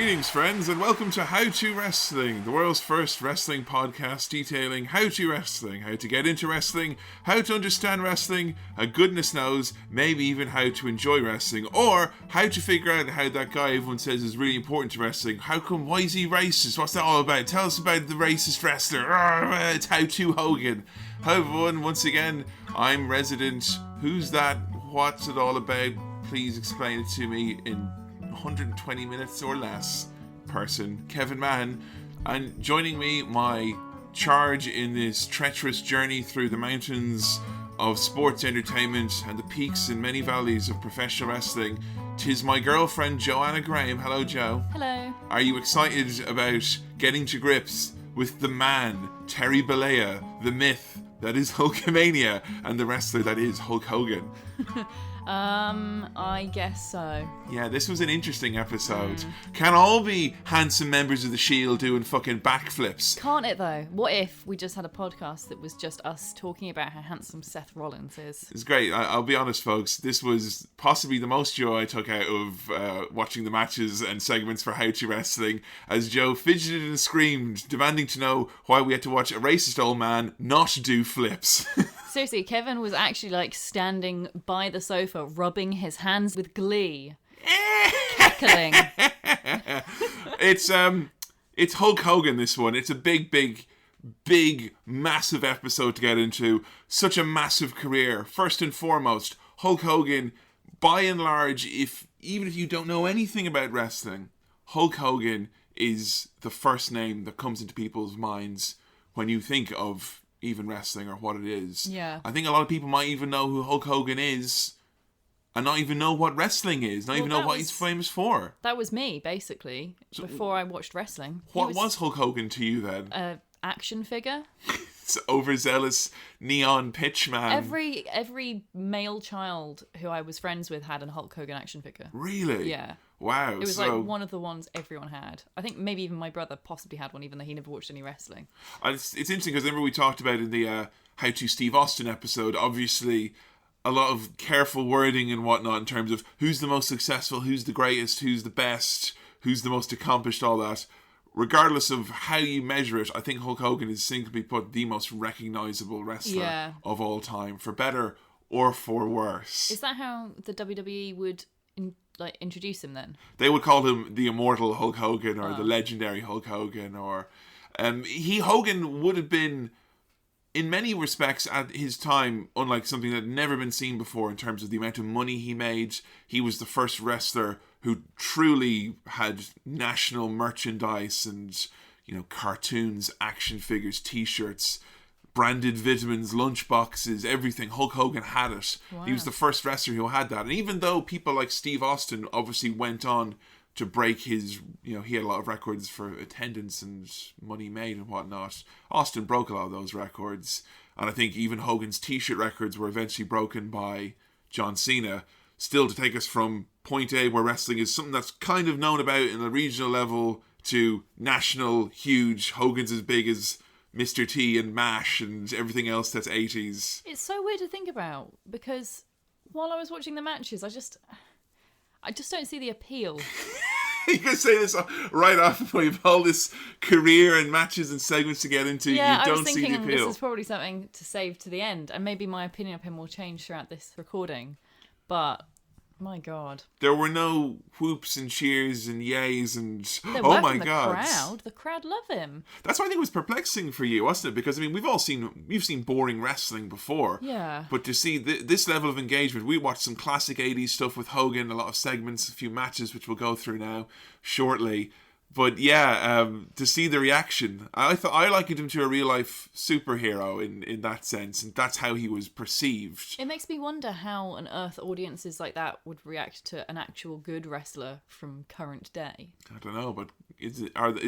Greetings, friends, and welcome to How to Wrestling, the world's first wrestling podcast detailing how to wrestling, how to get into wrestling, how to understand wrestling, and goodness knows, maybe even how to enjoy wrestling, or how to figure out how that guy everyone says is really important to wrestling. Why is he racist? What's that all about? Tell us about the racist wrestler. It's How to Hogan. Hi everyone, once again, I'm resident. Who's that? What's it all about? Please explain it to me in 120 minutes or less person, Kevin Mann, and joining me, my charge in this treacherous journey through the mountains of sports entertainment and the peaks and many valleys of professional wrestling, 'tis my girlfriend Joanna Graham. Hello, Jo. Hello. Are you excited about getting to grips with the man, Terry Bollea, the myth that is Hulkamania, and the wrestler that is Hulk Hogan? I guess so. Yeah, this was an interesting episode. Can all be handsome members of the Shield doing fucking backflips? Can't it though? What if we just had a podcast that was just us talking about how handsome Seth Rollins is? It's great. I'll be honest, folks. This was possibly the most joy I took out of watching the matches and segments for How to Wrestling, as Joe fidgeted and screamed, demanding to know why we had to watch a racist old man not do flips. Seriously, Kevin was actually like standing by the sofa, rubbing his hands with glee. Cackling. It's Hulk Hogan, this one. It's a big, massive episode to get into. Such a massive career. First and foremost, Hulk Hogan, by and large, even if you don't know anything about wrestling, Hulk Hogan is the first name that comes into people's minds when you think of even wrestling or what it is. Yeah. I think a lot of people might even know who Hulk Hogan is and not even know what wrestling is, not even know what he's famous for. That was me, basically, before I watched wrestling. What was Hulk Hogan to you then? Action figure. It's overzealous neon pitch man. Every male child who I was friends with had a Hulk Hogan action figure. Really? Yeah. Wow. It was like one of the ones everyone had. I think maybe even my brother possibly had one, even though he never watched any wrestling. It's interesting because remember we talked about in the How to Steve Austin episode, obviously a lot of careful wording and whatnot in terms of who's the most successful, who's the greatest, who's the best, who's the most accomplished, all that. Regardless of how you measure it, I think Hulk Hogan is simply put the most recognizable wrestler of all time, for better or for worse. Is that how the WWE would introduce him then? They would call him the immortal Hulk Hogan or the legendary Hulk Hogan, or Hogan would have been, in many respects at his time, unlike something that had never been seen before in terms of the amount of money he made. He was the first wrestler who truly had national merchandise and, cartoons, action figures, t-shirts, branded vitamins, lunch boxes, everything. Hulk Hogan had it. Wow. He was the first wrestler who had that. And even though people like Steve Austin obviously went on to break his, he had a lot of records for attendance and money made and whatnot, Austin broke a lot of those records. And I think even Hogan's t-shirt records were eventually broken by John Cena. Still, to take us from point A, where wrestling is something that's kind of known about in a regional level, to national, huge, Hogan's as big as Mr. T and MASH and everything else that's 80s. It's so weird to think about, because while I was watching the matches, I just don't see the appeal. You can say this right off when you've all this career and matches and segments to get into. Yeah, you don't I was thinking see the appeal. This is probably something to save to the end, and maybe my opinion of him will change throughout this recording. But my God, there were no whoops and cheers and yays and oh my God, the crowd love him. That's why I think it was perplexing for you, wasn't it? Because you've seen boring wrestling before, yeah. But to see this level of engagement, we watched some classic '80s stuff with Hogan, a lot of segments, a few matches, which we'll go through now shortly. But yeah, to see the reaction, I likened him to a real life superhero in that sense, and that's how he was perceived. It makes me wonder how on earth audiences like that would react to an actual good wrestler from current day. I don't know, but is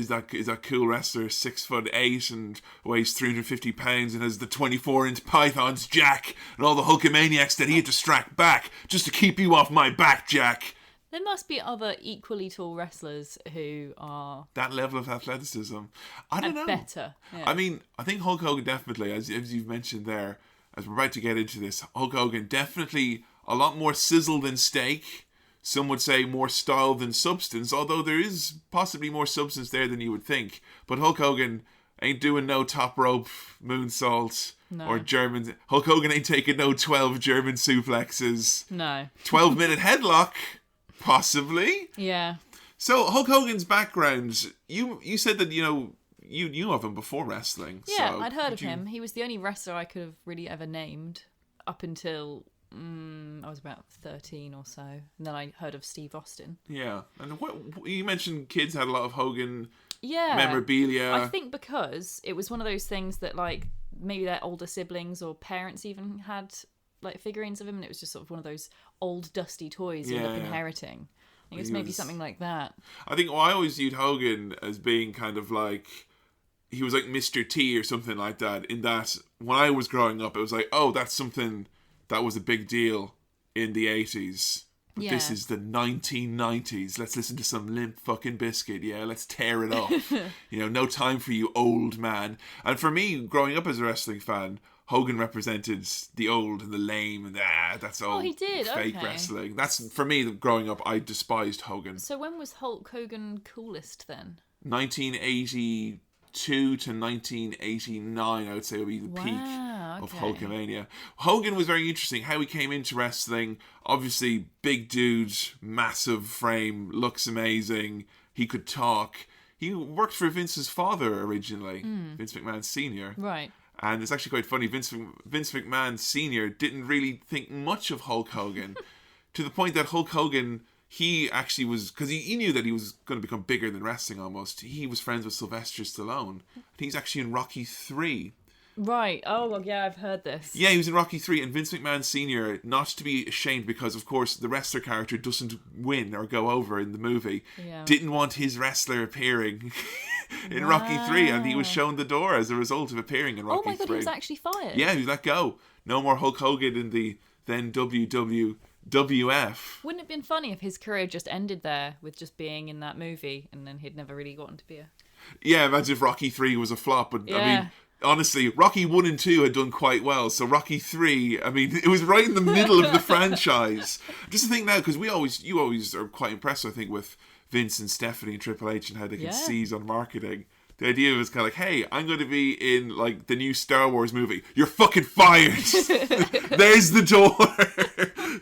that cool wrestler 6'8" and weighs 350 pounds and has the 24-inch pythons, Jack, and all the Hulkamaniacs that he had to strike back just to keep you off my back, Jack? There must be other equally tall wrestlers who are that level of athleticism. I don't know. Better. Yeah. I mean, I think Hulk Hogan definitely, as you've mentioned there, as we're about to get into this, Hulk Hogan definitely a lot more sizzle than steak. some would say more style than substance, although there is possibly more substance there than you would think. But Hulk Hogan ain't doing no top rope moonsault or German. Hulk Hogan ain't taking no 12 German suplexes. No. 12-minute headlock, possibly. Yeah. So Hulk Hogan's background, you said that, you know, you knew of him before wrestling. Yeah, so I'd heard of him. He was the only wrestler I could have really ever named up until I was about 13 or so. And then I heard of Steve Austin. Yeah. And what you mentioned kids had a lot of Hogan memorabilia. I think because it was one of those things that, like, maybe their older siblings or parents even had, like, figurines of him, and it was just sort of one of those old dusty toys you end up inheriting. I think it's maybe something like that. I think I always viewed Hogan as being kind of like, he was like Mr. T or something like that, in that when I was growing up, it was like, oh, that's something that was a big deal in the 80s. But this is the 1990s. Let's listen to some Limp fucking Bizkit. Yeah, let's tear it up. You know, no time for you, old man. And for me, growing up as a wrestling fan, Hogan represented the old and the lame and that's old fake wrestling. That's, for me, growing up, I despised Hogan. So when was Hulk Hogan coolest then? 1982 to 1989, I would say, would be the peak of Hulkamania. Hogan was very interesting. How he came into wrestling, obviously big dude, massive frame, looks amazing. He could talk. He worked for Vince's father originally, Vince McMahon Sr. Right. And it's actually quite funny. Vince McMahon Sr. didn't really think much of Hulk Hogan, to the point that Hulk Hogan, he actually was, because he knew that he was going to become bigger than wrestling almost. He was friends with Sylvester Stallone. And he's actually in Rocky 3. Right. Oh, well, yeah, I've heard this. Yeah, he was in Rocky 3, and Vince McMahon Sr., not to be ashamed, because, of course, the wrestler character doesn't win or go over in the movie, didn't want his wrestler appearing in Rocky 3, and he was shown the door as a result of appearing in Rocky 3. Oh my God, he was actually fired? Yeah, he was let go. No more Hulk Hogan in the then WCW WF. Wouldn't it have been funny if his career just ended there with just being in that movie and then he'd never really gotten to be a... Yeah, imagine if Rocky 3 was a flop. But I mean, honestly, Rocky 1 and 2 had done quite well. So Rocky 3, I mean, it was right in the middle of the franchise. Just to think now, because you always are quite impressed, I think, with Vince and Stephanie and Triple H and how they can seize on marketing. The idea was kind of like, hey, I'm going to be in, like, the new Star Wars movie. You're fucking fired. There's the door.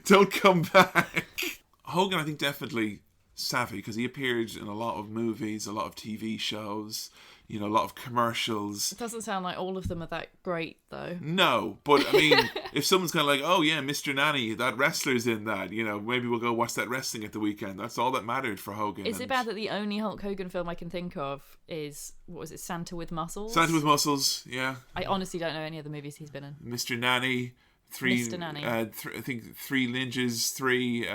Don't come back. Hogan, I think, definitely savvy, because he appeared in a lot of movies, a lot of TV shows, you know, a lot of commercials. It doesn't sound like all of them are that great, though. No, but, I mean, if someone's kind of like, oh, yeah, Mr. Nanny, that wrestler's in that, you know, maybe we'll go watch that wrestling at the weekend. That's all that mattered for Hogan. Is it bad that the only Hulk Hogan film I can think of is, what was it, Santa with Muscles? Santa with Muscles, yeah. I honestly don't know any of the movies he's been in. Mr. Nanny. Mr. Nanny. I think 3 Ninjas, 3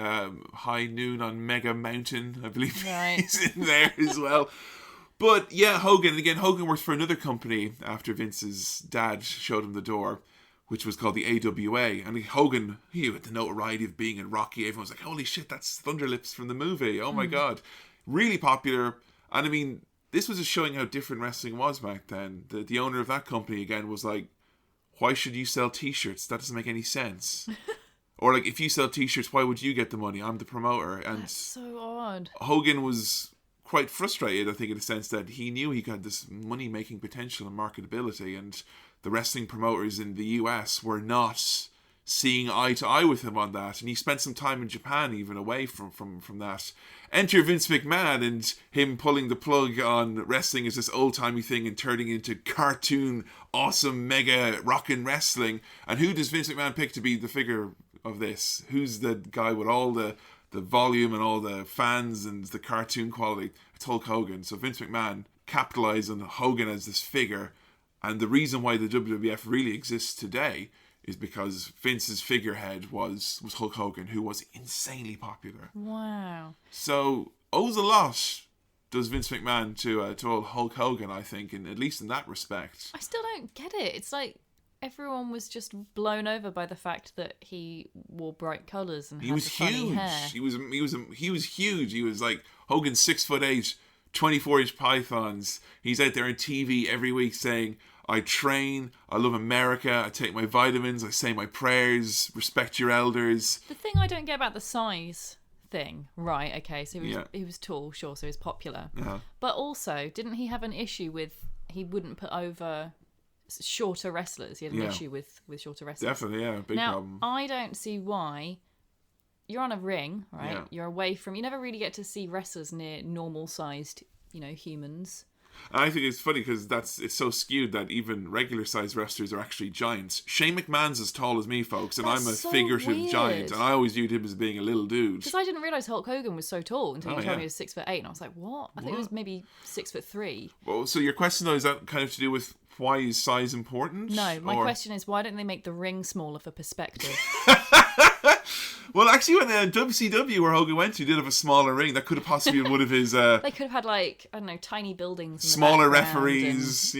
High Noon on Mega Mountain, I believe he's in there as well. But yeah, Hogan worked for another company after Vince's dad showed him the door, which was called the AWA. And Hogan, he had the notoriety of being in Rocky. Everyone was like, holy shit, that's Thunderlips from the movie. Oh my God. Really popular. And I mean, this was just showing how different wrestling was back then. The owner of that company, again, was like, why should you sell t-shirts? That doesn't make any sense. Or like, if you sell t-shirts, why would you get the money? I'm the promoter. And that's so odd. Hogan was quite frustrated, I think, in a sense that he knew he had this money-making potential and marketability, and the wrestling promoters in the US were not seeing eye to eye with him on that. And he spent some time in Japan even away from that. Enter Vince McMahon and him pulling the plug on wrestling as this old-timey thing and turning into cartoon, awesome, mega rockin' wrestling. And who does Vince McMahon pick to be the figure of this? Who's the guy with all the volume and all the fans and the cartoon quality? It's Hulk Hogan. So Vince McMahon capitalized on Hogan as this figure. And the reason why the WWF really exists today is because Vince's figurehead was Hulk Hogan, who was insanely popular. Wow. So owes a lot, does Vince McMahon to old Hulk Hogan, I think, and at least in that respect. I still don't get it. It's like everyone was just blown over by the fact that he wore bright colours and had funny hair. He was huge. He was like Hogan's 6'8", 24-inch pythons. He's out there on TV every week saying, I train, I love America, I take my vitamins, I say my prayers, respect your elders. The thing I don't get about the size thing. Right, okay. So he was tall, sure, so he was popular. Uh-huh. But also, didn't he have an issue with he wouldn't put over shorter wrestlers? He had an issue with shorter wrestlers. Definitely, yeah, big problem. I don't see why. You're on a ring, right? Yeah. You're away from... You never really get to see wrestlers near normal-sized, humans. And I think it's funny because it's so skewed that even regular-sized wrestlers are actually giants. Shane McMahon's as tall as me, folks, and I'm a figurative giant, and I always viewed him as being a little dude. Because I didn't realise Hulk Hogan was so tall until you told me he was 6'8", and I was like, what? I think he was maybe 6'3". Well, so your question, though, is that kind of to do with why is size important? No, my question is, why don't they make the ring smaller for perspective? Well, actually, when WCW, where Hogan went to, did have a smaller ring. That could have possibly been one of his... they could have had, I don't know, tiny buildings in smaller the referees,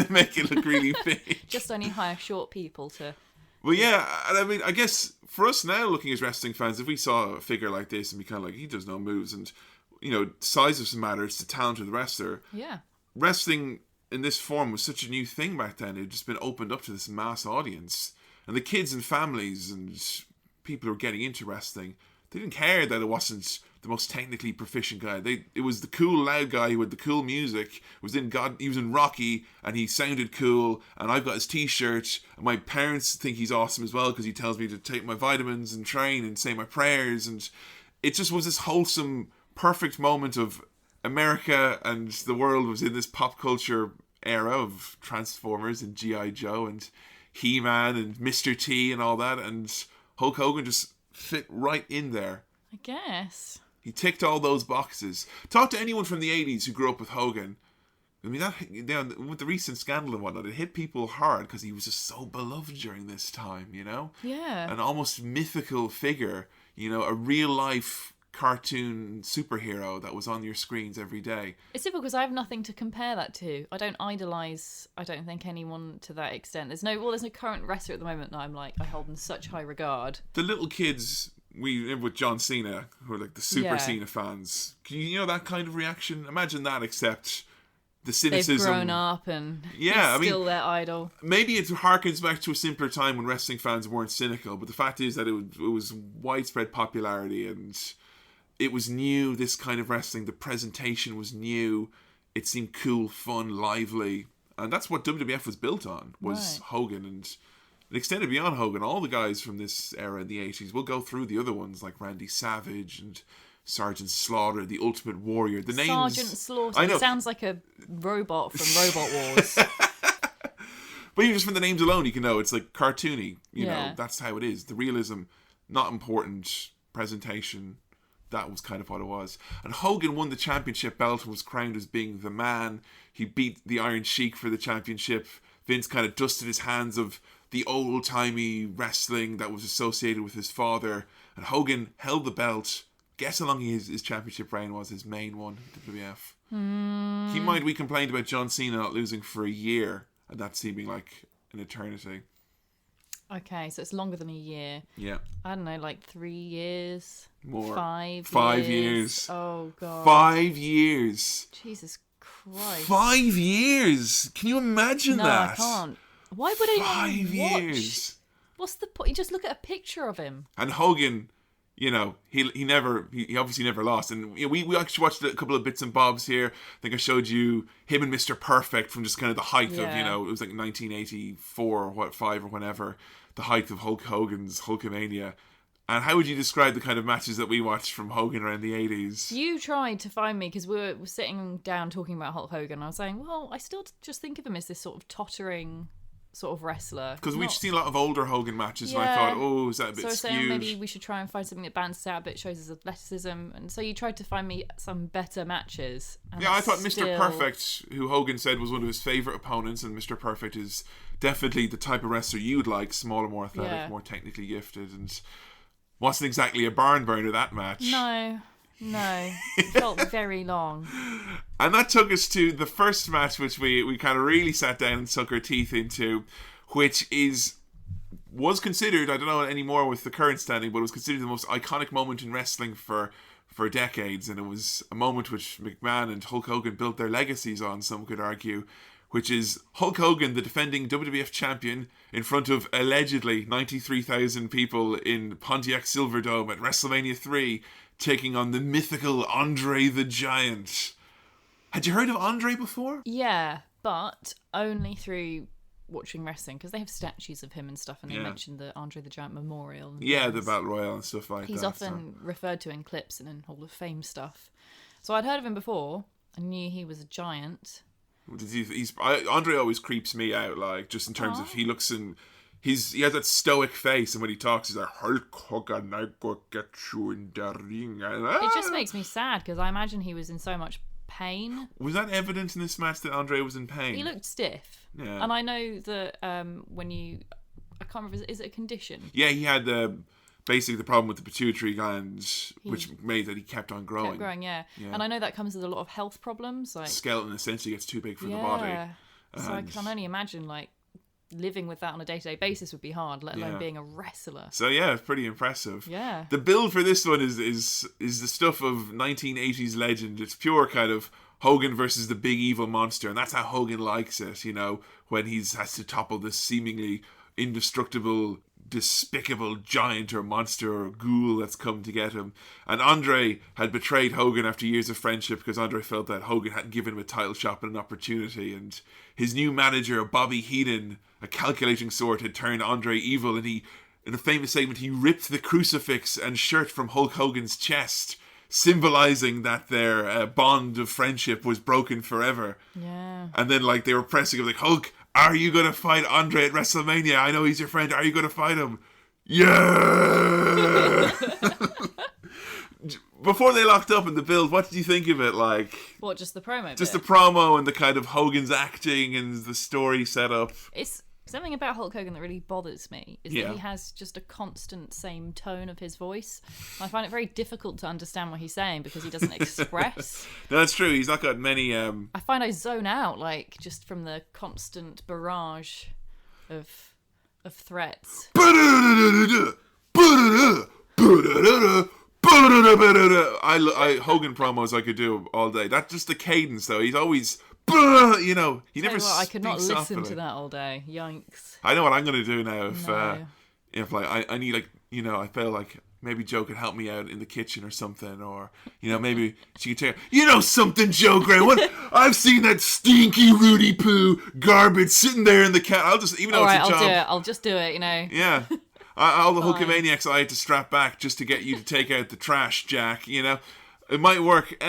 make it look really big. Just only hire short people to... Well, yeah, and I mean, I guess for us now, looking as wrestling fans, if we saw a figure like this and be kind of like, he does no moves, and, size doesn't matter, it's the talent of the wrestler. Yeah. Wrestling in this form was such a new thing back then. It had just been opened up to this mass audience. And the kids and families and people who were getting into wrestling, they didn't care that it wasn't the most technically proficient guy. It was the cool, loud guy who had the cool music. He was in Rocky, and he sounded cool. And I've got his T-shirt. And my parents think he's awesome as well because he tells me to take my vitamins and train and say my prayers. And it just was this wholesome, perfect moment of America and the world was in this pop culture era of Transformers and G.I. Joe and He-Man and Mr. T and all that, and Hulk Hogan just fit right in there. I guess. He ticked all those boxes. Talk to anyone from the 80s who grew up with Hogan. I mean, with the recent scandal and whatnot, it hit people hard because he was just so beloved during this time, Yeah. An almost mythical figure, a real-life cartoon superhero that was on your screens every day. It's difficult because I have nothing to compare that to. I don't idolise, I don't think, anyone to that extent. There's no current wrestler at the moment that I'm like, I hold in such high regard. The little kids we live with John Cena, who are like the Super Cena fans. Can you that kind of reaction? Imagine that, except the cynicism. They've grown up and he's still their idol. Maybe it harkens back to a simpler time when wrestling fans weren't cynical, but the fact is that it was widespread popularity and it was new, this kind of wrestling. The presentation was new. It seemed cool, fun, lively. And that's what WWF was built on, was Hogan. And it extended beyond Hogan. All the guys from this era in the 80s, we'll go through the other ones like Randy Savage and Sergeant Slaughter, the Ultimate Warrior. The names... Sergeant Slaughter. I know. It sounds like a robot from Robot Wars. But even just from the names alone, you can know it's like cartoony. You know, that's how it is. The realism, not important. Presentation, that was kind of what it was. And Hogan won the championship belt and was crowned as being the man. He beat the Iron Sheik for the championship. Vince kind of dusted his hands of the old-timey wrestling that was associated with his father. And Hogan held the belt. Guess how long his championship reign was, his main one, WWF. Keep in mind, we complained about John Cena not losing for a year, and that seeming like an eternity. Okay, so it's longer than a year. Yeah. I don't know, like 3 years? More. 5 years. Oh, God. 5 years. Jesus Christ. 5 years. Can you imagine that? No, I can't. Why would anyone 5 years. What's the point? You just look at a picture of him. And Hogan, you know, he obviously never lost. And you know, we actually watched a couple of bits and bobs here. I think I showed you him and Mr. Perfect from just kind of the height of, you know, it was like 1984 or 5 or whenever, the height of Hulk Hogan's Hulkamania. And how would you describe the kind of matches that we watched from Hogan around the 80s? You tried to find me because we were sitting down talking about Hulk Hogan. I was saying, well, I still just think of him as this sort of tottering sort of wrestler. Because we've seen a lot of older Hogan matches, and I thought, oh, is that a bit skewed? So I was saying maybe we should try and find something that balances out a bit, shows his athleticism. And so you tried to find me some better matches. Yeah, I thought Mr. Perfect, who Hogan said was one of his favourite opponents, and Mr. Perfect is definitely the type of wrestler you'd like, smaller, more athletic, more technically gifted, and wasn't exactly a barn burner, that match. No, it felt very long. And that took us to the first match, which we kind of really sat down and sunk our teeth into, which was considered, I don't know anymore with the current standing, but it was considered the most iconic moment in wrestling for decades. And it was a moment which McMahon and Hulk Hogan built their legacies on, some could argue, which is Hulk Hogan, the defending WWF champion, in front of allegedly 93,000 people in Pontiac Silverdome at WrestleMania 3, taking on the mythical Andre the Giant. Had you heard of Andre before? Yeah, but only through watching wrestling, because they have statues of him and stuff, and they mentioned the Andre the Giant Memorial. And the Battle Royale and stuff like that. He's often referred to in clips and in Hall of Fame stuff. So I'd heard of him before. I knew he was a giant. Andre always creeps me out, like, just in terms of he looks in... He has that stoic face, and when he talks, he's like, Hulk Hogan, I go get you in the ring. It just makes me sad, because I imagine he was in so much pain. Was that evident in this match that Andre was in pain? He looked stiff. Yeah. And I know that when you... I can't remember, is it a condition? Yeah, he had basically the problem with the pituitary gland, which made that he kept on growing. Kept growing, yeah. And I know that comes with a lot of health problems. Like skeleton essentially gets too big for the body. So I can only imagine, like, living with that on a day-to-day basis would be hard, let alone being a wrestler. So yeah, it's pretty impressive. Yeah. The build for this one is the stuff of 1980s legend. It's pure kind of Hogan versus the big evil monster, and that's how Hogan likes it, you know, when he has to topple this seemingly indestructible, despicable giant or monster or ghoul that's come to get him. And Andre had betrayed Hogan after years of friendship because Andre felt that Hogan hadn't given him a title shot and an opportunity, and his new manager, Bobby Heenan, a calculating sort, had turned Andre evil, and he, in a famous segment, he ripped the crucifix and shirt from Hulk Hogan's chest, symbolizing that their bond of friendship was broken forever. Yeah. And then, like, they were pressing him, like, Hulk, are you going to fight Andre at WrestleMania? I know he's your friend. Are you going to fight him? Yeah! Before they locked up in the build, what did you think of it? Like, what, just the promo? Just the promo and the kind of Hogan's acting and the story set up. It's something about Hulk Hogan that really bothers me is that he has just a constant same tone of his voice. I find it very difficult to understand what he's saying because he doesn't express. No, that's true. He's not got many... I find I zone out, like, just from the constant barrage of threats. Hogan promos I could do all day. That's just the cadence, though. He's always... You know, he never I could not listen softly. to that all day. Yikes. I know what I'm going to do now if like I need, like, you know, I feel like maybe Jo could help me out in the kitchen or something, or, you know, maybe she could take, you know something, Joe Graham, what, I've seen that stinky Rudy Poo garbage sitting there in the cat. I'll just, even though it's a job. I'll just do it, you know. Yeah. All the Hulkamaniacs I had to strap back just to get you to take out the trash, Jack, you know. It might work.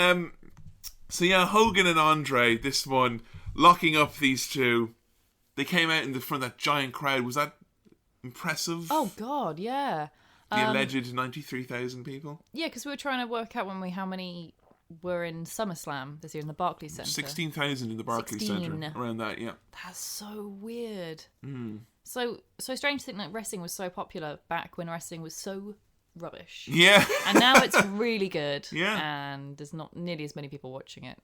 So yeah, Hogan and Andre, this one, locking up these two. They came out in the front of that giant crowd. Was that impressive? Oh, God, yeah. The alleged 93,000 people? Yeah, because we were trying to work out how many were in Summerslam this year in the Barclays Centre. 16,000 in the Barclays Centre. Around that, yeah. That's so weird. So strange to think that wrestling was so popular back when wrestling was so rubbish. Yeah. And now it's really good. Yeah. And there's not nearly as many people watching it.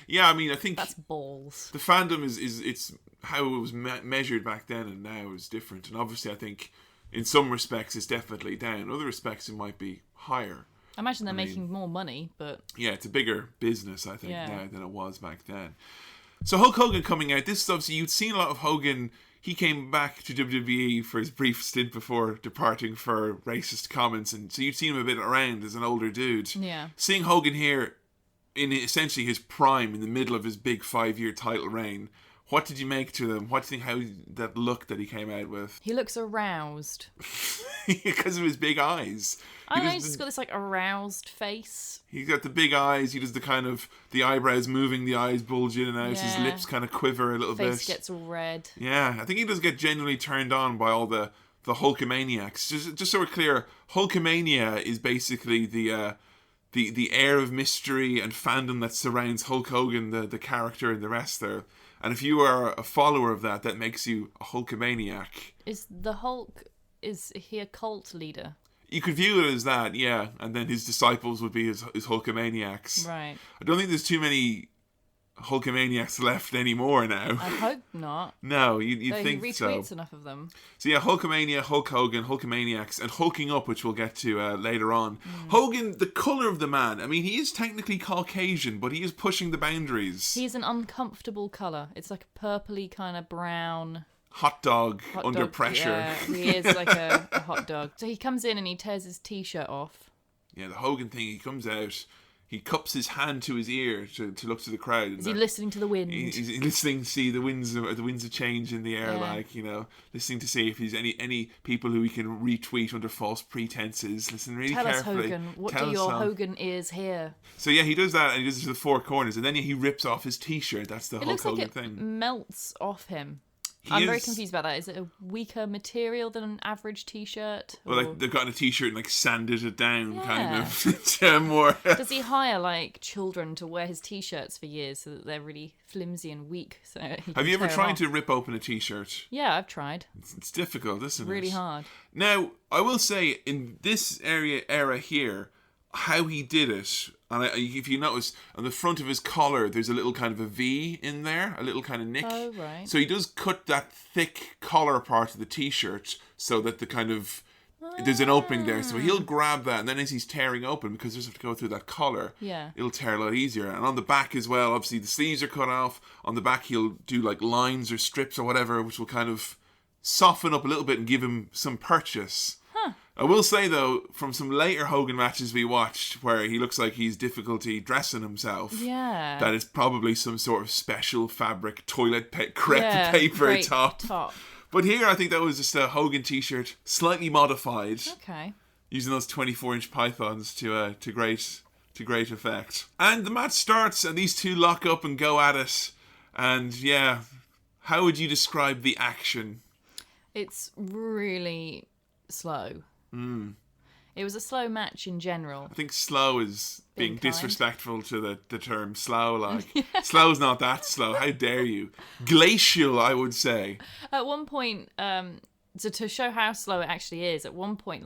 Yeah, I mean, I think... That's balls. The fandom is it's how it was measured back then and now is different. And obviously, I think in some respects it's definitely down. In other respects, it might be higher. I imagine they're making more money, but... Yeah, it's a bigger business, I think, now than it was back then. So Hulk Hogan coming out, this is obviously, you'd seen a lot of Hogan. He came back to WWE for his brief stint before departing for racist comments, and so you'd seen him a bit around as an older dude. Yeah. Seeing Hogan here in essentially his prime, in the middle of his big 5-year title reign, what did you make to them? What do you think, how that look that he came out with? He looks aroused. Because of his big eyes. I don't know, he's just got this, like, aroused face. He's got the big eyes. He does the kind of, the eyebrows moving, the eyes bulge in and out. Yeah. His lips kind of quiver a little bit. Face gets all red. Yeah, I think he does get genuinely turned on by all the Hulkamaniacs. Just so we're clear, Hulkamania is basically the air of mystery and fandom that surrounds Hulk Hogan, the character and the wrestler. And if you are a follower of that makes you a Hulkamaniac. Is he a cult leader? You could view it as that, yeah. And then his disciples would be his Hulkamaniacs. Right. I don't think there's too many Hulkamaniacs left anymore now. I hope not. No, you'd think he so. retweets enough of them. So yeah, Hulkamania, Hulk Hogan, Hulkamaniacs, and Hulking Up, which we'll get to later on. Hogan, the colour of the man, I mean, he is technically Caucasian, but he is pushing the boundaries. He's an uncomfortable colour. It's like a purpley kind of brown... Hot dog pressure. Yeah, he is like a hot dog. So he comes in and he tears his t-shirt off. the Hogan thing, he comes out, he cups his hand to his ear to look to the crowd. Is he listening to the wind? He's listening to see the winds of change in the air, listening to see if there's any people who he can retweet under false pretenses. Listen really Tell carefully. Us, Hogan. What do your Hogan ears hear? So he does that, and he does it to the four corners, and then he rips off his T-shirt. That's the Hulk Hogan thing. It melts off him. I'm very confused about that. Is it a weaker material than an average T-shirt? Well, they've gotten a T-shirt and sanded it down, kind of. To more. Does he hire children to wear his T-shirts for years so that they're really flimsy and weak? So have you ever tried to rip open a T-shirt? Yeah, I've tried. It's difficult, isn't it? Really hard. Now, I will say in this era here, how he did it. And if you notice, on the front of his collar, there's a little kind of a V in there, a little kind of nick. Oh, right. So he does cut that thick collar part of the T-shirt so that the kind of... There's an opening there. So he'll grab that, and then as he's tearing open, because there's have to go through that collar, it'll tear a lot easier. And on the back as well, obviously the sleeves are cut off. On the back, he'll do lines or strips or whatever, which will kind of soften up a little bit and give him some purchase. I will say, though, from some later Hogan matches we watched where he looks like he's difficulty dressing himself, that is probably some sort of special fabric toilet crepe paper top. But here, I think that was just a Hogan T-shirt, slightly modified. Okay. Using those 24-inch pythons to great effect. And the match starts, and these two lock up and go at it. And, how would you describe the action? It's really slow. It was a slow match in general. I think slow is being disrespectful to the term slow. Slow's not that slow. How dare you? Glacial, I would say. At one point, so to show how slow it actually is, at one point,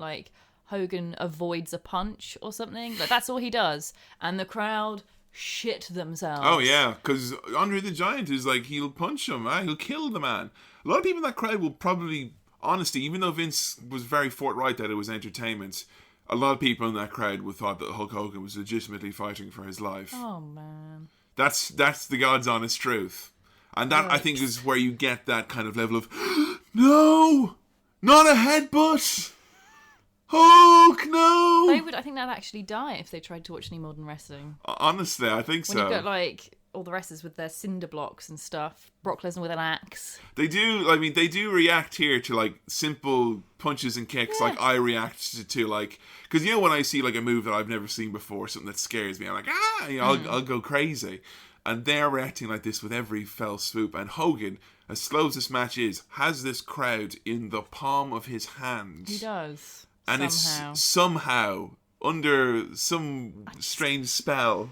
Hogan avoids a punch or something. That's all he does. And the crowd shit themselves. Oh, yeah, because Andre the Giant is he'll punch him. He'll kill the man. A lot of people in that crowd will probably... Honestly, even though Vince was very forthright that it was entertainment, a lot of people in that crowd would thought that Hulk Hogan was legitimately fighting for his life. Oh, man. That's the God's honest truth. And that, I think, is where you get that kind of level of, no! Not a headbutt! Hulk, no! I think they'd actually die if they tried to watch any modern wrestling. Honestly, I think so. When you've got, all the wrestlers with their cinder blocks and stuff. Brock Lesnar with an axe. They do react here to simple punches and kicks like I react to because when I see a move that I've never seen before, something that scares me, I'm like, I'll go crazy. And they're reacting like this with every fell swoop. And Hogan, as slow as this match is, has this crowd in the palm of his hand. He does. And it's somehow under some strange spell.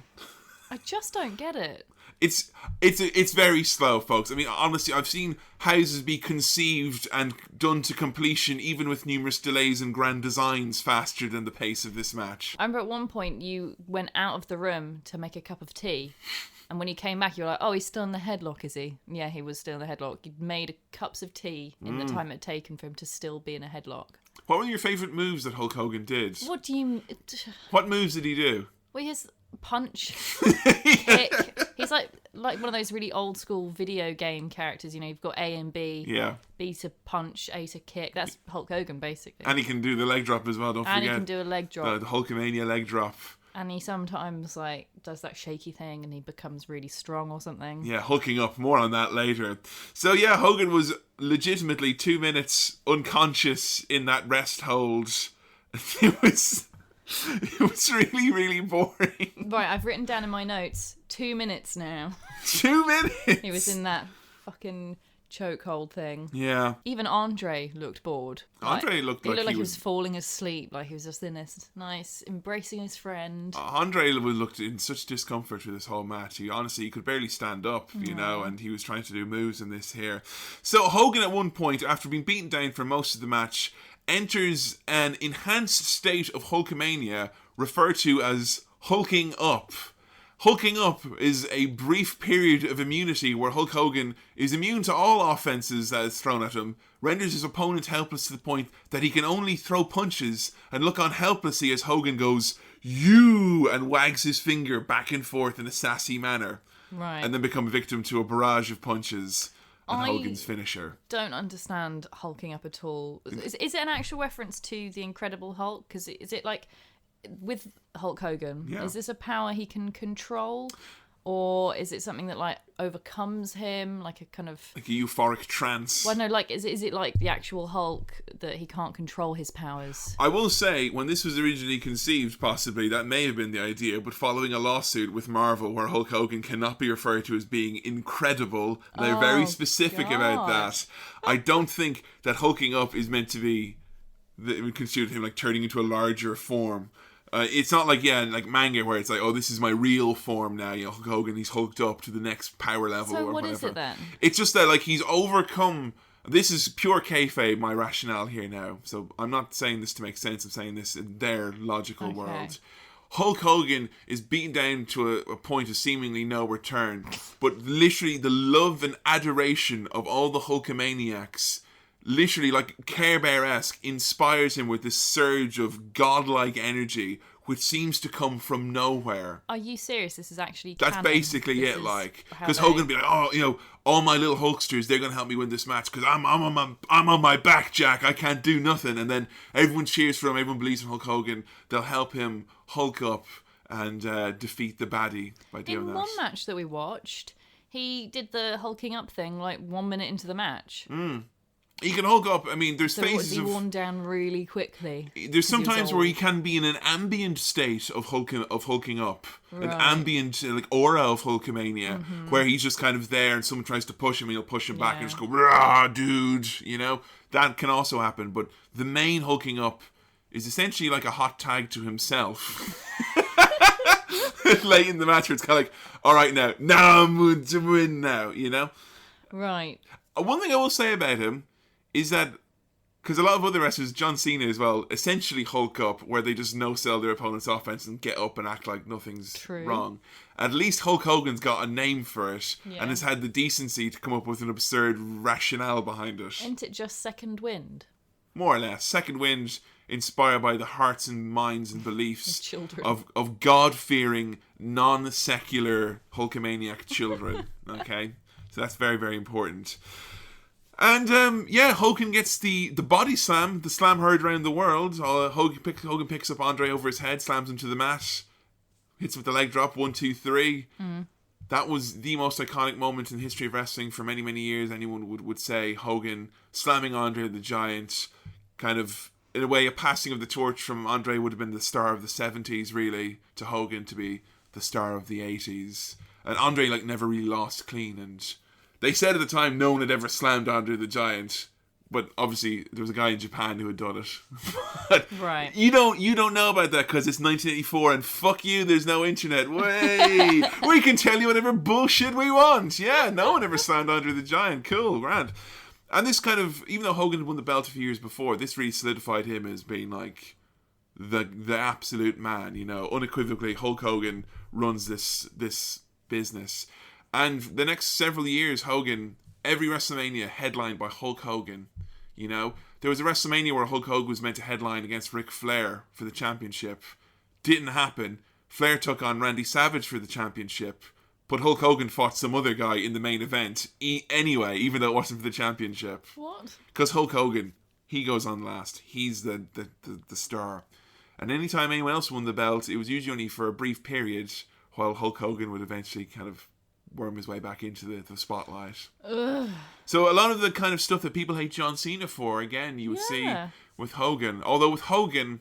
I just don't get it. It's very slow, folks. I mean, honestly, I've seen houses be conceived and done to completion, even with numerous delays and grand designs, faster than the pace of this match. I remember at one point you went out of the room to make a cup of tea, and when you came back, you were like, "Oh, he's still in the headlock, is he?" Yeah, he was still in the headlock. You'd made cups of tea in the time it had taken for him to still be in a headlock. What were your favourite moves that Hulk Hogan did? What do you... What moves did he do? Well, his punch, kick. He's like one of those really old school video game characters. You've got A and B. Yeah. B to punch, A to kick. That's Hulk Hogan, basically. And he can do the leg drop as well, don't forget. And he can do a leg drop. The Hulkamania leg drop. And he sometimes does that shaky thing and he becomes really strong or something. Yeah, hulking up. More on that later. So yeah, Hogan was legitimately 2 minutes unconscious in that rest hold. It was really, really boring. Right, I've written down in my notes 2 minutes now. 2 minutes? He was in that fucking chokehold thing. Yeah. Even Andre looked bored. Andre looked like he was falling asleep, like he was just in this nice, embracing his friend. Andre looked in such discomfort with this whole match. He could barely stand up, you know, and he was trying to do moves in this here. So Hogan at one point, after being beaten down for most of the match, enters an enhanced state of Hulkamania referred to as hulking up. Hulking up is a brief period of immunity where Hulk Hogan is immune to all offenses that is thrown at him, renders his opponent helpless to the point that he can only throw punches and look on helplessly as Hogan goes, "You!" and wags his finger back and forth in a sassy manner. Right. And then become victim to a barrage of punches and Hogan's finisher. Don't understand hulking up at all. Is it an actual reference to the Incredible Hulk? Because is it with Hulk Hogan, Yeah. is this a power he can control? Or is it something that like overcomes him, like a kind of like a euphoric trance? Well, no, like is it like the actual Hulk that he can't control his powers? I will say, when this was originally conceived, possibly that may have been the idea, but following a lawsuit with Marvel where Hulk Hogan cannot be referred to as being incredible, and they're very specific about that. I don't think that hulking up is meant to be construed him like turning into a larger form. It's not like manga where it's like, oh, this is my real form now. You know, Hulk Hogan, he's hulked up to the next power level. So or what whatever. is it then? It's just that like he's overcome. This is pure kayfabe, my rationale here now. So I'm not saying this to make sense. I'm saying this in their logical world. Hulk Hogan is beaten down to a point of seemingly no return, but literally the love and adoration of all the Hulkamaniacs, literally like Care Bear-esque, inspires him with this surge of godlike energy which seems to come from nowhere. Are you serious? This is actually That's canon. basically it, like, because Hogan would be like, oh, you know, all my little Hulksters, they're gonna help me win this match because I'm on my back, Jack. I can't do nothing. And then everyone cheers for him. Everyone believes in Hulk Hogan. They'll help him hulk up and defeat the baddie by doing that. In one match that we watched, he did the hulking up thing like 1 minute into the match. He can hulk up. I mean, there's phases of worn down really quickly. There's sometimes where he can be in an ambient state of hulking up, an ambient like aura of Hulkamania, where he's just kind of there, and someone tries to push him, and he'll push him back and just go, "Rah, dude," you know. That can also happen, but the main hulking up is essentially like a hot tag to himself. Late in the match, where it's kind of like, all right, now I'm going to win now, you know. Right. One thing I will say about him is that, because a lot of other wrestlers, John Cena as well, essentially hulk up where they just no-sell their opponent's offense and get up and act like nothing's wrong. At least Hulk Hogan's got a name for it and has had the decency to come up with an absurd rationale behind it. Isn't it just second wind? More or less. Second wind inspired by the hearts and minds and beliefs of God-fearing, non-secular Hulkamaniac children. Okay? So that's very, very important. And, Hogan gets the body slam, the slam heard around the world. Hogan picks up Andre over his head, slams him to the mat, hits him with the leg drop, 1, 2, 3. That was the most iconic moment in the history of wrestling for many, many years. Anyone would say Hogan slamming Andre the Giant, kind of, in a way, a passing of the torch from Andre would have been the star of the 70s, really, to Hogan to be the star of the 80s. And Andre, like, never really lost clean, and they said at the time no one had ever slammed Andre the Giant, but obviously there was a guy in Japan who had done it. But right. You don't know about that because it's 1984 and fuck you, there's no internet. Way we can tell you whatever bullshit we want. Yeah, no one ever slammed Andre the Giant. Cool, grand. And this kind of, even though Hogan had won the belt a few years before, this really solidified him as being like the absolute man. You know, unequivocally, Hulk Hogan runs this business. And the next several years, Hogan, every WrestleMania headlined by Hulk Hogan. You know, there was a WrestleMania where Hulk Hogan was meant to headline against Ric Flair for the championship. Didn't happen. Flair took on Randy Savage for the championship, but Hulk Hogan fought some other guy in the main event anyway, even though it wasn't for the championship. What? Because Hulk Hogan, he goes on last. He's the star. And anytime anyone else won the belt, it was usually only for a brief period, while Hulk Hogan would eventually kind of worm his way back into the spotlight. Ugh. So a lot of the kind of stuff that people hate John Cena for, again, you would see with Hogan. Although with Hogan,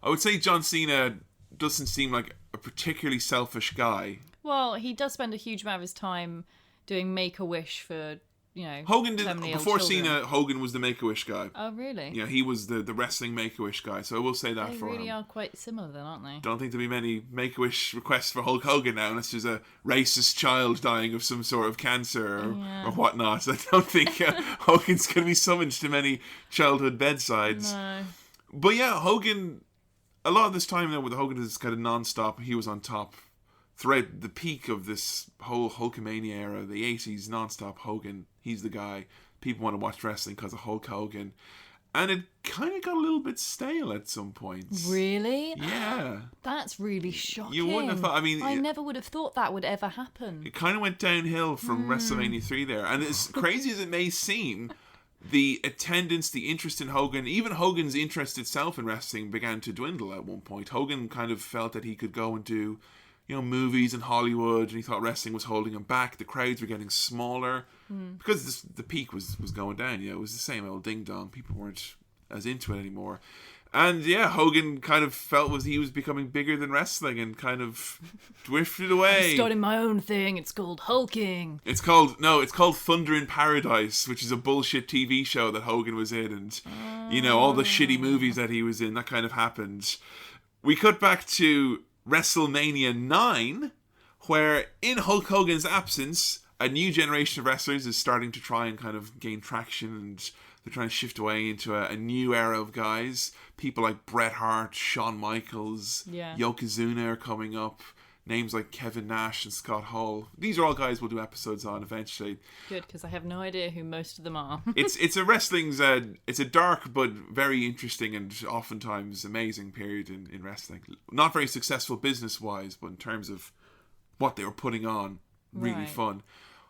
I would say John Cena doesn't seem like a particularly selfish guy. Well, he does spend a huge amount of his time doing Make-A-Wish for, you know, Hogan did before children. Cena. Hogan was the Make-A-Wish guy. Oh, really? Yeah, he was the wrestling Make-A-Wish guy. So I will say that they for him. They really are quite similar, then, aren't they? Don't think there'll be many Make-A-Wish requests for Hulk Hogan now, unless there's a racist child dying of some sort of cancer or whatnot. I don't think Hogan's going to be summoned to many childhood bedsides. No. But yeah, Hogan. A lot of this time though, with Hogan is kind of non-stop. He was on top throughout the peak of this whole Hulkamania era, the 80s, non-stop Hogan. He's the guy. People want to watch wrestling because of Hulk Hogan. And it kind of got a little bit stale at some points. Really? Yeah. That's really shocking. You wouldn't have thought, I never would have thought that would ever happen. It kind of went downhill from WrestleMania 3 there. And as crazy as it may seem, the attendance, the interest in Hogan, even Hogan's interest itself in wrestling began to dwindle at one point. Hogan kind of felt that he could go and do, movies in Hollywood, and he thought wrestling was holding him back. The crowds were getting smaller because the peak was going down. It was the same old ding dong. People weren't as into it anymore. And Hogan kind of felt he was becoming bigger than wrestling and kind of drifted away. I'm starting my own thing. It's called hulking. It's called Thunder in Paradise, which is a bullshit TV show that Hogan was in, and all the shitty movies that he was in. That kind of happened. We cut back to WrestleMania 9, where in Hulk Hogan's absence, a new generation of wrestlers is starting to try and kind of gain traction, and they're trying to shift away into a new era of guys. People like Bret Hart, Shawn Michaels, Yokozuna are coming up. Names like Kevin Nash and Scott Hall. These are all guys we'll do episodes on eventually. Good, because I have no idea who most of them are. It's a dark but very interesting and oftentimes amazing period in wrestling. Not very successful business-wise, but in terms of what they were putting on, really fun.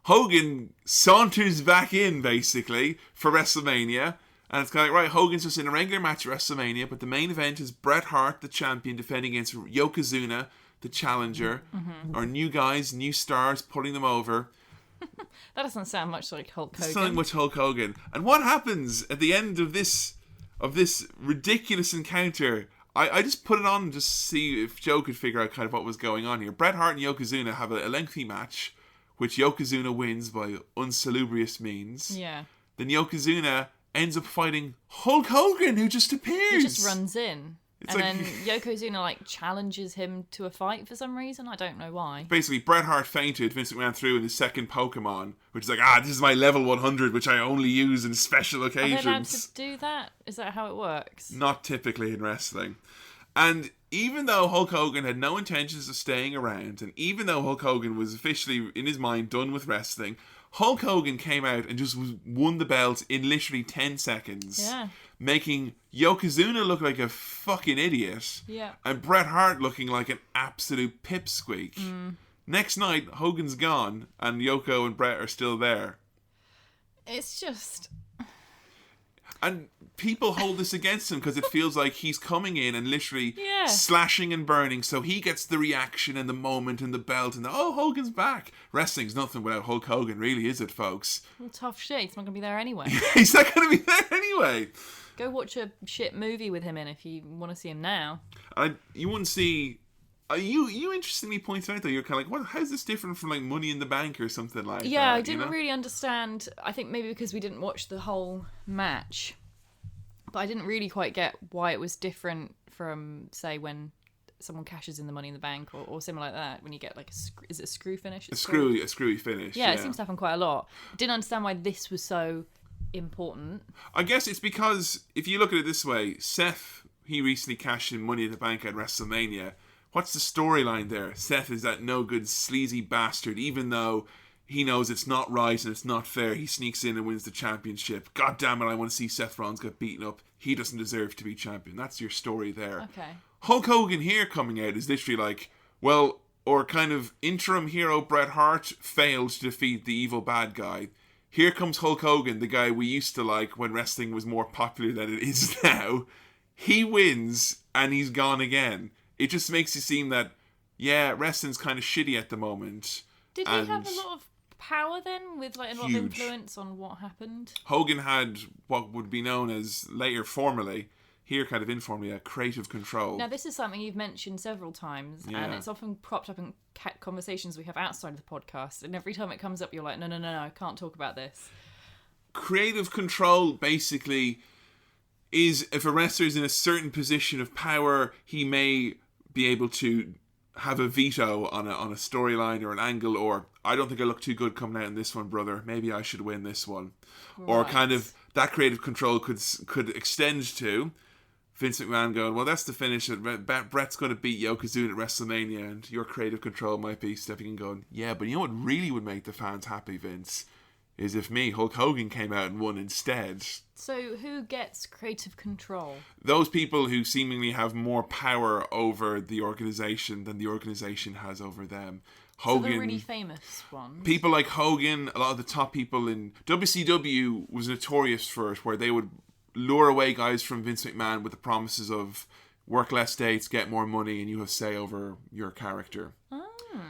Hogan saunters back in, basically, for WrestleMania. And it's kind of like, right, Hogan's just in a regular match at WrestleMania, but the main event is Bret Hart, the champion, defending against Yokozuna, the challenger. Our new guys, new stars, putting them over. That doesn't sound much like Hulk Hogan. It's not much Hulk Hogan. And what happens at the end of this ridiculous encounter? I just put it on just to see if Joe could figure out kind of what was going on here. Bret Hart and Yokozuna have a lengthy match, which Yokozuna wins by unsalubrious means. Yeah. Then Yokozuna ends up fighting Hulk Hogan, who just appears. He just runs in. Then Yokozuna challenges him to a fight for some reason. I don't know why. Basically, Bret Hart fainted. Vince McMahon threw in his second Pokemon, which is like, this is my level 100, which I only use in special occasions. Are they allowed to do that? Is that how it works? Not typically in wrestling. And even though Hulk Hogan had no intentions of staying around, and even though Hulk Hogan was officially, in his mind, done with wrestling, Hulk Hogan came out and just won the belt in literally 10 seconds. Yeah. Making Yokozuna look like a fucking idiot. Yeah. And Bret Hart looking like an absolute pipsqueak. Next night, Hogan's gone, and Yoko and Bret are still there. It's just... And people hold this against him because it feels like he's coming in and literally slashing and burning, so he gets the reaction and the moment and the belt and Hogan's back. Wrestling's nothing without Hulk Hogan, really, is it, folks? Well, tough shit. He's not going to be there anyway. He's not going to be there anyway. Go watch a shit movie with him in if you want to see him now. You wouldn't see... You interestingly pointed out, though, you're kind of like, how's this different from, like, Money in the Bank or something like that? Yeah, I didn't really understand. I think maybe because we didn't watch the whole match. But I didn't really quite get why it was different from, say, when someone cashes in the Money in the Bank or similar like that, when you get, like, is it a screw finish? A screwy finish, yeah, it seems to happen quite a lot. Didn't understand why this was so important. I guess it's because, if you look at it this way, Seth, he recently cashed in Money in the Bank at WrestleMania. What's the storyline there? Seth is that no good sleazy bastard, even though he knows it's not right and it's not fair. He sneaks in and wins the championship. God damn it, I want to see Seth Rollins get beaten up. He doesn't deserve to be champion. That's your story there. Okay. Hulk Hogan here coming out is literally like, or kind of interim hero Bret Hart failed to defeat the evil bad guy. Here comes Hulk Hogan, the guy we used to like when wrestling was more popular than it is now. He wins and he's gone again. It just makes it seem that, wrestling's kind of shitty at the moment. Did he have a lot of power then, with like a lot of influence on what happened? Hogan had what would be known as, later formally, here kind of informally, a creative control. Now this is something you've mentioned several times, and it's often propped up in conversations we have outside of the podcast, and every time it comes up you're like, no, I can't talk about this. Creative control basically is, if a wrestler is in a certain position of power, he may be able to have a veto on a storyline or an angle, or I don't think I look too good coming out in this one, brother. Maybe I should win this one. Right. Or kind of that creative control could extend to Vince McMahon going, well, that's the finish. Bret's going to beat Yokozuna at WrestleMania, and your creative control might be stepping in going, yeah, but you know what really would make the fans happy, Vince? is if Hulk Hogan, came out and won instead. So who gets creative control? Those people who seemingly have more power over the organisation than the organisation has over them. Hogan, so the really famous ones. People like Hogan, a lot of the top people in WCW was notorious for it, where they would lure away guys from Vince McMahon with the promises of work less dates, get more money, and you have say over your character.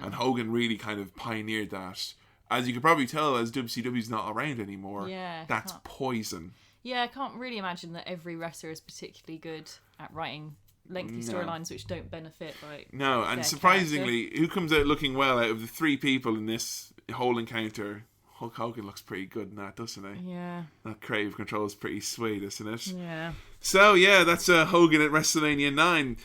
And Hogan really kind of pioneered that. As you can probably tell, as WCW's not around anymore, that's poison. Yeah, I can't really imagine that every wrestler is particularly good at writing lengthy storylines which don't benefit No, and surprisingly, who comes out looking well out of the three people in this whole encounter? Hulk Hogan looks pretty good in that, doesn't he? Yeah. That creative control is pretty sweet, isn't it? Yeah. So, yeah, that's Hogan at WrestleMania 9.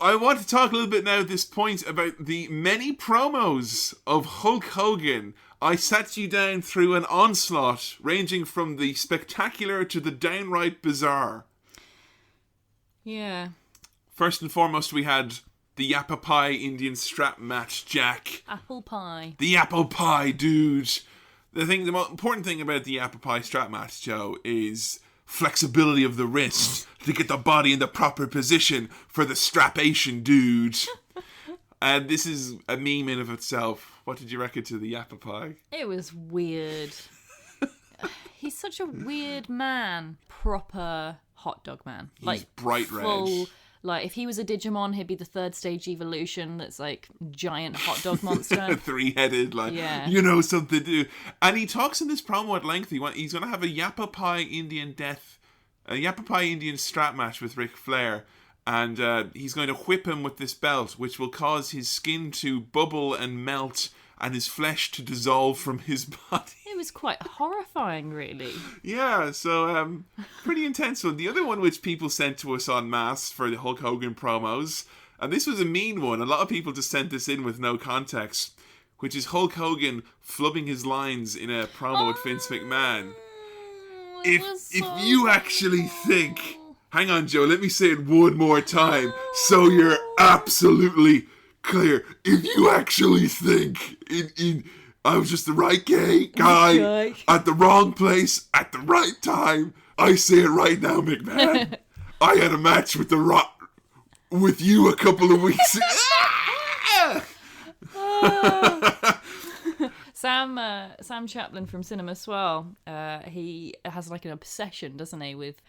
I want to talk a little bit now at this point about the many promos of Hulk Hogan. I sat you down through an onslaught ranging from the spectacular to the downright bizarre. Yeah. First and foremost, we had the Yappa Pie Indian strap match, Jack. Apple pie. The apple pie, dude. The most important thing about the apple pie strap match, Joe, is flexibility of the wrist to get the body in the proper position for the strapation, dude. And this is a meme in of itself. What did you reckon to the apple pie? It was weird. He's such a weird man. Proper hot dog man. He's bright red. Like, if he was a Digimon, he'd be the third stage evolution that's, like, giant hot dog monster. Three-headed, you know something to do. And he talks in this promo at length. He's going to have a Yappa Pie Indian strap match with Ric Flair. And he's going to whip him with this belt, which will cause his skin to bubble and melt and his flesh to dissolve from his body. It was quite horrifying, really. Yeah, so pretty intense one. The other one which people sent to us en masse for the Hulk Hogan promos, and this was a mean one. A lot of people just sent this in with no context, which is Hulk Hogan flubbing his lines in a promo with Vince McMahon. If you actually think... Hang on, Joe, let me say it one more time so you're absolutely clear. If you actually think I was just the right guy at the wrong place at the right time, I say it right now, McMahon. I had a match with with you a couple of weeks Sam Chaplin from Cinema Swirl, he has like an obsession, doesn't he, with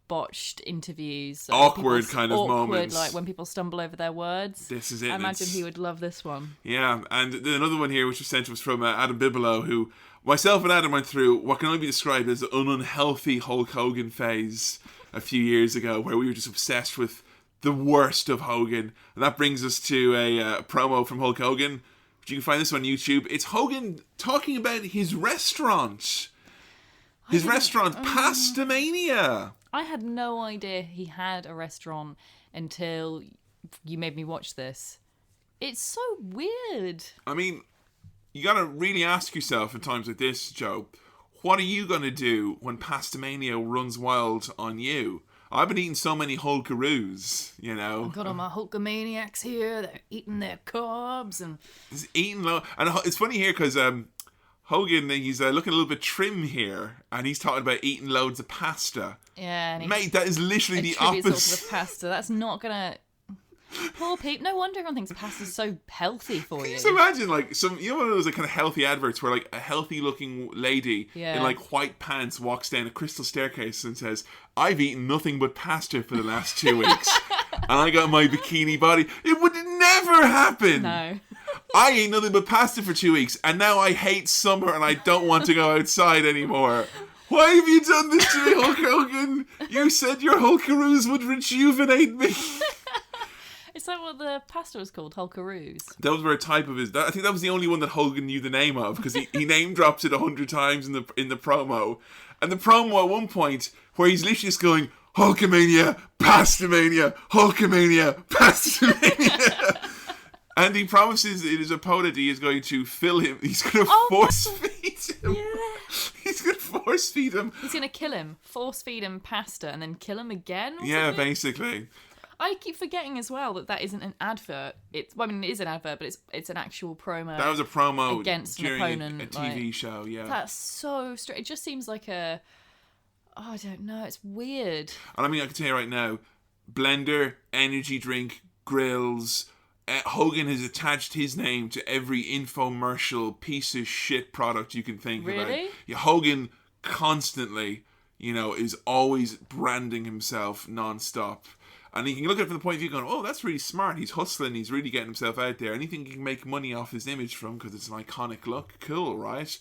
botched interviews, awkward kind of moments, like when people stumble over their words. This is it. I imagine he would love this one. Yeah, and then another one here which was sent to us from Adam Bibelow, who myself and Adam went through what can only be described as an unhealthy Hulk Hogan phase a few years ago, where we were just obsessed with the worst of Hogan. And that brings us to a promo from Hulk Hogan. You can find this on YouTube. It's Hogan talking about his restaurant. His restaurant, Pastamania. I had no idea he had a restaurant until you made me watch this. It's so weird. I mean, you gotta really ask yourself in times like this, Joe, what are you gonna do when Pastamania runs wild on you? I've been eating so many Hulkaroos, you know. I've got all my Hulkamaniacs here. They're eating their carbs and... And it's funny here because... Hogan, he's looking a little bit trim here, and he's talking about eating loads of pasta. Yeah, and mate, that is literally the opposite. Of pasta. That's not gonna. Poor Pete. No wonder everyone thinks pasta's so healthy for you. Just imagine, like, one of those kind of healthy adverts where, like, a healthy-looking lady in, like, white pants walks down a crystal staircase and says, "I've eaten nothing but pasta for the last 2 weeks, and I got my bikini body." It would never happen. No. I ate nothing but pasta for 2 weeks, and now I hate summer and I don't want to go outside anymore. Why have you done this to me, Hulk Hogan? You said your Hulkaroos would rejuvenate me. Is that what the pasta was called? Hulkaroos? Those were a type of his... I think that was the only one that Hogan knew the name of, because he name drops it 100 times in the promo. And the promo at one point, where he's literally just going, Hulkamania, Pastamania, Hulkamania, Pastamania. And he promises in his opponent he is going to fill him. He's going to force feed him. Yeah. He's going to force feed him. He's going to kill him, force feed him pasta, and then kill him again? Yeah, basically. I keep forgetting as well that isn't an advert. It is an advert, but it's an actual promo. That was a promo against during an opponent, a TV show. Yeah, that's so strange. It just seems like I don't know. It's weird. And I mean, I can tell you right now, blender, energy drink, grills. Hogan has attached his name to every infomercial piece of shit product you can think about. Really? Yeah, Hogan constantly, is always branding himself non-stop. And you can look at it from the point of view going, oh, that's really smart. He's hustling. He's really getting himself out there. Anything he can make money off his image from because it's an iconic look. Cool, right?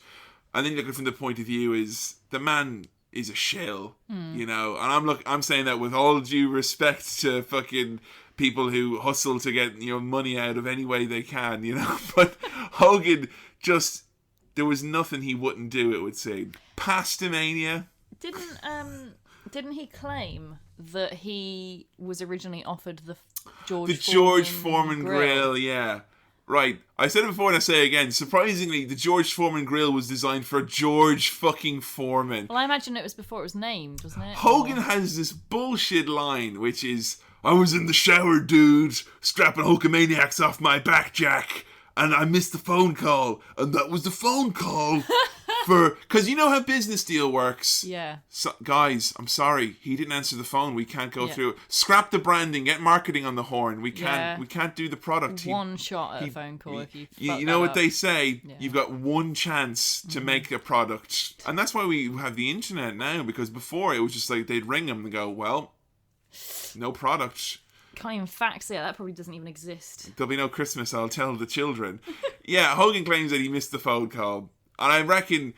And then you look at it from the point of view is the man is a shill, And I'm saying that with all due respect to fucking people who hustle to get money out of any way they can, But Hogan there was nothing he wouldn't do. It would seem. Pastamania. Didn't he claim that he was originally offered the George Foreman grill? Yeah. Right, I said it before and I say it again. Surprisingly, the George Foreman grill was designed for George fucking Foreman. Well, I imagine it was before it was named, wasn't it? Hogan has this bullshit line, which is, I was in the shower, dude, strapping Hulkamaniacs off my back, Jack, and I missed the phone call, and that was the phone call because you know how business deal works. Yeah. So, guys, I'm sorry, he didn't answer the phone. We can't go through it. Scrap the branding, get marketing on the horn. We can't do the product. One shot at a phone call if you know what they say, you've got one chance to make a product. And that's why we have the internet now, because before it was just like they'd ring them and go, well, no product. Can't even fax it. That probably doesn't even exist. There'll be no Christmas, I'll tell the children. Yeah, Hogan claims that he missed the phone call. And I reckon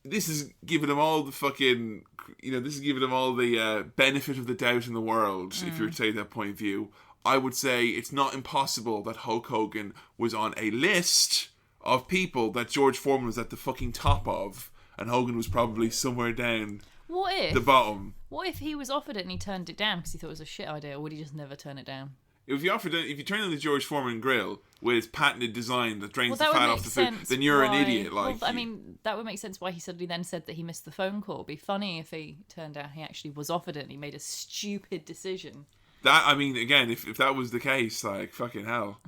this is giving him all the fucking, this is giving him all the benefit of the doubt in the world, if you were to take that point of view. I would say it's not impossible that Hulk Hogan was on a list of people that George Foreman was at the fucking top of, and Hogan was probably somewhere down the bottom. What if he was offered it and he turned it down because he thought it was a shit idea, or would he just never turn it down? If you turn on the George Foreman grill with its patented design that drains the fat off the food, then you're an idiot. That would make sense why he suddenly then said that he missed the phone call. It'd be funny if he turned out he actually was offered it and he made a stupid decision. Again, if that was the case, like, fucking hell.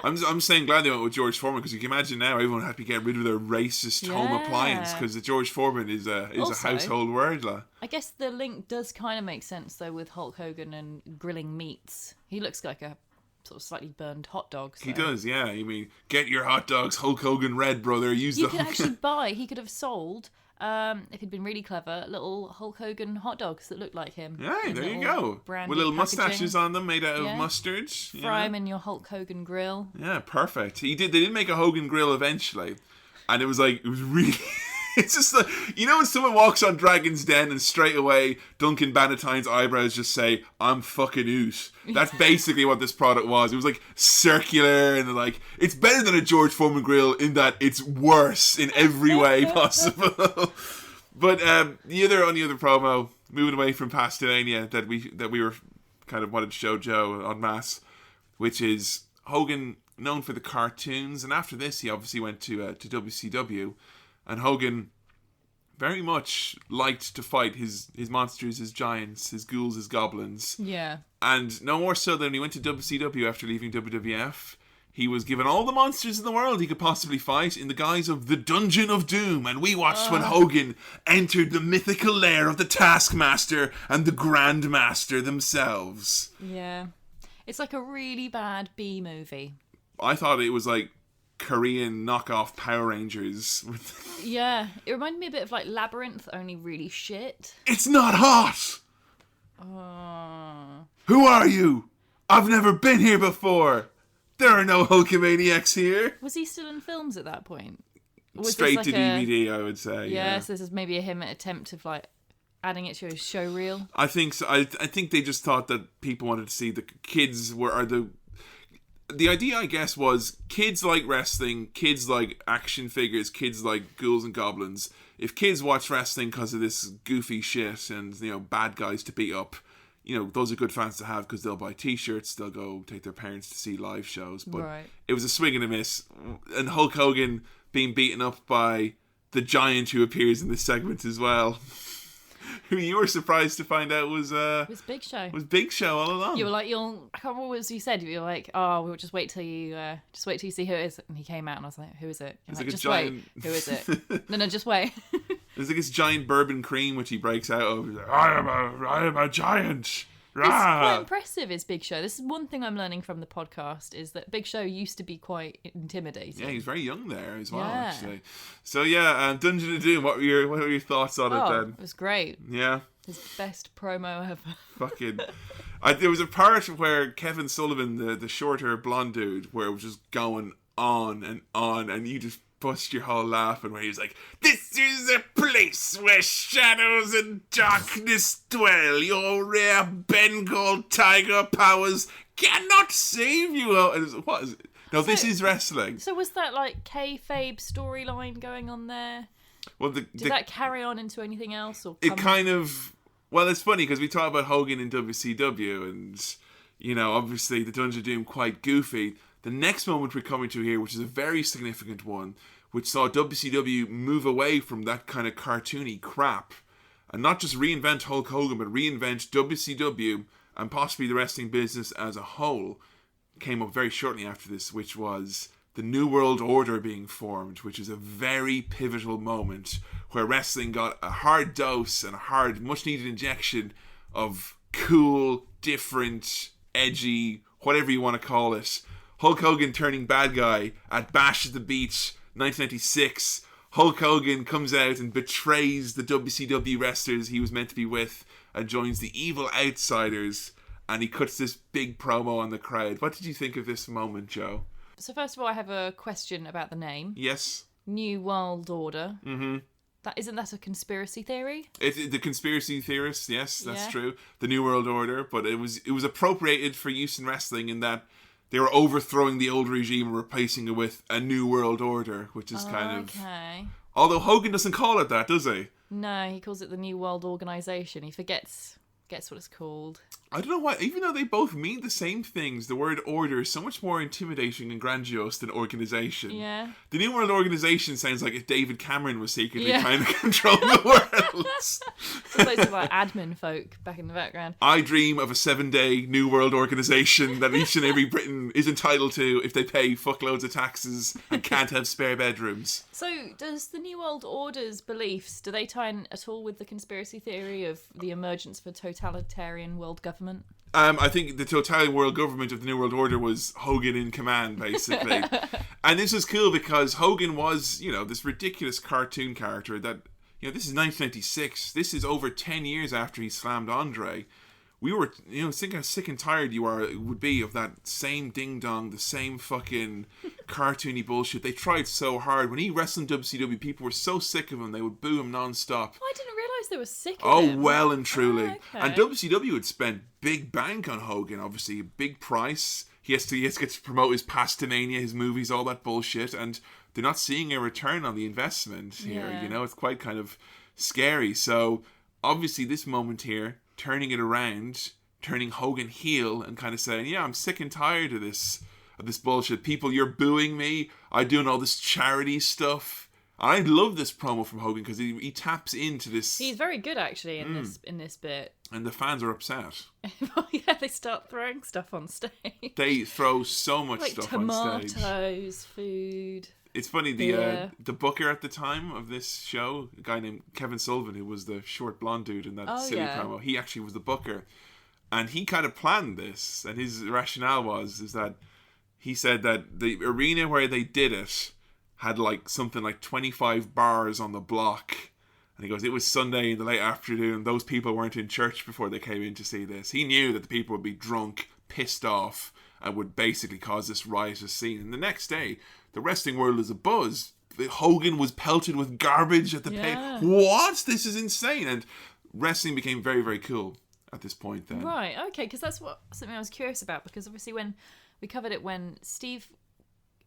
I'm saying glad they went with George Foreman, because you can imagine now everyone had to get rid of their racist home appliance, because the George Foreman is a household word. I guess the link does kind of make sense, though, with Hulk Hogan and grilling meats. He looks like a sort of slightly burned hot dog. So. He does, yeah. You mean, get your hot dogs Hulk Hogan red, brother. He could have sold... if he'd been really clever, little Hulk Hogan hot dogs that looked like him. Yeah, there you go. With little mustaches on them made out of mustard. Fry them in your Hulk Hogan grill. Yeah, perfect. They did make a Hogan grill eventually. And it was really... It's just like, when someone walks on Dragon's Den and straight away Duncan Bannatyne's eyebrows just say, I'm fucking oot. That's basically what this product was. It was like circular and like, it's better than a George Foreman grill in that it's worse in every way possible. But the other promo, moving away from Pastamania that we were kind of wanted to show Joe en masse, which is Hogan known for the cartoons, and after this he obviously went to WCW. And Hogan very much liked to fight his monsters, his giants, his ghouls, his goblins. Yeah. And no more so than when he went to WCW after leaving WWF, he was given all the monsters in the world he could possibly fight in the guise of the Dungeon of Doom. And we watched when Hogan entered the mythical lair of the Taskmaster and the Grandmaster themselves. Yeah. It's like a really bad B movie. I thought it was like Korean knockoff Power Rangers. Yeah, it reminded me a bit of like Labyrinth, only really shit. It's not hot! Who are you? I've never been here before! There are no Hulkamaniacs here! Was he still in films at that point? Straight to DVD, I would say. Yeah, so this is maybe him attempt of like adding it to his show reel. I think so. I think they just thought that people wanted to see the kids the idea, I guess, was kids like wrestling, kids like action figures, kids like ghouls and goblins. If kids watch wrestling because of this goofy shit and, bad guys to beat up, those are good fans to have because they'll buy t-shirts, they'll go take their parents to see live shows. But It was a swing and a miss. And Hulk Hogan being beaten up by the giant who appears in this segment as well. who you were surprised to find out was Big Show. Was Big Show all along. You were like, I can't remember what you said. You were like, oh, we'll just wait till you see who it is. And he came out, and I was like, who is it? Like, just wait. Who is it? No, just wait. There's like this giant bourbon cream which he breaks out of. He's like, I am a giant. It's quite impressive, is Big Show. This is one thing I'm learning from the podcast, is that Big Show used to be quite intimidating. Yeah, he's very young there as well, actually. So yeah, Dungeon of Doom, what were your thoughts on it then? It was great. Yeah. His best promo ever. Fucking... there was a part where Kevin Sullivan, the shorter blonde dude, where it was just going on, and you just bust your whole laughing, where he was like, "This is a place where shadows and darkness dwell. Your rare Bengal tiger powers cannot save you." What is it? No, this is wrestling. So was that like kayfabe storyline going on there? Well, did that carry on into anything else? Or it kind of... Well, it's funny because we talk about Hogan in WCW, and obviously the Dungeon of Doom quite goofy. The next moment we're coming to here, which is a very significant one, which saw WCW move away from that kind of cartoony crap and not just reinvent Hulk Hogan, but reinvent WCW and possibly the wrestling business as a whole, came up very shortly after this, which was the New World Order being formed, which is a very pivotal moment where wrestling got a hard dose and a hard, much-needed injection of cool, different, edgy, whatever you want to call it. Hulk Hogan turning bad guy at Bash at the Beach 1996. Hulk Hogan comes out and betrays the WCW wrestlers he was meant to be with and joins the Evil Outsiders, and he cuts this big promo on the crowd. What did you think of this moment, Joe? So first of all, I have a question about the name. Yes. New World Order. Mm-hmm. Isn't that a conspiracy theory? The conspiracy theorists, yes, that's true. The New World Order, but it was appropriated for use in wrestling in that they were overthrowing the old regime and replacing it with a New World Order, which is kind of... Okay. Although Hogan doesn't call it that, does he? No, he calls it the New World Organization. He forgets what it's called. I don't know why, even though they both mean the same things, the word order is so much more intimidating and grandiose than organization. Yeah. The New World Organization sounds like if David Cameron was secretly trying to control the world. It's loads of like admin folk back in the background. I dream of a 7-day New World Organization that each and every Briton is entitled to if they pay fuckloads of taxes and can't have spare bedrooms. So, does the New World Order's beliefs, do they tie in at all with the conspiracy theory of the emergence of a totalitarian world government? I think the totalitarian world government of the New World Order was Hogan in command, basically. And this is cool because Hogan was, this ridiculous cartoon character that, this is 1996. This is over 10 years after he slammed Andre. We were, think how sick and tired would be of that same ding-dong, the same fucking cartoony bullshit. They tried so hard. When he wrestled in WCW, people were so sick of him, they would boo him non-stop. Oh, I didn't realise they were sick of him. Oh, well and truly. Oh, okay. And WCW had spent big bank on Hogan, obviously. A big price. He has to get to promote his Pastamania, his movies, all that bullshit. And they're not seeing a return on the investment here. It's quite kind of scary. So, obviously, this moment here, turning it around, turning Hogan heel and kind of saying, I'm sick and tired of this bullshit. People, you're booing me. I'm doing all this charity stuff. I love this promo from Hogan because he taps into this. He's very good actually in this bit. And the fans are upset. They start throwing stuff on stage. They throw so much stuff on stage. Tomatoes, food. It's funny, the booker at the time of this show, a guy named Kevin Sullivan, who was the short blonde dude in that silly promo, he actually was the booker. And he kind of planned this, and his rationale is that he said that the arena where they did it had something like 25 bars on the block. And he goes, it was Sunday in the late afternoon, those people weren't in church before they came in to see this. He knew that the people would be drunk, pissed off, and would basically cause this riotous scene. And the next day, the wrestling world is abuzz. Hogan was pelted with garbage at the pay. What? This is insane. And wrestling became very, very cool at this point then. Right, okay, because that's something I was curious about, because obviously when we covered it when Steve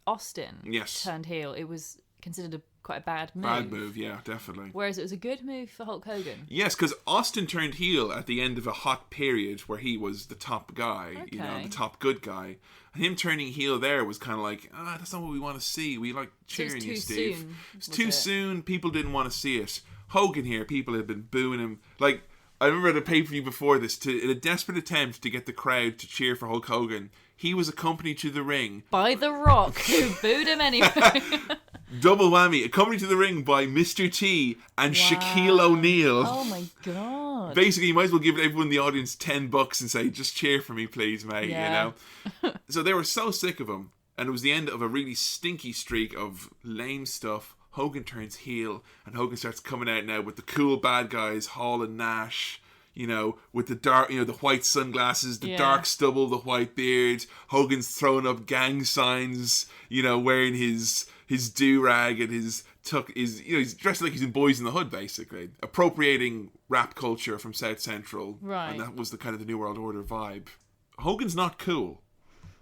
Austin turned heel, it was considered quite a bad move. Bad move, yeah, definitely. Whereas it was a good move for Hulk Hogan. Yes, because Austin turned heel at the end of a hot period where he was the top guy, the top good guy. And him turning heel there was kind of like, that's not what we want to see. We like cheering you, Steve. Soon, it's too soon. People didn't want to see it. Hogan here, people had been booing him. Like, I remember at a pay-per-view before this, in a desperate attempt to get the crowd to cheer for Hulk Hogan, he was accompanied to the ring by The Rock, who booed him anyway. Double whammy, accompanied to the ring by Mr. T and Shaquille O'Neal. Oh my god. Basically, you might as well give everyone in the audience $10 and say, just cheer for me, please, mate, you know? So they were so sick of him, and it was the end of a really stinky streak of lame stuff. Hogan turns heel, and Hogan starts coming out now with the cool bad guys, Hall and Nash, you know, with the dark, you know, the white sunglasses, the dark stubble, the white beard. Hogan's throwing up gang signs, you know, wearing his do-rag and his he's dressed like he's in Boys in the Hood, basically. Appropriating rap culture from South Central. Right. And that was the kind of the New World Order vibe. Hogan's not cool.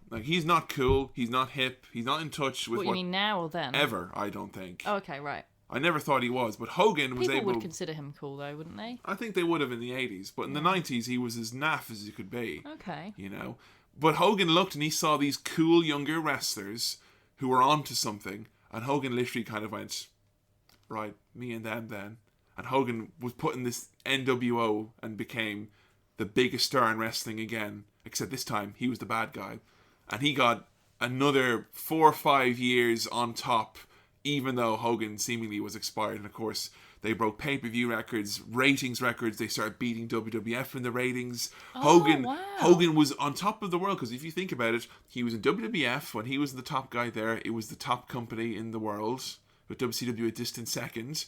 Like, he's not cool, he's not hip, he's not in touch with what you mean now or then? Ever, I don't think. Oh, okay, right. I never thought he was, but Hogan was able... People would consider him cool, though, wouldn't they? I think they would have in the 80s, but in the 90s, he was as naff as he could be. Okay. You know? But Hogan looked and he saw these cool younger wrestlers who were onto something, and Hogan literally kind of went, right, me and them then. And Hogan was put in this NWO and became the biggest star in wrestling again, except this time he was the bad guy. And he got another 4 or 5 years on top, even though Hogan seemingly was expired. And of course, they broke pay-per-view records, ratings records. They started beating WWF in the ratings. Hogan was on top of the world, because if you think about it, he was in WWF when he was the top guy there. It was the top company in the world, with WCW a distant second.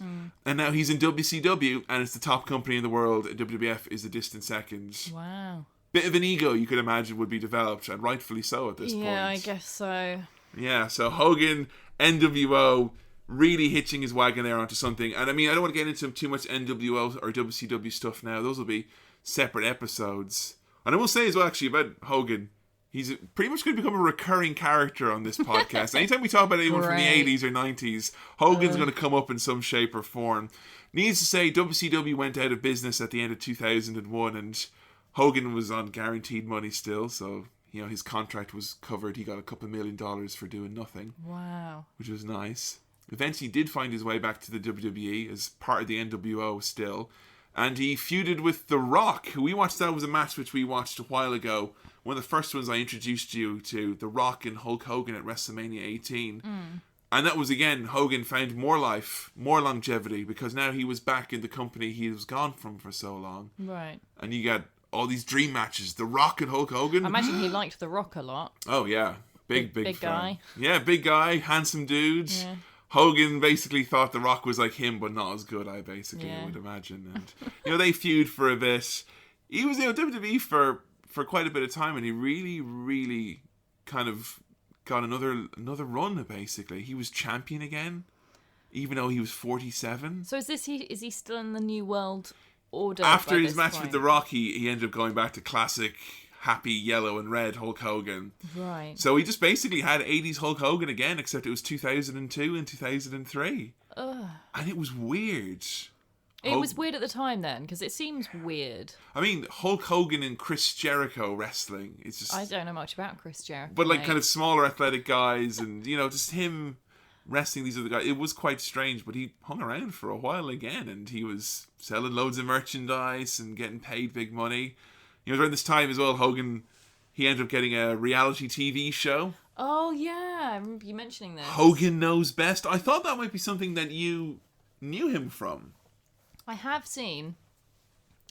And now he's in WCW, and it's the top company in the world, and WWF is a distant second. Wow. Bit of an ego, you could imagine, would be developed, and rightfully so at this point. Yeah, I guess so. Yeah, so Hogan, NWO, really hitching his wagon there onto something. And I mean, I don't want to get into too much NWO or WCW stuff now. Those will be separate episodes. And I will say as well, actually, about Hogan, he's pretty much going to become a recurring character on this podcast. Anytime we talk about anyone from the 80s or 90s, Hogan's going to come up in some shape or form. Needless to say, WCW went out of business at the end of 2001, and Hogan was on guaranteed money still, so, you know, his contract was covered. He got a couple $1 million for doing nothing. Wow. Which was nice. Eventually did find his way back to the WWE as part of the NWO still. And he feuded with The Rock, who we watched. That was a match which we watched a while ago. One of the first ones I introduced you to, The Rock and Hulk Hogan at WrestleMania 18. And that was, again, Hogan found more life, more longevity, because now he was back in the company he was gone from for so long. Right. And you got all these dream matches. The Rock and Hulk Hogan. I imagine he liked The Rock a lot. Oh, yeah. Big guy. Yeah, big guy, handsome dude. Yeah. Hogan basically thought The Rock was like him, but not as good, I would imagine. And, you know, they feud for a bit. He was, you know, WWE for quite a bit of time, and he really, really kind of got another run, basically. He was champion again, even though he was 47. So is he still in the New World Order? After his match with The Rock, he ended up going back to classic happy yellow and red Hulk Hogan. Right. So he just basically had 80s Hulk Hogan again, except it was 2002 and 2003. Ugh. And it was weird. It was weird at the time then, because it seems weird. I mean, Hulk Hogan and Chris Jericho wrestling. It's just... I don't know much about Chris Jericho. But like kind of smaller athletic guys and, you know, just him wrestling these other guys. It was quite strange, but he hung around for a while again, and he was selling loads of merchandise and getting paid big money. You know, during this time as well, Hogan, he ended up getting a reality TV show. Oh, yeah. I remember you mentioning this. Hogan Knows Best. I thought that might be something that you knew him from. I have seen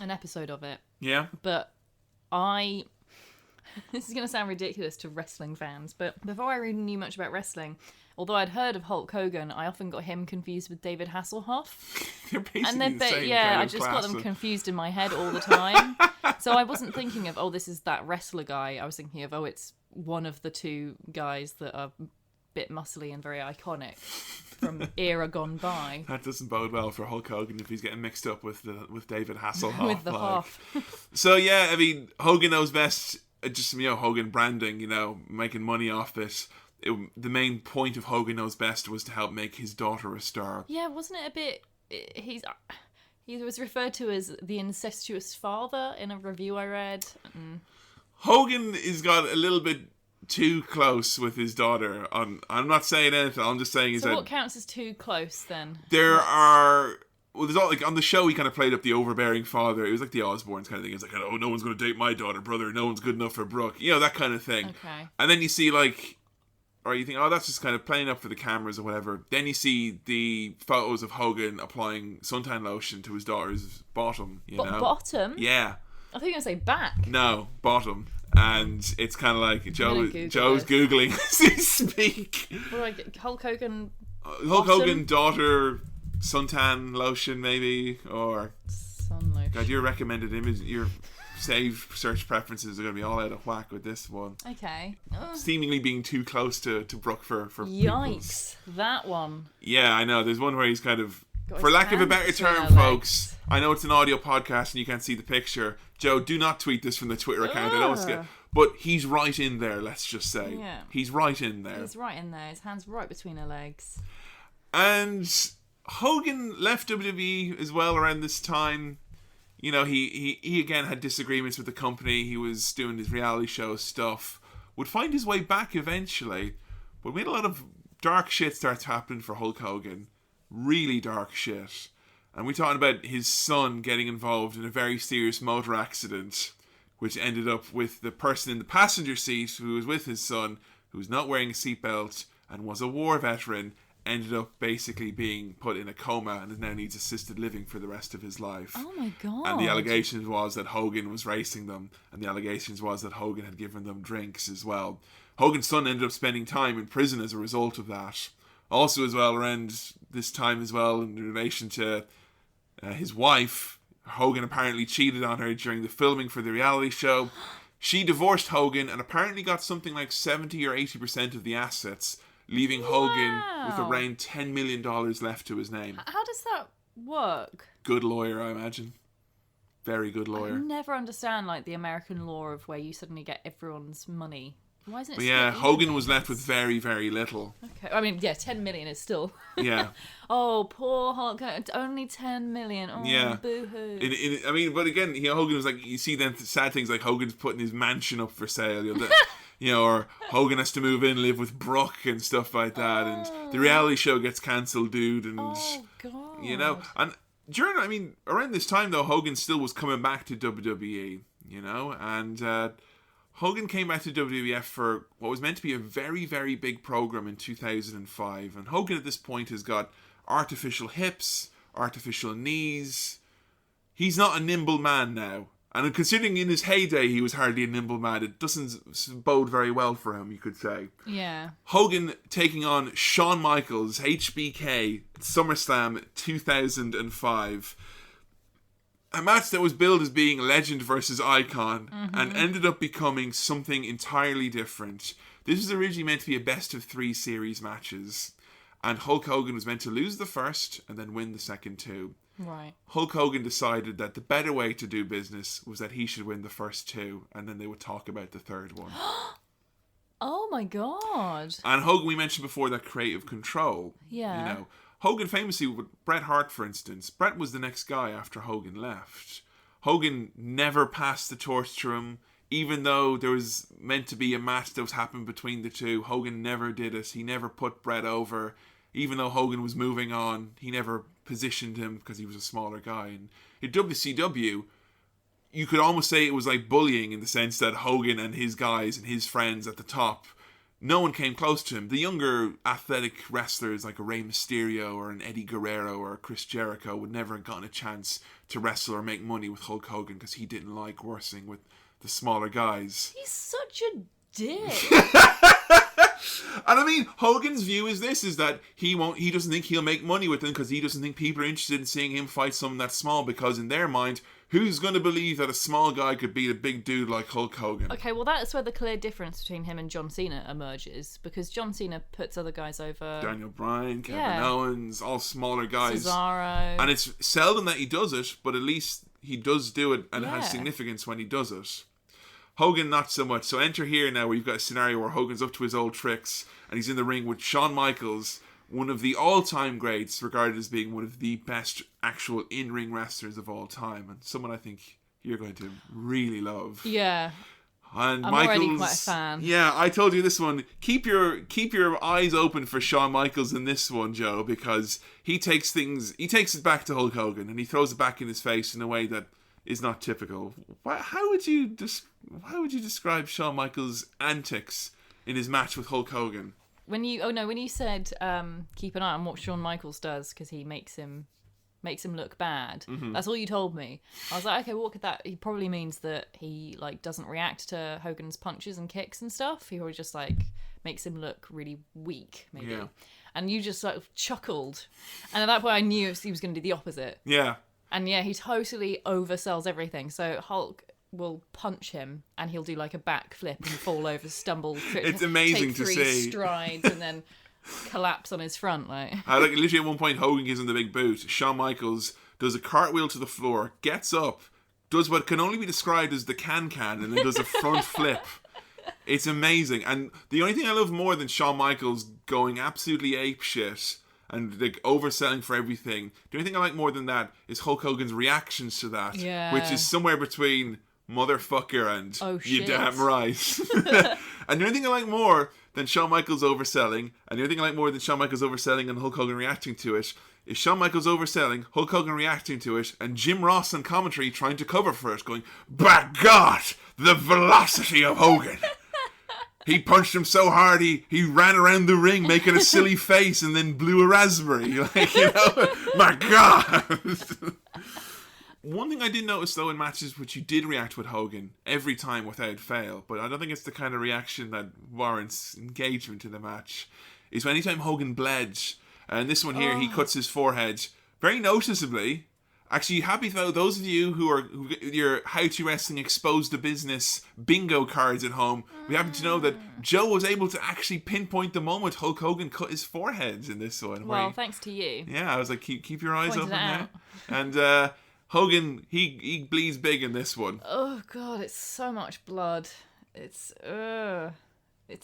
an episode of it. Yeah? But this is going to sound ridiculous to wrestling fans, but before I really knew much about wrestling, although I'd heard of Hulk Hogan, I often got him confused with David Hasselhoff. They're basically the same I just got them confused in my head all the time. So I wasn't thinking of, this is that wrestler guy. I was thinking of, it's one of the two guys that are a bit muscly and very iconic from era gone by. That doesn't bode well for Hulk Hogan if he's getting mixed up with David Hasselhoff. With the Hoff. So yeah, I mean, Hogan Knows Best. Just, you know, Hogan branding, you know, making money off this. The main point of Hogan Knows Best was to help make his daughter a star. Yeah, wasn't it a bit... He was referred to as the incestuous father in a review I read. Hogan has got a little bit too close with his daughter. I'm not saying anything, I'm just saying... So what counts as too close, then? There are well, there's all like on the show he kind of played up the overbearing father. It was like the Osbournes kind of thing. It's like, oh, no one's going to date my daughter, brother. No one's good enough for Brooke. You know, that kind of thing. Okay. And then you see like, or you think, oh, that's just kind of playing up for the cameras or whatever. Then you see the photos of Hogan applying suntan lotion to his daughter's bottom. You know, bottom. Yeah. I think you were going to say back. No, bottom. And it's kind of like Joe's Googling as we speak. What do I get? Hulk Hogan. Hulk Hogan daughter suntan lotion maybe, or sun lotion. God, your recommended image, your saved search preferences are going to be all out of whack with this one. Okay. Seemingly being too close to Brooke for yikes, that one. Yeah, I know. There's one where he's kind of, got for lack of a better term, folks, I know it's an audio podcast and you can't see the picture. Joe, do not tweet this from the Twitter account. I know it's good. But he's right in there, let's just say. Yeah. He's right in there. He's right in there. His hand's right between her legs. And Hogan left WWE as well around this time. You know, he again had disagreements with the company. He was doing his reality show stuff. Would find his way back eventually. But we had a lot of dark shit starts happening for Hulk Hogan. Really dark shit. And we're talking about his son getting involved in a very serious motor accident, which ended up with the person in the passenger seat who was with his son, who was not wearing a seatbelt and was a war veteran, ended up basically being put in a coma and now needs assisted living for the rest of his life. Oh my God. And the allegations was that Hogan was racing them, and the allegations was that Hogan had given them drinks as well. Hogan's son ended up spending time in prison as a result of that. Also as well, around this time as well, in relation to his wife, Hogan apparently cheated on her during the filming for the reality show. She divorced Hogan and apparently got something like 70 or 80% of the assets, leaving Hogan with around $10 million left to his name. How does that work? Good lawyer, I imagine. Very good lawyer. I never understand like the American law of where you suddenly get everyone's money. Why isn't it? But yeah, Hogan was left with very, very little. Okay, I mean, yeah, 10 million is still. Yeah. Oh, poor Hulk. Only 10 million. Oh, yeah. Boo-hoo. I mean, but again, you know, Hogan was like, you see then sad things like Hogan's putting his mansion up for sale. You know, or Hogan has to move in, live with Brooke and stuff like that, and the reality show gets cancelled, dude. And oh God. You know, and around this time though, Hogan still was coming back to WWE. You know, and. Hogan came back to WWF for what was meant to be a very, very big program in 2005. And Hogan at this point has got artificial hips, artificial knees. He's not a nimble man now. And considering in his heyday he was hardly a nimble man, it doesn't bode very well for him, you could say. Yeah. Hogan taking on Shawn Michaels, HBK, SummerSlam 2005. A match that was billed as being legend versus icon and ended up becoming something entirely different. This was originally meant to be a best of 3 series matches, and Hulk Hogan was meant to lose the first and then win the second 2. Right. Hulk Hogan decided that the better way to do business was that he should win the first 2 and then they would talk about the third one. Oh my God. And Hogan, we mentioned before, that creative control. Yeah. You know, Hogan famously, with Bret Hart, for instance, Bret was the next guy after Hogan left. Hogan never passed the torch to him, even though there was meant to be a match that was happening between the two. Hogan never did it. He never put Bret over. Even though Hogan was moving on, he never positioned him because he was a smaller guy. And in WCW, you could almost say it was like bullying in the sense that Hogan and his guys and his friends at the top, no one came close to him. The younger athletic wrestlers like a Rey Mysterio or an Eddie Guerrero or a Chris Jericho would never have gotten a chance to wrestle or make money with Hulk Hogan because he didn't like working with the smaller guys. He's such a dick. And I mean, Hogan's view is that he doesn't think he'll make money with him because he doesn't think people are interested in seeing him fight someone that's small, because in their mind, who's going to believe that a small guy could beat a big dude like Hulk Hogan? Okay, well, that's where the clear difference between him and John Cena emerges, because John Cena puts other guys over. Daniel Bryan, Kevin Owens, all smaller guys. Cesaro. And it's seldom that he does it, but at least he does do it, and it has significance when he does it. Hogan, not so much. So enter here now where you've got a scenario where Hogan's up to his old tricks, and he's in the ring with Shawn Michaels, one of the all-time greats, regarded as being one of the best actual in-ring wrestlers of all time, and someone I think you're going to really love. Yeah. And I'm Michaels, already quite a fan. Yeah, I told you this one. Keep your eyes open for Shawn Michaels in this one, Joe, because he takes it back to Hulk Hogan and he throws it back in his face in a way that is not typical. How would you describe Shawn Michaels' antics in his match with Hulk Hogan? When you said keep an eye on what Shawn Michaels does because he makes him look bad. Mm-hmm. That's all you told me. I was like, okay, what could that? He probably means that he like doesn't react to Hogan's punches and kicks and stuff. He probably just like makes him look really weak, maybe. Yeah. And you just sort of chuckled, and at that point I knew he was going to do the opposite. Yeah. And yeah, he totally oversells everything. So Hulk will punch him, and he'll do like a backflip and fall over, stumble. It's amazing to see. Take 3 strides and then collapse on his front, like literally at one point Hogan gives him the big boot. Shawn Michaels does a cartwheel to the floor, gets up, does what can only be described as the can, and then does a front flip. It's amazing. And the only thing I love more than Shawn Michaels going absolutely apeshit and like overselling for everything, the only thing I like more than that is Hulk Hogan's reactions to that, which is somewhere between motherfucker and you damn right. And the only thing I like more than Shawn Michaels overselling, and the only thing I like more than Shawn Michaels overselling and Hulk Hogan reacting to it, is Shawn Michaels overselling, Hulk Hogan reacting to it, and Jim Ross on commentary trying to cover for it, going, by God, the velocity of Hogan. He punched him so hard he ran around the ring making a silly face and then blew a raspberry. Like, my God. One thing I did notice, though, in matches which you did react with Hogan every time without fail, but I don't think it's the kind of reaction that warrants engagement in a match, is when anytime Hogan bled, and this one here, he cuts his forehead very noticeably. Actually, happy though, those of you who your How to Wrestling Exposed the Business bingo cards at home, we happen to know that Joe was able to actually pinpoint the moment Hulk Hogan cut his forehead in this one. Well, thanks to you. Yeah, I was like, keep your eyes open now. And Hogan, he bleeds big in this one. Oh God, it's so much blood. It's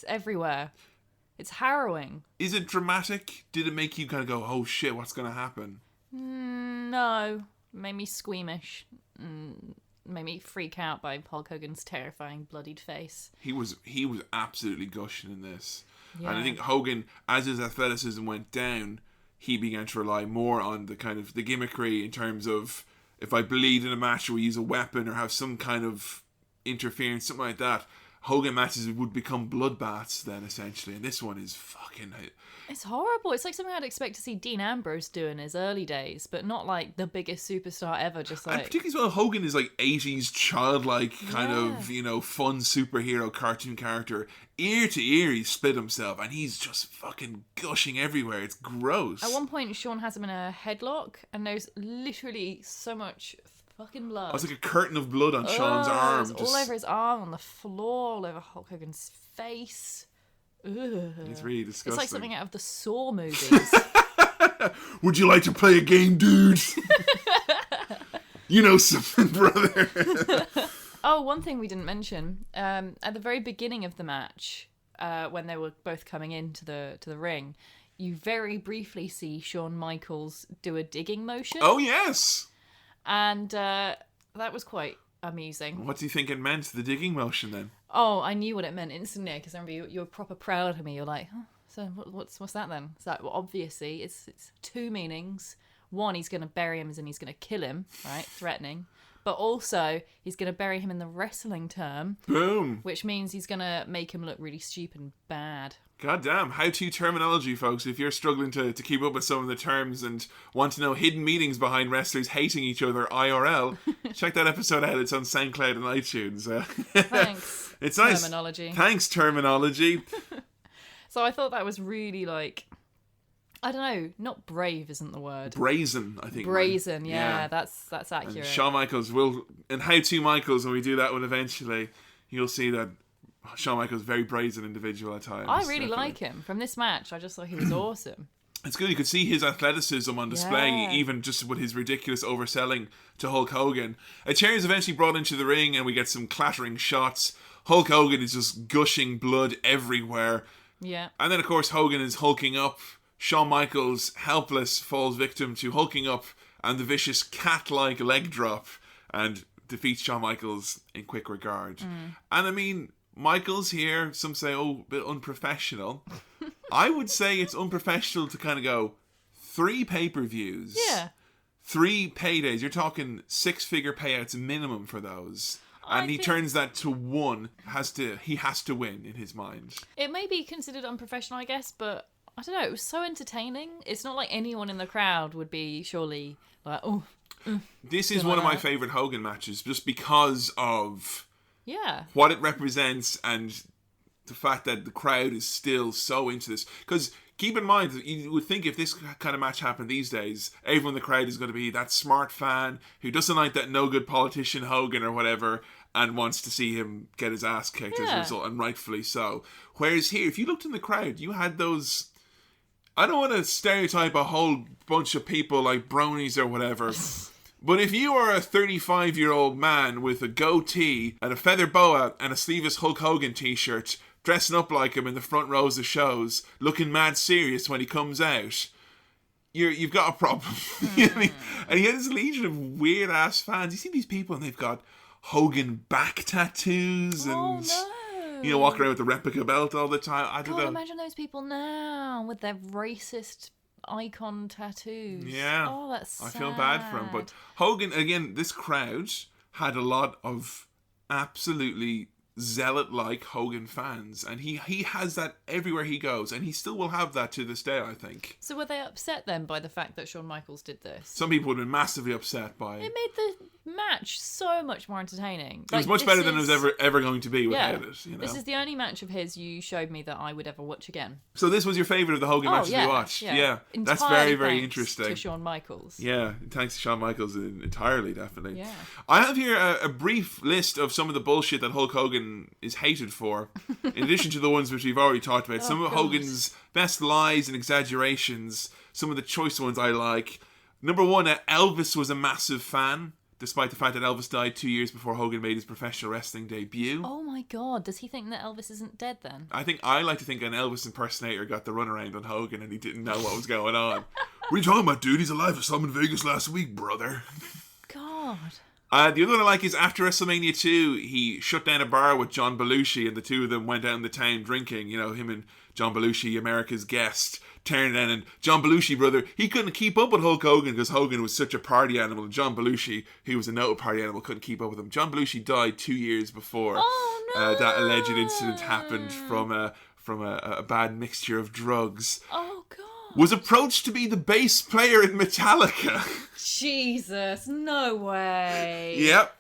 everywhere. It's harrowing. Is it dramatic? Did it make you kind of go, oh shit, what's going to happen? No. Made me squeamish. Made me freak out by Hulk Hogan's terrifying bloodied face. He was absolutely gushing in this. Yeah. And I think Hogan, as his athleticism went down, he began to rely more on the kind of the gimmickry in terms of, if I bleed in a match or we use a weapon or have some kind of interference, something like that, Hogan matches would become bloodbaths then, essentially. And this one is fucking... It's horrible. It's like something I'd expect to see Dean Ambrose do in his early days, but not like the biggest superstar ever, just like... And particularly as well, Hogan is like 80s childlike kind of, fun superhero cartoon character. Ear to ear, he's split himself, and he's just fucking gushing everywhere. It's gross. At one point, Shawn has him in a headlock, and there's literally so much fucking blood. Oh, it's like a curtain of blood on Shawn's arm. All over his arm, on the floor, all over Hulk Hogan's face. Ugh. It's really disgusting. It's like something out of the Saw movies. Would you like to play a game, dude? You know something, brother. Oh, one thing we didn't mention. At the very beginning of the match, when they were both coming into the ring, you very briefly see Shawn Michaels do a digging motion. Oh, yes. And that was quite amusing. What do you think it meant, the digging motion, then? Oh, I knew what it meant instantly, because I remember you were proper proud of me. You're like, so what's that then? It's like, well, obviously, it's 2 meanings. One, he's going to bury him as in he's going to kill him, right? Threatening. But also, he's going to bury him in the wrestling term. Boom. Which means he's going to make him look really stupid and bad. God damn, how-to terminology, folks. If you're struggling to keep up with some of the terms and want to know hidden meanings behind wrestlers hating each other IRL, check that episode out. It's on SoundCloud and iTunes. Thanks. It's nice. Terminology. Thanks, terminology. So I thought that was really like... I don't know, not brave isn't the word. Brazen, I think. Brazen, yeah. That's accurate. And Shawn Michaels will, and How-To Michaels, when we do that one eventually, you'll see that Shawn Michaels is a very brazen individual at times. I really like him. From this match, I just thought he was awesome. It's good. You could see his athleticism on display, even just with his ridiculous overselling to Hulk Hogan. A chair is eventually brought into the ring, and we get some clattering shots. Hulk Hogan is just gushing blood everywhere. Yeah. And then, of course, Hogan is hulking up. Shawn Michaels, helpless, falls victim to hulking up and the vicious cat-like leg drop. And defeats Shawn Michaels in quick regard. And I mean, Michaels here, some say, a bit unprofessional. I would say it's unprofessional to kind of go 3 pay-per-views. Yeah. 3 paydays. You're talking 6-figure payouts minimum for those. And he turns that to 1. He has to win in his mind. It may be considered unprofessional, I guess, but I don't know. It was so entertaining. It's not like anyone in the crowd would be surely like, This is one of my favourite Hogan matches just because of what it represents and the fact that the crowd is still so into this. Because keep in mind, you would think if this kind of match happened these days, everyone in the crowd is going to be that smart fan who doesn't like that no-good politician Hogan or whatever and wants to see him get his ass kicked as a result, and rightfully so. Whereas here, if you looked in the crowd, you had those... I don't want to stereotype a whole bunch of people like bronies or whatever, but if you are a 35-year-old man with a goatee and a feather boa and a sleeveless Hulk Hogan t-shirt, dressing up like him in the front rows of shows, looking mad serious when he comes out, you've got a problem. You know what I mean? And he had this legion of weird-ass fans. You see these people and they've got Hogan back tattoos and... You know, walking around with the replica belt all the time. I don't know. Imagine those people now with their racist icon tattoos. Yeah. Oh, that's sad. I feel bad for him. But Hogan, again, this crowd had a lot of absolutely zealot-like Hogan fans. And he has that everywhere he goes. And he still will have that to this day, I think. So were they upset then by the fact that Shawn Michaels did this? Some people would have been massively upset by it. It made the match so much more entertaining. It was much better than it was ever going to be without it. You know? This is the only match of his you showed me that I would ever watch again. So this was your favourite of the Hogan matches you watched? Yeah. That's very, very interesting. To Shawn Michaels. Yeah, thanks to Shawn Michaels entirely, definitely. Yeah. I have here a brief list of some of the bullshit that Hulk Hogan is hated for, in addition to the ones which we've already talked about. Some of Hogan's best lies and exaggerations, some of the choice ones I like. Number 1, Elvis was a massive fan, despite the fact that Elvis died 2 years before Hogan made his professional wrestling debut. Oh my god, does he think that Elvis isn't dead then? I like to think an Elvis impersonator got the runaround on Hogan and he didn't know what was going on. What are you talking about, dude? He's alive. I saw him in Vegas last week, brother. God. The other one I like is after WrestleMania 2, he shut down a bar with John Belushi and the two of them went out in the town drinking. You know, him and John Belushi, America's guest, turned down, and John Belushi, brother, he couldn't keep up with Hulk Hogan because Hogan was such a party animal, and John Belushi, who was a noted party animal, couldn't keep up with him. John Belushi died 2 years before that alleged incident happened from a bad mixture of drugs. Oh, God. Was approached to be the bass player in Metallica. Jesus, no way. Yep.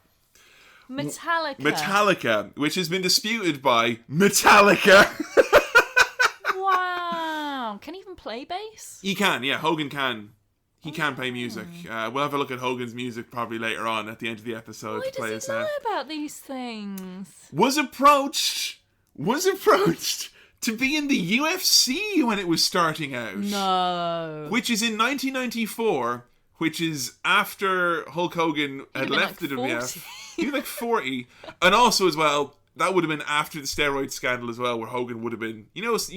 Metallica, which has been disputed by Metallica. Wow. Can he even play bass? He can, yeah. Hogan can. He can play music. We'll have a look at Hogan's music probably later on at the end of the episode. Why to play does he know about these things? Was approached to be in the UFC when it was starting out. No. Which is in 1994, which is after Hulk Hogan had left the WWF. He was like 40. And also as well, that would have been after the steroid scandal as well, where Hogan would have been... You notice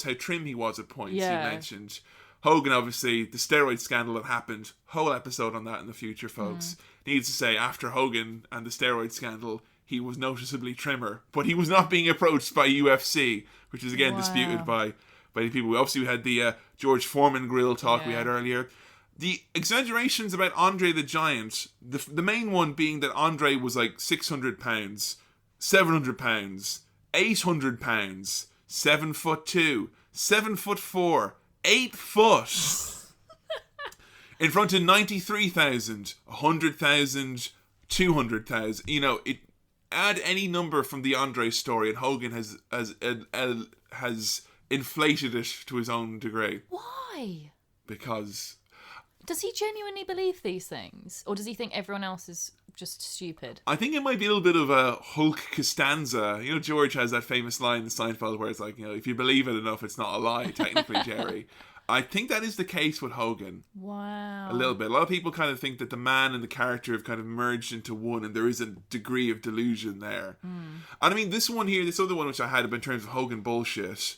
how trim he was at points, you mentioned. Hogan, obviously, the steroid scandal that happened, whole episode on that in the future, folks. Needs to say, after Hogan and the steroid scandal, he was noticeably trimmer, but he was not being approached by UFC, which is again disputed by the people. We had the George Foreman grill talk we had earlier. The exaggerations about Andre the Giant, the main one being that Andre was like 600 pounds, 700 pounds, 800 pounds, 7'2", 7'4", 8 foot, in front of 93,000, 100,000, 200,000. You know, add any number from the Andre story, and Hogan has inflated it to his own degree. Why? Because... Does he genuinely believe these things? Or does he think everyone else is just stupid? I think it might be a little bit of a Hulk Costanza. You know, George has that famous line in Seinfeld where it's like, you know, if you believe it enough, it's not a lie, technically, Jerry. I think that is the case with Hogan. Wow. A little bit. A lot of people kind of think that the man and the character have kind of merged into one, and there is a degree of delusion there. And I mean, this other one which I had in terms of Hogan bullshit,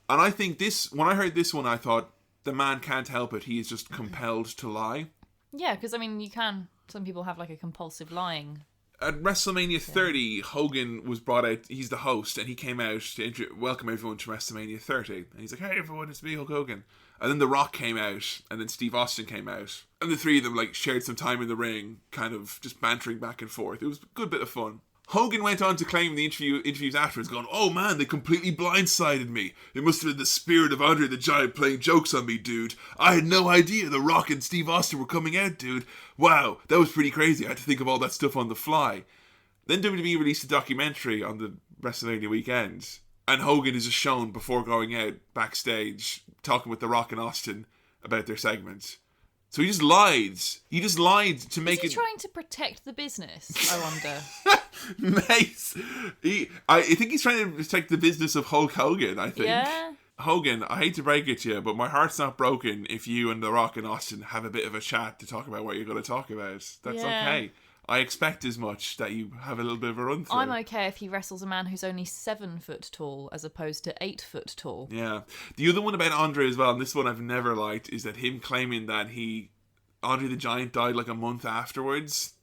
and I think when I heard this one, I thought, the man can't help it. He is just compelled to lie. Yeah, because, I mean, you can Some people have like a compulsive lying. At WrestleMania 30, Hogan was brought out. He's the host, and he came out to welcome everyone to WrestleMania 30. And he's like, "Hey, everyone, it's me, Hulk Hogan." And then The Rock came out, and then Steve Austin came out. And the three of them like shared some time in the ring, kind of just bantering back and forth. It was a good bit of fun. Hogan went on to claim in the interviews afterwards, going, "Oh man, they completely blindsided me. It must have been the spirit of Andre the Giant playing jokes on me, dude. I had no idea The Rock and Steve Austin were coming out, dude. Wow, that was pretty crazy. I had to think of all that stuff on the fly." Then WWE released a documentary on the WrestleMania weekend, and Hogan is just shown before going out backstage, talking with The Rock and Austin about their segment. So he just lied. He just lied to make it... Is he trying to protect the business, I wonder? Mate, I think he's trying to protect the business of Hulk Hogan, I think. Yeah. Hogan, I hate to break it to you, but my heart's not broken if you and The Rock and Austin have a bit of a chat to talk about what you're going to talk about. That's okay. I expect as much, that you have a little bit of a run through. I'm okay if he wrestles a man who's only 7 foot tall as opposed to 8 foot tall. Yeah. The other one about Andre as well, and this one I've never liked, is that him claiming that Andre the Giant died like a month afterwards.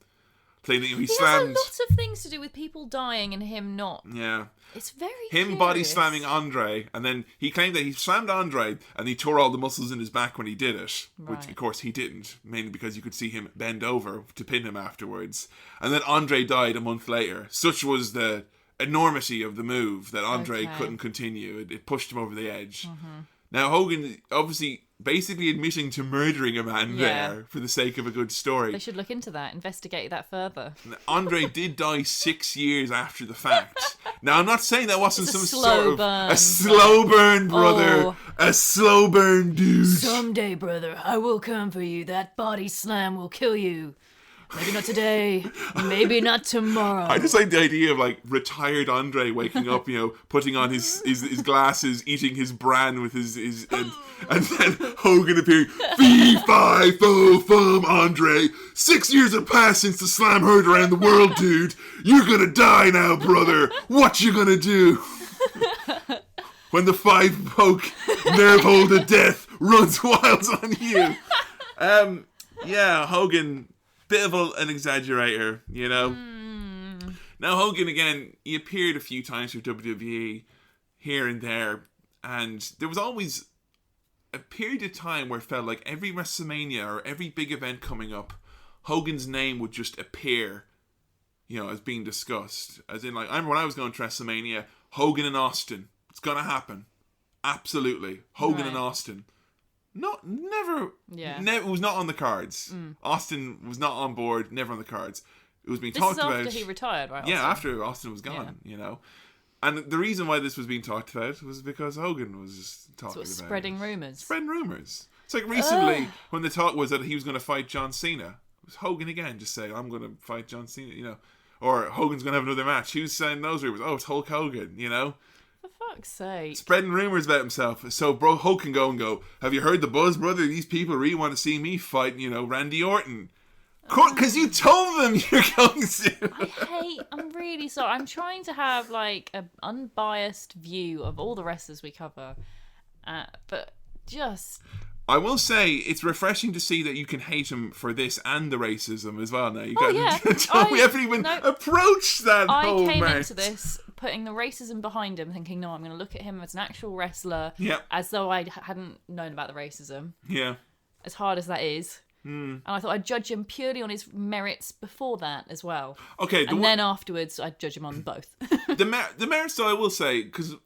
He slammed... has a lot of things to do with people dying and him not. Yeah. It's very Him curious. body slamming Andre, and then he claimed that he slammed Andre and he tore all the muscles in his back when he did it, which of course he didn't, mainly because you could see him bend over to pin him afterwards. And then Andre died a month later. Such was the enormity of the move that Andre couldn't continue. It pushed him over the edge. Mm-hmm. Now Hogan obviously basically admitting to murdering a man there for the sake of a good story. They should look into that, investigate that further. Andre did die 6 years after the fact. Now, I'm not saying that wasn't some sort of... A slow burn, brother. Oh. A slow burn, dude. Someday, brother, I will come for you. That body slam will kill you. Maybe not today, maybe not tomorrow. I just like the idea of like retired Andre waking up, putting on his glasses, eating his bran with his and then Hogan appearing. Fee, fi, fo, fum, Andre. 6 years have passed since the slam heard around the world, dude. You're gonna die now, brother. What you gonna do? When the 5-poke nerve hold of death runs wild on you. Hogan... Bit of an exaggerator, Now Hogan, again, he appeared a few times for WWE here and there, and there was always a period of time where it felt like every WrestleMania or every big event coming up, Hogan's name would just appear, as being discussed. As in, like, I remember when I was going to WrestleMania, Hogan and Austin. It's going to happen. Absolutely. Hogan and Austin. Never. It was not on the cards. Austin was not on board. Never on the cards. It was being talked about. After he retired, right? Yeah, after Austin was gone. And the reason why this was being talked about was because Hogan was just talking about spreading rumors. Spreading rumors. It's like recently when the talk was that he was going to fight John Cena. It was Hogan again, just saying, "I'm going to fight John Cena," or Hogan's going to have another match. Who's saying those rumors? Oh, it's Hulk Hogan. For fuck's sake. Spreading rumours about himself. So Hulk can go, "Have you heard the buzz, brother? These people really want to see me fight, Randy Orton." Because you told them you're going to. I'm really sorry. I'm trying to have like an unbiased view of all the wrestlers we cover. But just... I will say, it's refreshing to see that you can hate him for this and the racism as well now. We haven't even approached that whole I came mess. into this putting the racism behind him, thinking, no, I'm going to look at him as an actual wrestler, as though I hadn't known about the racism. Yeah. As hard as that is. And I thought I'd judge him purely on his merits before that as well. Okay. Then afterwards, I'd judge him on both. The merits, though, I will say, because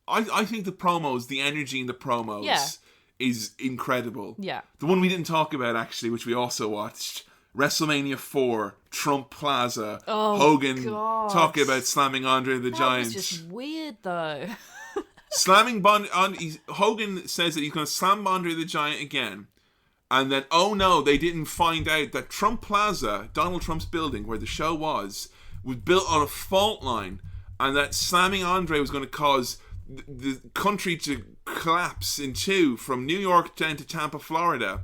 I think the promos, the energy in the promos is incredible. Yeah. The one we didn't talk about, actually, which we also watched, WrestleMania 4, Trump Plaza, Hogan talking about slamming Andre the Giant. That was just weird, though. Hogan says that he's going to slam Andre the Giant again. And then, oh no, they didn't find out that Trump Plaza, Donald Trump's building where the show was built on a fault line. And that slamming Andre was going to cause the country to collapse in two from New York down to Tampa, Florida.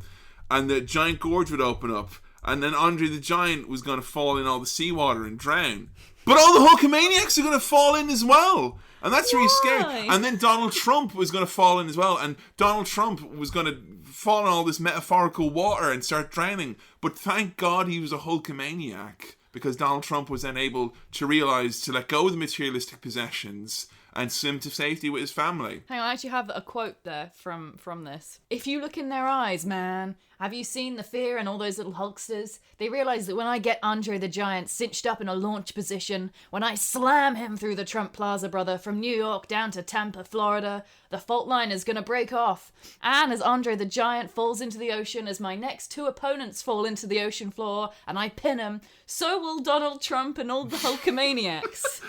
And the giant gorge would open up. And then Andre the Giant was going to fall in all the seawater and drown. But all the Hulkamaniacs are going to fall in as well. And that's really scary. And then Donald Trump was going to fall in as well. And Donald Trump was going to fall in all this metaphorical water and start drowning. But thank God he was a Hulkamaniac. Because Donald Trump was then able to realise to let go of the materialistic possessions and swim to safety with his family. Hang on, I actually have a quote there from this. If you look in their eyes, man, have you seen the fear in all those little Hulksters? They realise that when I get Andre the Giant cinched up in a launch position, when I slam him through the Trump Plaza, brother, from New York down to Tampa, Florida, the fault line is going to break off. And as Andre the Giant falls into the ocean, as my next 2 opponents fall into the ocean floor, and I pin him, so will Donald Trump and all the Hulkamaniacs.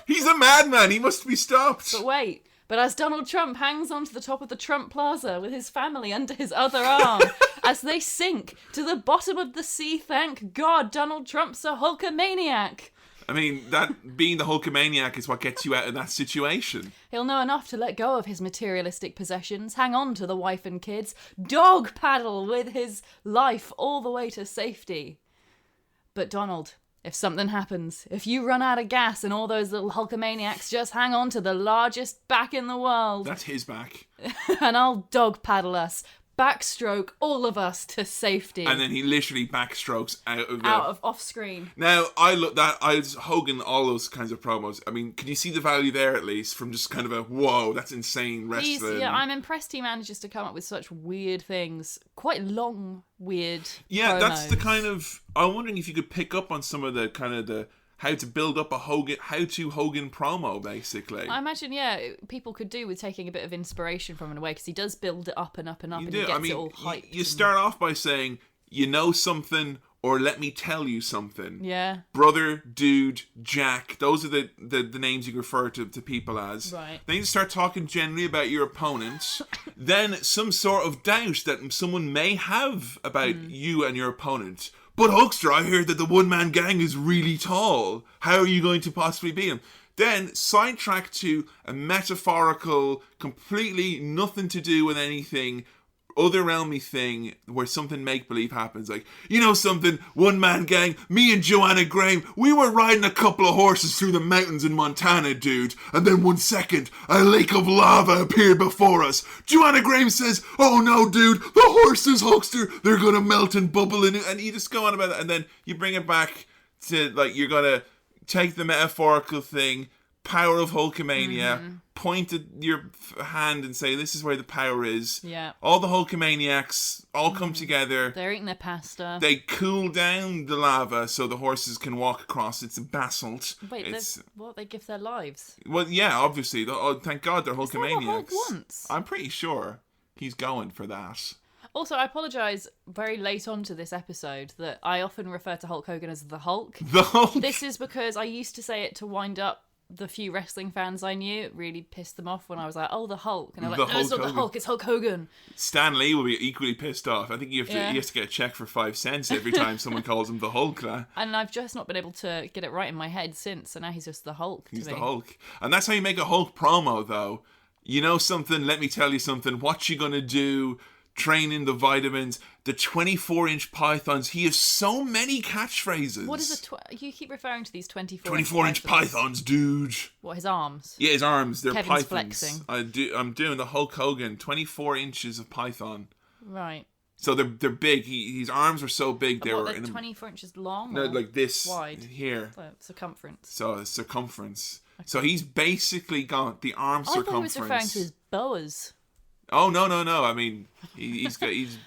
He's a madman. He must be stopped. But wait. But as Donald Trump hangs onto the top of the Trump Plaza with his family under his other arm, as they sink to the bottom of the sea, thank God Donald Trump's a Hulkamaniac. I mean, that being the Hulkamaniac is what gets you out of that situation. He'll know enough to let go of his materialistic possessions, hang on to the wife and kids, dog paddle with his life all the way to safety. But Donald, if something happens, if you run out of gas and all those little Hulkamaniacs just hang on to the largest back in the world. That's his back. And I'll dog paddle us, backstroke all of us to safety. And then he literally backstrokes out of off screen. Now, I was Hogan, all those kinds of promos. I mean, can you see the value there at least from just kind of a, whoa, that's insane wrestling. I'm impressed he manages to come up with such weird things. Quite long, weird promos. That's the kind of, I'm wondering if you could pick up on some of the kind of the how to build up a Hogan promo, basically. I imagine, people could do with taking a bit of inspiration from him in a way, because he does build it up and up and up, and he gets it all hyped. You start off by saying, you know something, or let me tell you something. Yeah. Brother, dude, Jack, those are the names you refer to people as. Right. Then you start talking generally about your opponent. Then some sort of doubt that someone may have about you and your opponent. But Hulkster, I hear that the one-man gang is really tall. How are you going to possibly beat him? Then sidetrack to a metaphorical, completely nothing to do with anything, other realmy thing where something make-believe happens. Like, you know something, one-man gang, me and Joanna Graham, we were riding a couple of horses through the mountains in Montana, dude. And then 1 second, a lake of lava appeared before us. Joanna Graham says, oh no, dude, the horses, Hulkster, they're gonna melt and bubble in it. And you just go on about that. And then you bring it back to, like, you're gonna take the metaphorical thing, power of Hulkamania, point at your hand and say, this is where the power is. Yeah. All the Hulkamaniacs all come together. They're eating their pasta. They cool down the lava so the horses can walk across. It's a basalt. Wait, they give their lives? Well, yeah, obviously. Thank God they're Hulkamaniacs. Is that what Hulk wants? I'm pretty sure he's going for that. Also, I apologise very late on to this episode that I often refer to Hulk Hogan as the Hulk. The Hulk? This is because I used to say it to wind up the few wrestling fans I knew. It really pissed them off when I was like, oh, the Hulk. And they're like, no, it's not the Hulk, it's Hulk Hogan. Stan Lee will be equally pissed off. I think he has to get a check for 5 cents every time someone calls him the Hulk. And I've just not been able to get it right in my head since, so now he's just the Hulk. He's the Hulk. And that's how you make a Hulk promo, though. You know something, let me tell you something. What you gonna do? Training the vitamins, the 24-inch pythons. He has so many catchphrases. What is you keep referring to these 24-inch pythons, dude. What, his arms? Yeah, his arms. They're Kevin's pythons. Flexing. I'm doing the Hulk Hogan, 24 inches of python. Right. So they're big. His arms were so big they were 24 inches long. No, like this wide here. Circumference. So circumference. Okay. So he's basically got the arm circumference. I thought he was referring to his boas. Oh, no. I mean, he's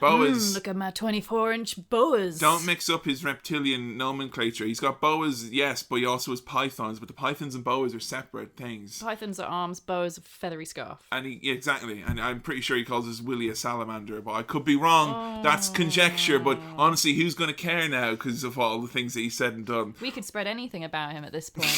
boas. Look at my 24-inch boas. Don't mix up his reptilian nomenclature. He's got boas, yes, but he also has pythons. But the pythons and boas are separate things. Pythons are arms, boas are feathery scarf. And exactly. And I'm pretty sure he calls his Willie a salamander. But I could be wrong. That's conjecture. But honestly, who's going to care now because of all the things that he said and done? We could spread anything about him at this point.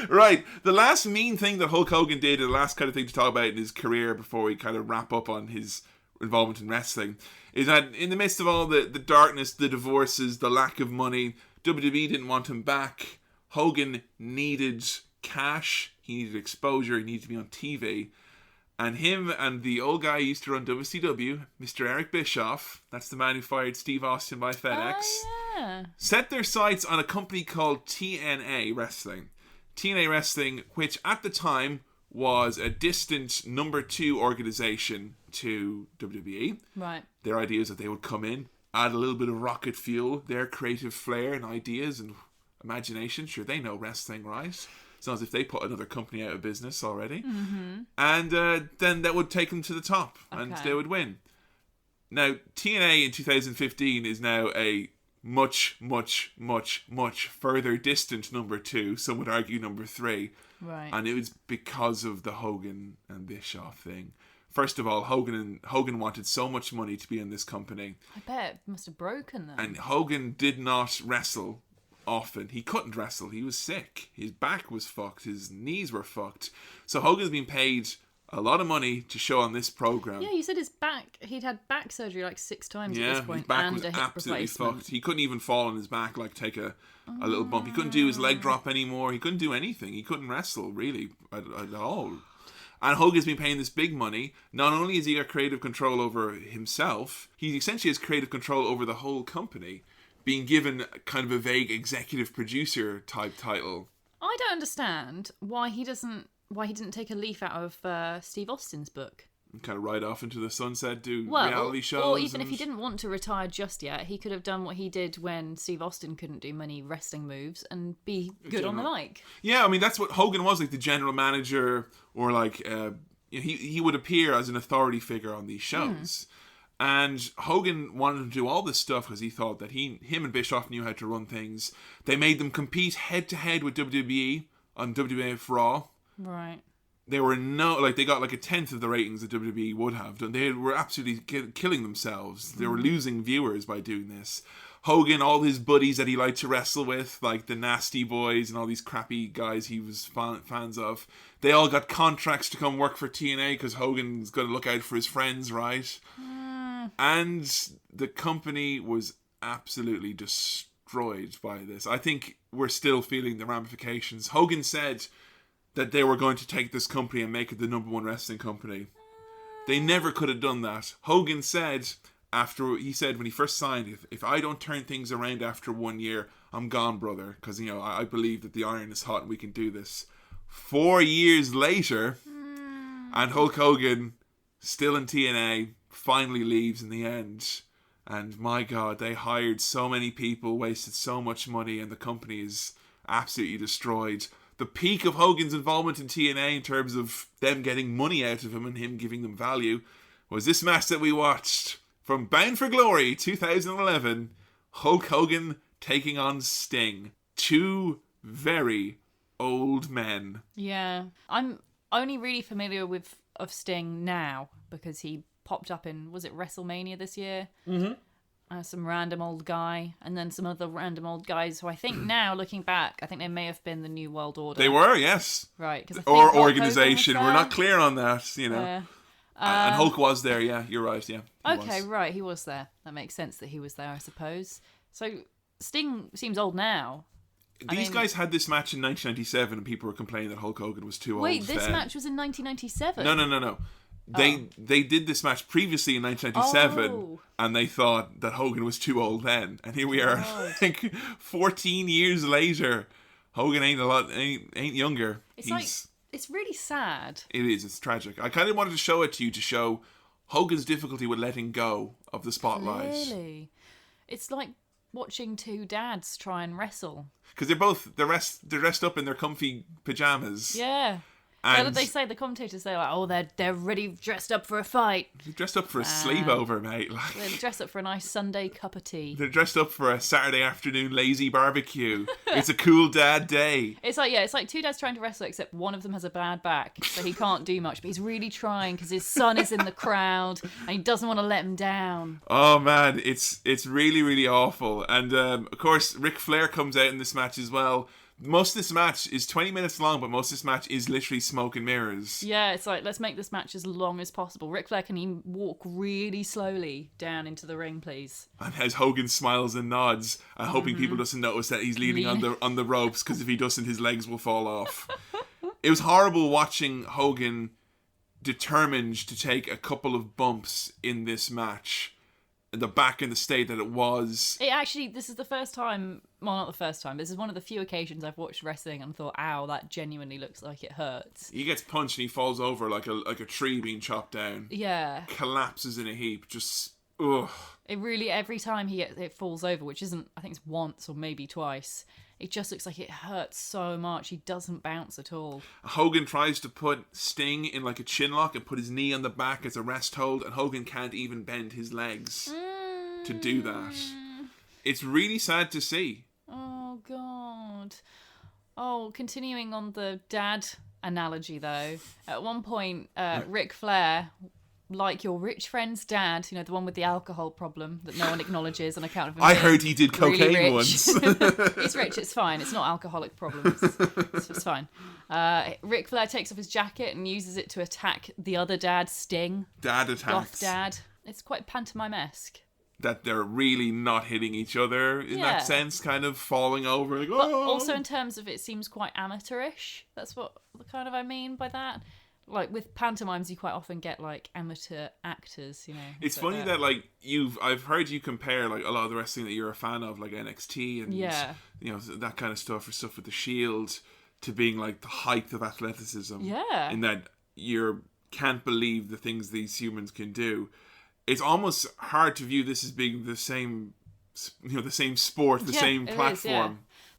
Right. The last mean thing that Hulk Hogan did, and the last kind of thing to talk about in his career before we kind of wrap up on his involvement in wrestling, is that in the midst of all the darkness, the divorces, the lack of money, WWE didn't want him back. Hogan needed cash, he needed exposure, he needed to be on TV, And him and the old guy who used to run WCW, Mr. Eric Bischoff, that's the man who fired Steve Austin by FedEx, set their sights on a company called TNA Wrestling. TNA Wrestling, which at the time was a distant number 2 organization to WWE. Right. Their idea is that they would come in, add a little bit of rocket fuel, their creative flair and ideas and imagination. Sure, they know wrestling, right? It's not as if they put another company out of business already. Mm-hmm. And then that would take them to the top and they would win. Now, TNA in 2015 is now a much, much, much, much further distant number 2. Some would argue number 3. Right. And it was because of the Hogan and Bischoff thing. First of all, Hogan wanted so much money to be in this company. I bet it must have broken them. And Hogan did not wrestle often. He couldn't wrestle. He was sick. His back was fucked. His knees were fucked. So Hogan's been paid a lot of money to show on this program. Yeah, you said his back. He'd had back surgery like 6 times at this point. His back and was a hip absolutely replacement. fucked. He couldn't even fall on his back, like take a little bump. He couldn't do his leg drop anymore. He couldn't do anything. He couldn't wrestle really at all. And Hogan's been paying this big money. Not only has he got creative control over himself, he essentially has creative control over the whole company, being given kind of a vague executive producer type title. I don't understand why he didn't take a leaf out of Steve Austin's book. And kind of ride off into the sunset, do reality shows. Or even if he didn't want to retire just yet, he could have done what he did when Steve Austin couldn't do many wrestling moves and be good on the mic. Yeah, I mean, that's what Hogan was, like the general manager, or like he would appear as an authority figure on these shows. And Hogan wanted to do all this stuff because he thought that him and Bischoff knew how to run things. They made them compete head to head with WWE on WWF Raw. Right. They were they got like a 10th of the ratings that WWE would have done. They were absolutely killing themselves. They were losing viewers by doing this. Hogan, all his buddies that he liked to wrestle with, like the Nasty Boys and all these crappy guys he was fans of, they all got contracts to come work for TNA because Hogan's got to look out for his friends, right? And the company was absolutely destroyed by this. I think we're still feeling the ramifications. Hogan said that they were going to take this company and make it the number 1 wrestling company. They never could have done that. Hogan said, when he first signed, if I don't turn things around after 1 year, I'm gone, brother. Because, I believe that the iron is hot and we can do this. 4 years later, and Hulk Hogan, still in TNA, finally leaves in the end. And my God, they hired so many people, wasted so much money, and the company is absolutely destroyed. The peak of Hogan's involvement in TNA in terms of them getting money out of him and him giving them value was this match that we watched from Bound for Glory 2011. Hulk Hogan taking on Sting. 2 very old men. Yeah. I'm only really familiar of Sting now because he popped up in, was it WrestleMania this year? Mm-hmm. Some random old guy, and then some other random old guys who I think now, looking back, I think they may have been the New World Order. They were, yes. Right. Or organization. We're not clear on that, and Hulk was there, yeah, you're right, yeah. Okay, right, he was there. That makes sense that he was there, I suppose. So, Sting seems old now. These guys had this match in 1997, and people were complaining that Hulk Hogan was too old. Wait, this match was in 1997? No. They did this match previously in 1997, and they thought that Hogan was too old then. And here we are, like 14 years later. Hogan ain't younger. It's really sad. It is. It's tragic. I kind of wanted to show it to you to show Hogan's difficulty with letting go of the spotlight. Really, it's like watching 2 dads try and wrestle. Because they're dressed up in their comfy pajamas. Yeah. And they say, the commentators say, they're really dressed up for a fight. They're dressed up for a sleepover, mate. They're dressed up for a nice Sunday cup of tea. They're dressed up for a Saturday afternoon lazy barbecue. It's a cool dad day. It's like 2 dads trying to wrestle, except one of them has a bad back, so he can't do much. But he's really trying because his son is in the crowd and he doesn't want to let him down. Oh man, it's really, really awful. And of course, Ric Flair comes out in this match as well. Most of this match is 20 minutes long, but most of this match is literally smoke and mirrors. Yeah, it's like, let's make this match as long as possible. Ric Flair, can he walk really slowly down into the ring, please? And as Hogan smiles and nods, hoping people doesn't notice that he's leaning on the ropes, because if he doesn't, his legs will fall off. It was horrible watching Hogan determined to take a couple of bumps in this match. And back in the state that it was. This is the first time, well, not the first time, this is one of the few occasions I've watched wrestling and thought, ow, that genuinely looks like it hurts. He gets punched and he falls over like a tree being chopped down. Yeah. Collapses in a heap, just, ugh. It really, every time it falls over, which isn't, I think it's once or maybe twice, it just looks like it hurts so much. He doesn't bounce at all. Hogan tries to put Sting in like a chin lock and put his knee on the back as a rest hold, and Hogan can't even bend his legs to do that. It's really sad to see. Oh, God. Oh, continuing on the dad analogy, though, at one point, Ric Flair, like your rich friend's dad, the one with the alcohol problem that no one acknowledges on account of him. I heard he did cocaine really once. He's rich, it's fine. It's not alcoholic problems. It's fine. Ric Flair takes off his jacket and uses it to attack the other dad, Sting. Dad attacks. Goth dad. It's quite pantomime-esque. That they're really not hitting each other in that sense, kind of falling over. Like, but also in terms of it seems quite amateurish. That's what kind of I mean by that. Like with pantomimes, you quite often get like amateur actors, It's funny that like I've heard you compare like a lot of the wrestling that you're a fan of, like NXT and that kind of stuff, or stuff with the Shield, to being like the height of athleticism. Yeah. In that you can't believe the things these humans can do. It's almost hard to view this as being the same, the same sport, the same platform. Is, yeah.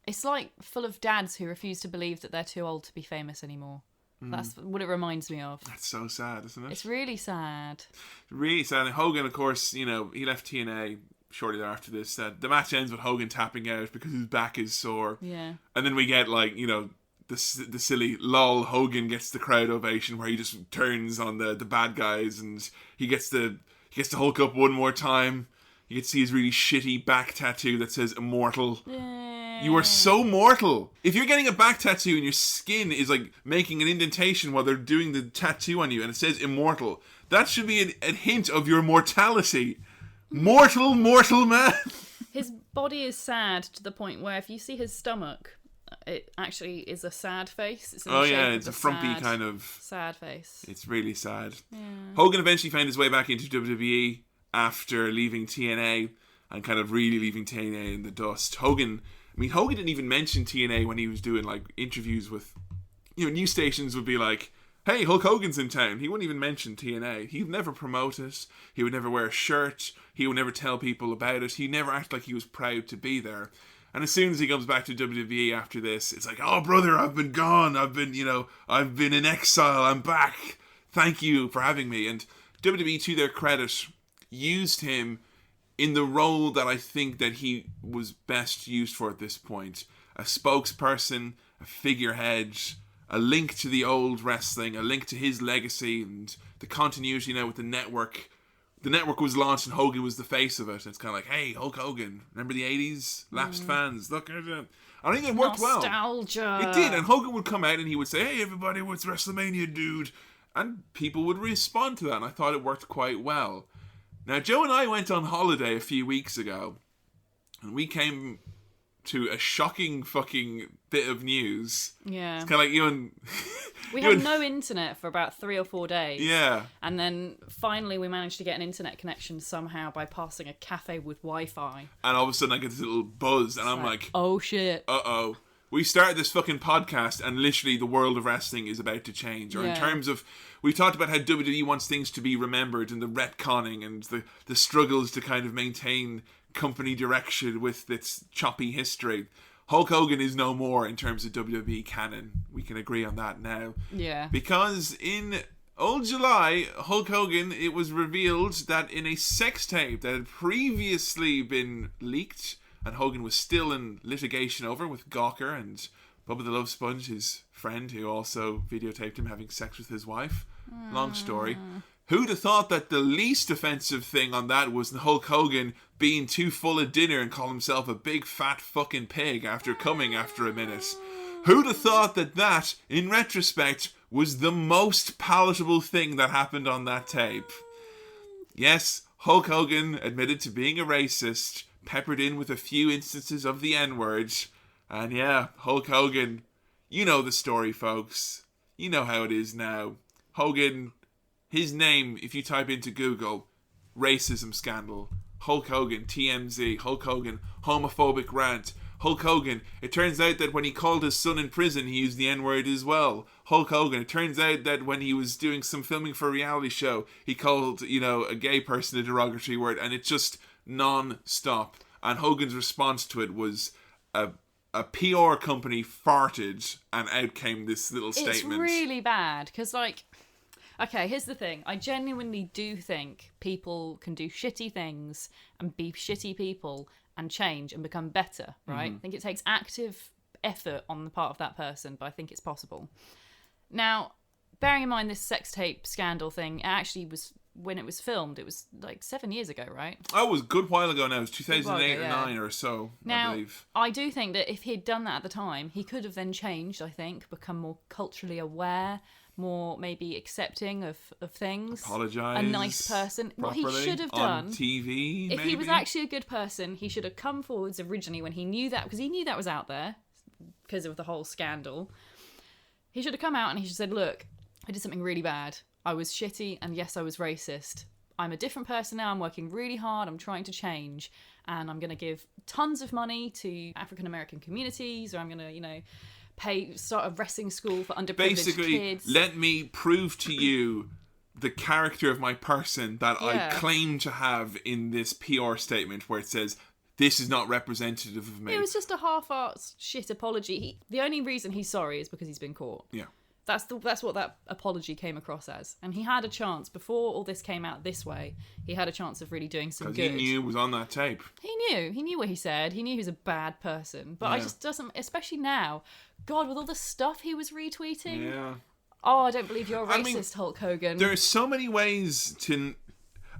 It's like full of dads who refuse to believe that they're too old to be famous anymore. That's what it reminds me of. That's so sad, isn't it? It's really sad. Really sad. And Hogan, of course, he left TNA shortly thereafter this. The match ends with Hogan tapping out because his back is sore. Yeah. And then we get, like, the silly lol Hogan gets the crowd ovation where he just turns on the bad guys and he gets to Hulk up one more time. You can see his really shitty back tattoo that says immortal. You are so mortal. If you're getting a back tattoo and your skin is like making an indentation while they're doing the tattoo on you and it says immortal, that should be a hint of your mortality. Mortal man. His body is sad to the point where if you see his stomach, it actually is a sad face. It's it's a frumpy kind of sad face. It's really sad. Yeah. Hogan eventually found his way back into WWE after leaving TNA and kind of really leaving TNA in the dust. Hogan didn't even mention TNA when he was doing like interviews with, news stations would be like, hey, Hulk Hogan's in town. He wouldn't even mention TNA. He'd never promote it. He would never wear a shirt. He would never tell people about it. He never acted like he was proud to be there. And as soon as he comes back to WWE after this, it's like, oh, brother, I've been gone. I've been in exile. I'm back. Thank you for having me. And WWE, to their credit, used him in the role that I think that he was best used for at this point. A spokesperson, a figurehead, a link to the old wrestling, a link to his legacy and the continuity now with the network. The network was launched and Hogan was the face of it. It's kind of like, hey, Hulk Hogan, remember the 80s? Lapsed fans, look at it. I think it worked well. Nostalgia. It did, and Hogan would come out and he would say, hey, everybody, what's WrestleMania, dude? And people would respond to that, and I thought it worked quite well. Now, Joe and I went on holiday a few weeks ago, and we came to a shocking fucking bit of news. Yeah. It's kind of like you and... We had no internet for about 3 or 4 days. Yeah. And then finally we managed to get an internet connection somehow by passing a cafe with Wi-Fi. And all of a sudden I get this little buzz, and I'm like... Oh, shit. Uh-oh. We started this fucking podcast, and literally the world of wrestling is about to change. Or in terms of... We talked about how WWE wants things to be remembered and the retconning and the struggles to kind of maintain company direction with its choppy history. Hulk Hogan is no more in terms of WWE canon. We can agree on that now. Yeah. Because in old July, Hulk Hogan, it was revealed that in a sex tape that had previously been leaked, and Hogan was still in litigation over with Gawker and Bubba the Love Sponge, his friend, who also videotaped him having sex with his wife. Long story. Who'd have thought that the least offensive thing on that was Hulk Hogan being too full of dinner and call himself a big fat fucking pig after coming after a minute? Who'd have thought that, in retrospect, was the most palatable thing that happened on that tape? Yes, Hulk Hogan admitted to being a racist, peppered in with a few instances of the N-word. And yeah, Hulk Hogan, you know the story, folks. You know how it is now. Hogan his name, if you type into Google, racism scandal, Hulk Hogan, TMZ, Hulk Hogan, homophobic rant, Hulk Hogan, it turns out that when he called his son in prison, he used the N-word as well. Hulk Hogan, it turns out that when he was doing some filming for a reality show, he called, a gay person a derogatory word, and it's just non-stop. And Hogan's response to it was a PR company farted, and out came this little statement. It's really bad, because, okay, here's the thing. I genuinely do think people can do shitty things and be shitty people and change and become better, right? I think it takes active effort on the part of that person, but I think it's possible. Now, bearing in mind this sex tape scandal thing, it actually was, when it was filmed, it was 7 years ago, right? Oh, it was a good while ago now. It was 2008 or 9 or so, now, I believe. I do think that if he'd done that at the time, he could have then changed, I think, become more culturally aware, maybe accepting of things. Apologise. A nice person. What he should have done on TV, if maybe? he was actually a good person, he should have come forwards originally when he knew that, because he knew that was out there because of the whole scandal. He should have come out and he should have said, look, I did something really bad. I was shitty, and yes, I was racist. I'm a different person now. I'm working really hard. I'm trying to change, and I'm going to give tons of money to African American communities, or I'm going to, start a wrestling school for underprivileged Basically, kids. let me prove to you the character of my person that I claim to have in this PR statement where it says, this is not representative of me. It was just a half-assed shit apology. The only reason he's sorry is because he's been caught. Yeah. That's what that apology came across as. And he had a chance, before all this came out this way, he had a chance of really doing some good. Because he knew it was on that tape. He knew what he said. He knew he was a bad person. But Yeah. I just doesn't, especially now, God, with all the stuff he was retweeting. Yeah. Oh, I don't believe you're a racist, Hulk Hogan. There are so many ways to...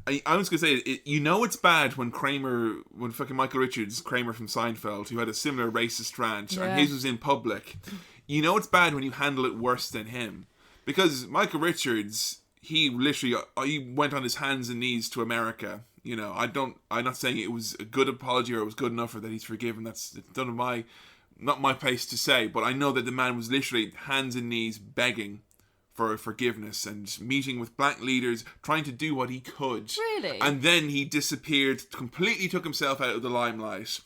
I was going to say, it's bad when fucking Michael Richards, Kramer from Seinfeld, who had a similar racist rant, and his was in public. You know it's bad when you handle it worse than him. Because Michael Richards, he literally he went on his hands and knees to America. I'm not saying it was a good apology or it was good enough or that he's forgiven. It's not my place to say. But I know that the man was literally hands and knees begging for forgiveness and meeting with black leaders, trying to do what he could. Really? And then he disappeared, completely took himself out of the limelight.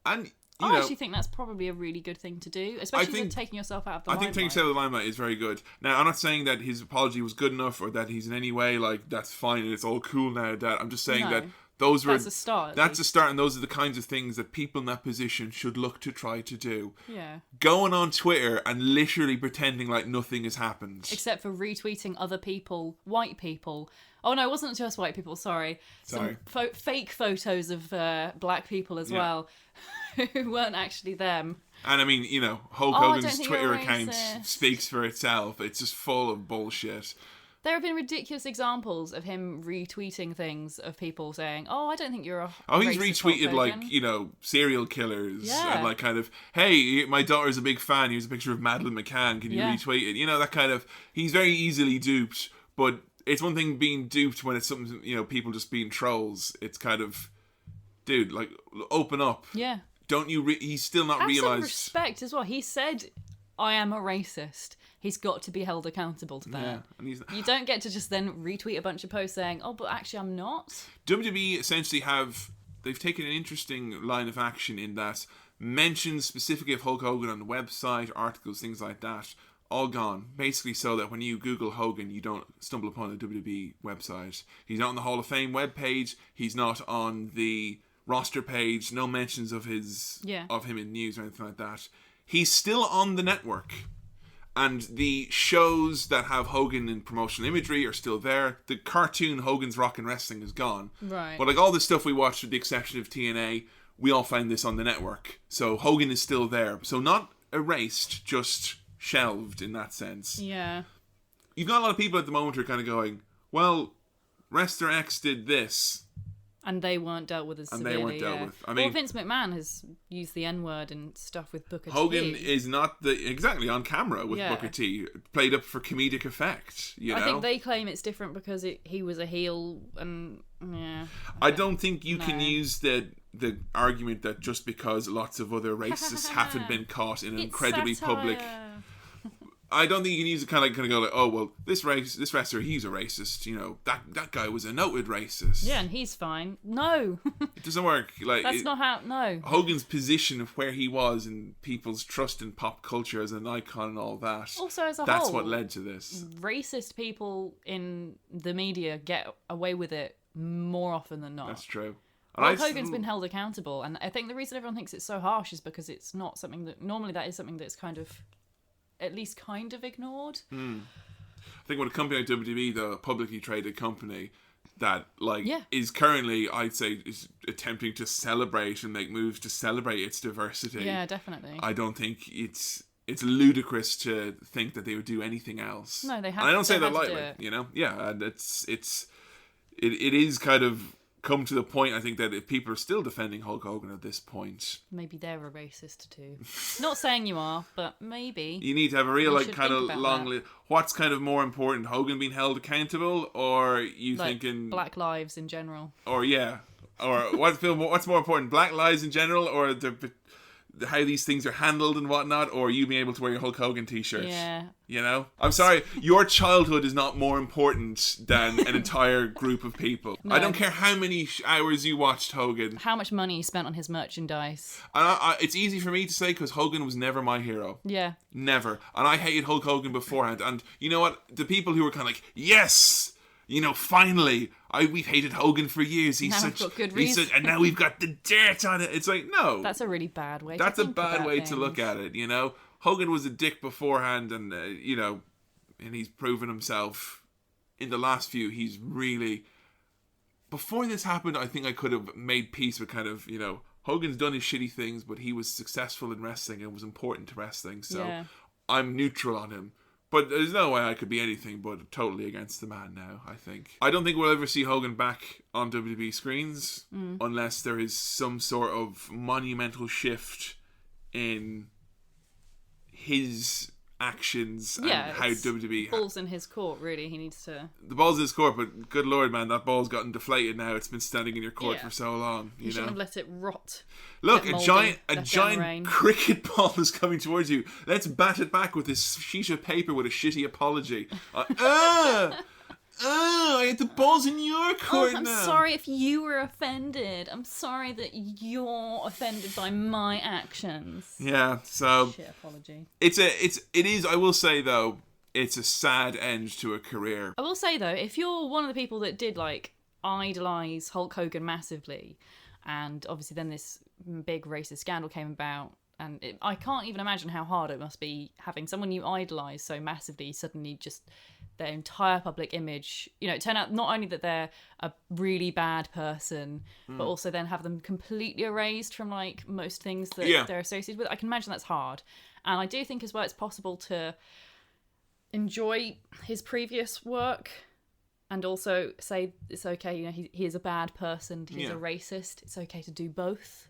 And I actually think that's probably a really good thing to do, especially with taking yourself out of the limelight. I think taking yourself out of the limelight is very good. Now, I'm not saying that his apology was good enough or that he's in any way that's fine and it's all cool now. I'm just saying that that's a start. That's a start, and those are the kinds of things that people in that position should look to try to do. Yeah. Going on Twitter and literally pretending like nothing has happened. Except for retweeting other people, white people. Oh no, it wasn't just white people, sorry. Some fake photos of black people as well, who weren't actually them. And I mean, Hulk Hogan's Twitter account speaks for itself. It's just full of bullshit. There have been ridiculous examples of him retweeting things of people saying, "Oh, I don't think you're a." Oh, he's retweeted serial killers and kind of, "Hey, my daughter's a big fan. Here's a picture of Madeleine McCann. Can you retweet it?" That kind of. He's very easily duped, but it's one thing being duped when it's something people just being trolls. It's kind of, dude, open up. Yeah. Don't you? He's still not realised. Have some respect as well. He said, "I am a racist." He's got to be held accountable to that. Yeah, and you don't get to just then retweet a bunch of posts saying, "Oh, but actually I'm not." WWE essentially they've taken an interesting line of action in that mentions specifically of Hulk Hogan on the website, articles, things like that, all gone. Basically so that when you Google Hogan, you don't stumble upon the WWE website. He's not on the Hall of Fame webpage. He's not on the roster page. No mentions of him in news or anything like that. He's still on the network. And the shows that have Hogan in promotional imagery are still there. The cartoon Hogan's Rockin' Wrestling is gone. Right. But all the stuff we watched, with the exception of TNA, we all find this on the network. So Hogan is still there. So not erased, just shelved in that sense. Yeah. You've got a lot of people at the moment who are kind of going, well, Wrestler X did this. And they weren't dealt with as severely. And they weren't dealt with. I mean, Vince McMahon has used the N-word and stuff with Booker T. Hogan is not exactly on camera with Booker T. Played up for comedic effect, I think they claim it's different because he was a heel and, I don't think you can use the argument that just because lots of other racists haven't been caught in an incredibly public... I don't think you can use it kind of go like, oh well, this wrestler, he's a racist. You know, that guy was a noted racist. Yeah, and he's fine. No, it doesn't work. Like that's not how. No, Hogan's position of where he was and people's trust in pop culture as an icon and all that. Also, as a that's whole, what led to this. Racist people in the media get away with it more often than not. That's true. Hulk Hogan's been held accountable, and I think the reason everyone thinks it's so harsh is because it's not something that normally that is something that's kind of. At least kind of ignored. I think with a company like WWE, though, a publicly traded company that is currently, I'd say, is attempting to celebrate and make moves to celebrate its diversity. Yeah, definitely. I don't think it's ludicrous to think that they would do anything else. No, they have. And I don't say that lightly. You know, yeah, and it is kind of. Come to the point, I think, that if people are still defending Hulk Hogan at this point, maybe they're a racist too. Not saying you are, but maybe you need to have a real kind of long. What's kind of more important, Hogan being held accountable, or you thinking Black lives in general, or what's more important, Black lives in general, or how these things are handled and whatnot, or you being able to wear your Hulk Hogan t-shirt. Yeah. You know? I'm sorry, your childhood is not more important than an entire group of people. No. I don't care how many hours you watched Hogan. How much money you spent on his merchandise. And it's easy for me to say because Hogan was never my hero. Yeah. Never. And I hated Hulk Hogan beforehand. And you know what? The people who were kind of like, yes! You know, finally, we've hated Hogan for years. He's now got good reason. and now we've got the dirt on it. It's like, no. That's a really bad way to think about things. To look at it, you know? Hogan was a dick beforehand and, you know, and he's proven himself. In the last few, he's really... Before this happened, I think I could have made peace with kind of, you know, Hogan's done his shitty things, but he was successful in wrestling and was important to wrestling. So I'm neutral on him. But there's no way I could be anything but totally against the man now, I think. I don't think we'll ever see Hogan back on WWE screens unless there is some sort of monumental shift in his actions and how WWE... Ball's in his court, really. He needs to... The ball's in his court, but good lord, man, that ball's gotten deflated now. It's been standing in your court for so long. You shouldn't have let it rot. Look, a giant cricket ball is coming towards you. Let's bat it back with this sheet of paper with a shitty apology. The ball's in your court now. I'm sorry if you were offended. I'm sorry that you're offended by my actions. Yeah, so... Shit apology. It is, I will say, though, it's a sad end to a career. I will say, though, if you're one of the people that did, idolise Hulk Hogan massively, and obviously then this big racist scandal came about, and I can't even imagine how hard it must be having someone you idolise so massively suddenly just their entire public image, you know, turn out not only that they're a really bad person, but also then have them completely erased from most things that they're associated with. I can imagine that's hard. And I do think as well it's possible to enjoy his previous work and also say it's okay, you know, he is a bad person, he's a racist, it's okay to do both.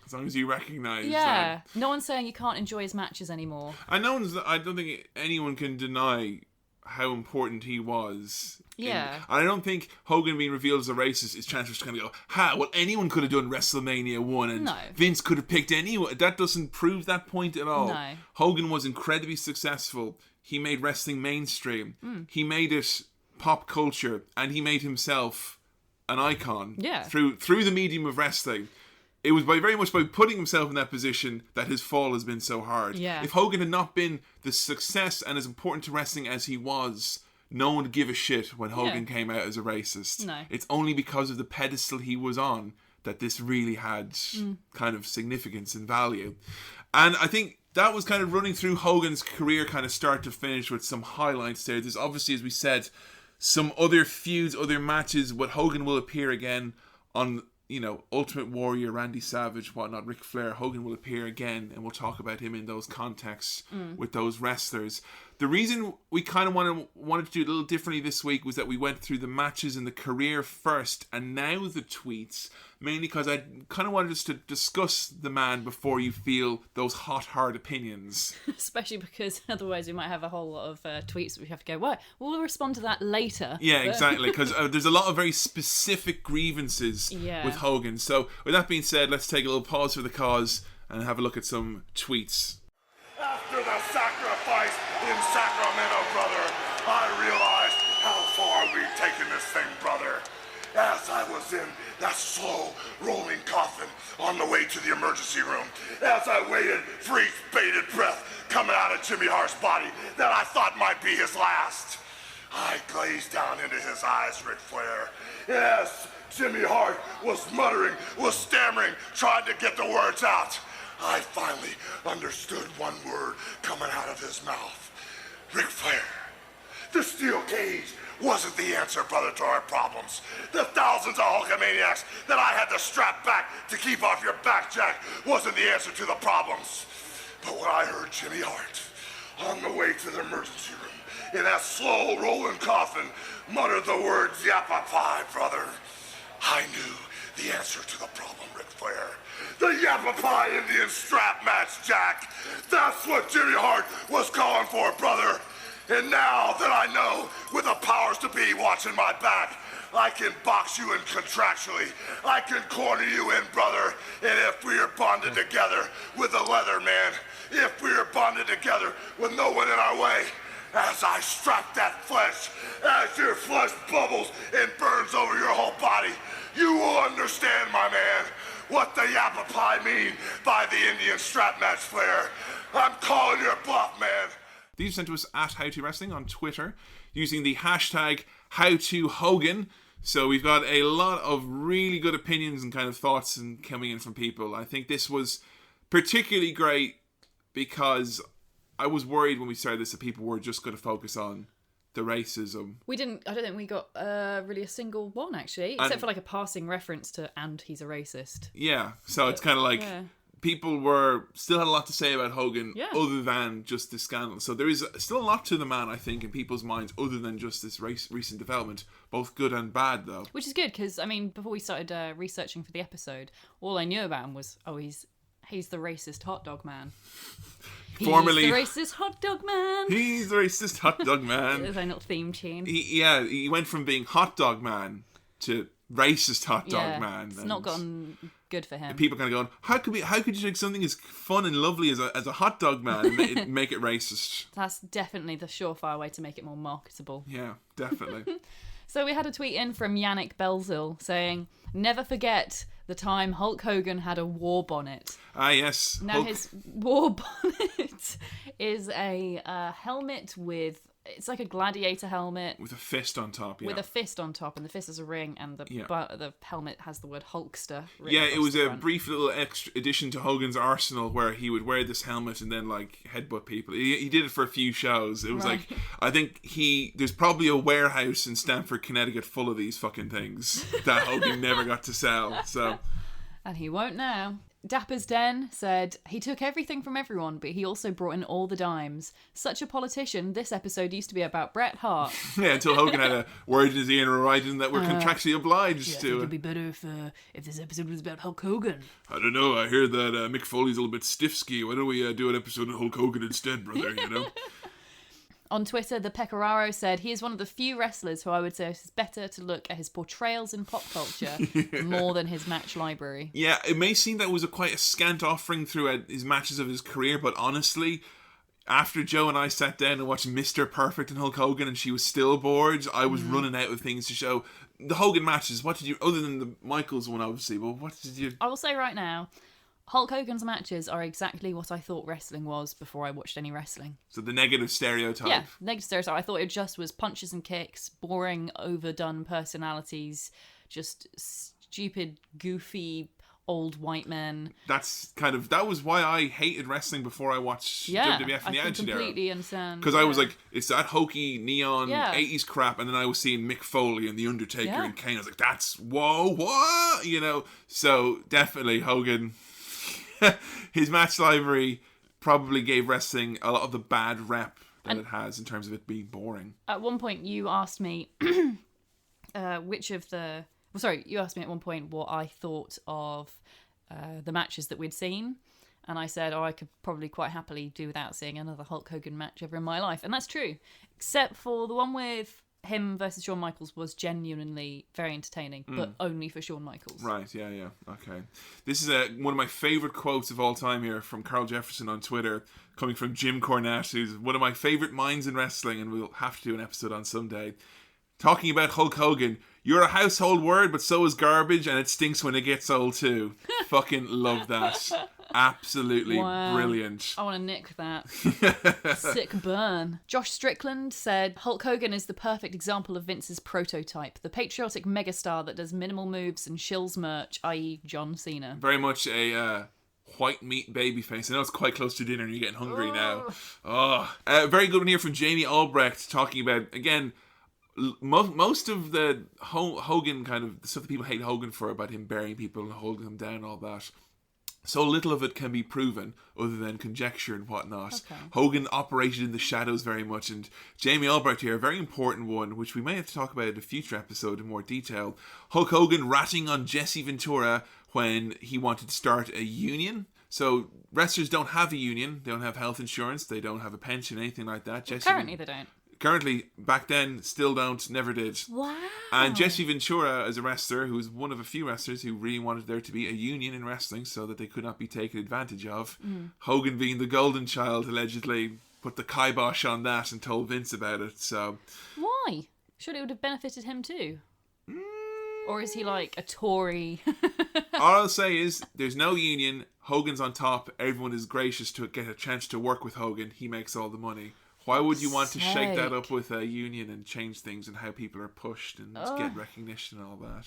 As long as you recognise that. No one's saying you can't enjoy his matches anymore. And I don't think anyone can deny how important he was. Yeah. And I don't think Hogan being revealed as a racist is chances to kind of go, well, anyone could have done WrestleMania 1 and Vince could have picked anyone. That doesn't prove that point at all. No. Hogan was incredibly successful. He made wrestling mainstream. He made it pop culture, and he made himself an icon through the medium of wrestling. It was very much by putting himself in that position that his fall has been so hard. Yeah. If Hogan had not been the success and as important to wrestling as he was, no one would give a shit when Hogan came out as a racist. No. It's only because of the pedestal he was on that this really had kind of significance and value. And I think that was kind of running through Hogan's career kind of start to finish with some highlights there. There's obviously, as we said, some other feuds, other matches, but Hogan will appear again on... You know, Ultimate Warrior, Randy Savage, whatnot, Ric Flair. Hogan will appear again, and we'll talk about him in those contexts with those wrestlers. The reason we kind of wanted to do it a little differently this week was that we went through the matches and the career first, and now the tweets, mainly because I kind of wanted us to discuss the man before you feel those hot, hard opinions. Especially because otherwise we might have a whole lot of tweets that we have to go, what? We'll respond to that later. Yeah, exactly, because there's a lot of very specific grievances with Hogan. So with that being said, let's take a little pause for the cause and have a look at some tweets. After the sacrifice, in Sacramento, brother, I realized how far we'd taken this thing, brother. As I was in that slow rolling coffin on the way to the emergency room, as I waited for each bated breath coming out of Jimmy Hart's body that I thought might be his last, I gazed down into his eyes, Ric Flair. Yes, Jimmy Hart was muttering, was stammering, trying to get the words out. I finally understood one word coming out of his mouth. Ric Flair. The steel cage wasn't the answer, brother, to our problems. The thousands of Hulkamaniacs that I had to strap back to keep off your back, Jack, wasn't the answer to the problems. But when I heard Jimmy Hart on the way to the emergency room in that slow rolling coffin mutter the words yappa pie, brother, I knew the answer to the problem, Ric Flair. The yappa pie Indian strap match, Jack. That's what Jimmy Hart was calling for, brother. And now that I know, with the powers to be watching my back, I can box you in contractually. I can corner you in, brother. And if we are bonded together with the leather, man, if we are bonded together with no one in our way, as I strap that flesh, as your flesh bubbles and burns over your whole body, you will understand, my man, what the yappa pie mean by the Indian strap match, Flair. I'm calling your bluff, man. These are sent to us at How To Wrestling on Twitter using the hashtag HowToHogan. So we've got a lot of really good opinions and kind of thoughts and coming in from people. I think this was particularly great because I was worried when we started this that people were just going to focus on the racism. I don't think we got really a single one, actually, except for like a passing reference to "and he's a racist." Yeah, so it's kind of like people still had a lot to say about Hogan other than just this scandal. So there is still a lot to the man, I think, in people's minds other than just this recent development, both good and bad, though. Which is good, because, I mean, before we started researching for the episode, all I knew about him was, he's the racist hot dog man. Formerly, he's the racist hot dog man. He's the racist hot dog man. There's a little theme tune. He went from being hot dog man to racist hot dog man. It's not gotten good for him. And people kind of going, how could you take something as fun and lovely as a hot dog man and make it racist? That's definitely the surefire way to make it more marketable. Yeah, definitely. So we had a tweet in from Yannick Belzil saying, "Never forget the time Hulk Hogan had a war bonnet." Ah, yes. Now his war bonnet is a helmet with... It's like a gladiator helmet. With a fist on top, yeah. With a fist on top, and the fist is a ring, and the helmet has the word Hulkster written. Yeah, it was a brief little extra addition to Hogan's arsenal where he would wear this helmet and then, like, headbutt people. He did it for a few shows. It was like, I think there's probably a warehouse in Stamford, Connecticut full of these fucking things that Hogan never got to sell, so... And he won't now. Dapper's Den said, "He took everything from everyone, but he also brought in all the dimes. Such a politician, this episode used to be about Bret Hart." Yeah, until Hogan had a word in his ear and reminded him that we're contractually obliged to. It'd be better if this episode was about Hulk Hogan. I don't know, I hear that Mick Foley's a little bit stiff-ski. Why don't we do an episode of Hulk Hogan instead, brother, you know? On Twitter, the Pecoraro said, "He is one of the few wrestlers who I would say it is better to look at his portrayals in pop culture more than his match library." Yeah, it may seem that was quite a scant offering throughout his matches of his career, but honestly, after Joe and I sat down and watched Mr. Perfect and Hulk Hogan and she was still bored, I was running out of things to show. The Hogan matches, what did you, other than the Michaels one obviously, but what did you... I will say right now, Hulk Hogan's matches are exactly what I thought wrestling was before I watched any wrestling. So the negative stereotype. Yeah, negative stereotype. I thought it just was punches and kicks, boring, overdone personalities, just stupid, goofy, old white men. That was why I hated wrestling before I watched WWF in the Attitude Era. I completely understand. Because I was like, it's that hokey, neon, 80s crap, and then I was seeing Mick Foley and The Undertaker and Kane. I was like, that's, whoa, what? You know, so definitely Hogan... His match library probably gave wrestling a lot of the bad rep that it has in terms of it being boring. At one point, you asked me you asked me at one point what I thought of the matches that we'd seen. And I said, I could probably quite happily do without seeing another Hulk Hogan match ever in my life. And that's true. Except for the one with him versus Shawn Michaels was genuinely very entertaining, but only for Shawn Michaels. Right, yeah. Okay. This is one of my favourite quotes of all time here from Carl Jefferson on Twitter, coming from Jim Cornette, who's one of my favourite minds in wrestling, and we'll have to do an episode on someday. Talking about Hulk Hogan, you're a household word, but so is garbage, and it stinks when it gets old too. Fucking love that. Absolutely brilliant. I want to nick that. Sick burn. Josh Strickland said, Hulk Hogan is the perfect example of Vince's prototype, the patriotic megastar that does minimal moves and shills merch, i.e. John Cena. Very much a white meat babyface. I know it's quite close to dinner and you're getting hungry now. Very good one here from Jamie Albrecht, talking about, again, most of the Hogan kind of the stuff that people hate Hogan for, about him burying people and holding them down, all that. So little of it can be proven other than conjecture and whatnot. Okay. Hogan operated in the shadows very much, and Jamie Albrecht here, a very important one, which we may have to talk about in a future episode in more detail. Hulk Hogan ratting on Jesse Ventura when he wanted to start a union. So wrestlers don't have a union, they don't have health insurance, they don't have a pension, anything like that. Currently they don't. Currently, back then, still don't, never did. Wow. And Jesse Ventura, as a wrestler, who was one of a few wrestlers who really wanted there to be a union in wrestling so that they could not be taken advantage of. Hogan, being the golden child, allegedly put the kibosh on that and told Vince about it. So, why? Surely it would have benefited him too. Or is he like a Tory? All I'll say is, there's no union. Hogan's on top. Everyone is gracious to get a chance to work with Hogan. He makes all the money. Why would you want to shake that up with a union and change things and how people are pushed and get recognition and all that?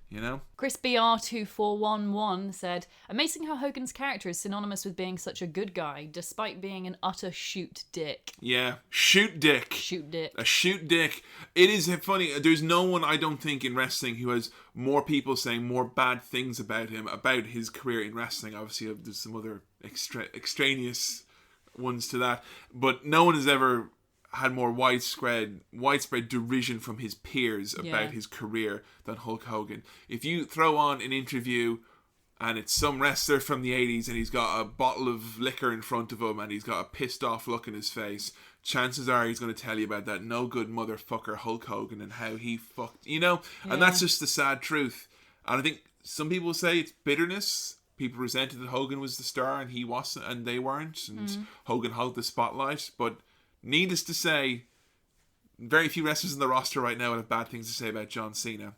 You know? Chris BR2411 said, amazing how Hogan's character is synonymous with being such a good guy, despite being an utter shoot dick. Yeah, shoot dick. Shoot dick. A shoot dick. It is funny. There's no one, I don't think, in wrestling who has more people saying more bad things about him, about his career in wrestling. Obviously, there's some other extraneous ones to that, but no one has ever had more widespread derision from his peers about his career than Hulk Hogan. If you throw on an interview and it's some wrestler from the 80s and he's got a bottle of liquor in front of him and he's got a pissed off look in his face, chances are he's going to tell you about that no good motherfucker Hulk Hogan and how he fucked, you know? Yeah. And that's just the sad truth. And I think some people say it's bitterness. People resented that Hogan was the star and he wasn't, and they weren't, and Hogan hogged the spotlight. But needless to say, very few wrestlers in the roster right now would have bad things to say about John Cena.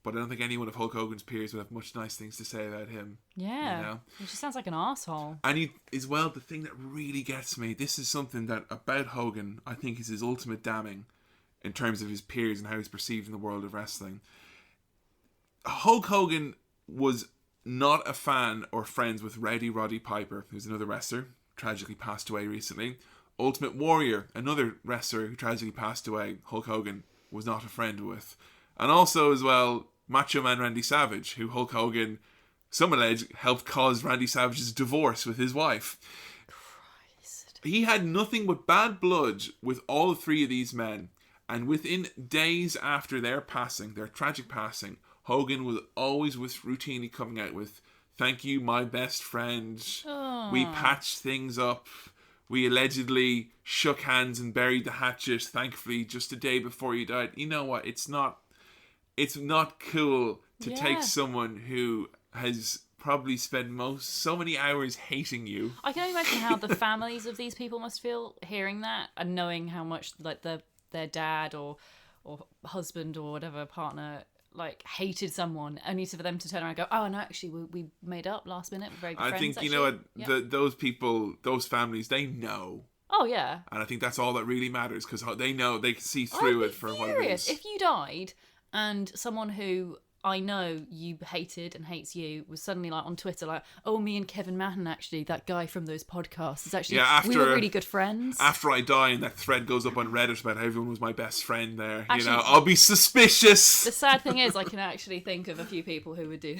But I don't think anyone of Hulk Hogan's peers would have much nice things to say about him. Yeah, you know? He just sounds like an asshole. And he, as well, the thing that really gets me, this is something that about Hogan I think is his ultimate damning in terms of his peers and how he's perceived in the world of wrestling. Hulk Hogan was not a fan or friends with Rowdy Roddy Piper, who's another wrestler, tragically passed away recently. Ultimate Warrior, another wrestler who tragically passed away, Hulk Hogan was not a friend with. And also, as well, Macho Man Randy Savage, who Hulk Hogan, some allege, helped cause Randy Savage's divorce with his wife. Christ. He had nothing but bad blood with all three of these men. And within days after their passing, their tragic passing, Hogan was always routinely coming out with, thank you, my best friend. Oh. We patched things up. We allegedly shook hands and buried the hatchet, thankfully, just a day before he died. You know what? It's not cool to take someone who has probably spent so many hours hating you. I can imagine how the families of these people must feel hearing that and knowing how much like their dad or husband or whatever partner like hated someone, only for them to turn around and go, oh no, actually we made up last minute, we're very good friends. I think actually. You know what, those people, those families, they know. Oh yeah. And I think that's all that really matters, because they know, they can see through it for what it is. If you died and someone who I know you hated and hates you was suddenly like on Twitter like, oh, me and Kevin Matten, actually, that guy from those podcasts, is actually, we were really good friends. After I die and that thread goes up on Reddit about how everyone was my best friend there, actually, you know, I'll be suspicious. The sad thing is I can actually think of a few people who would do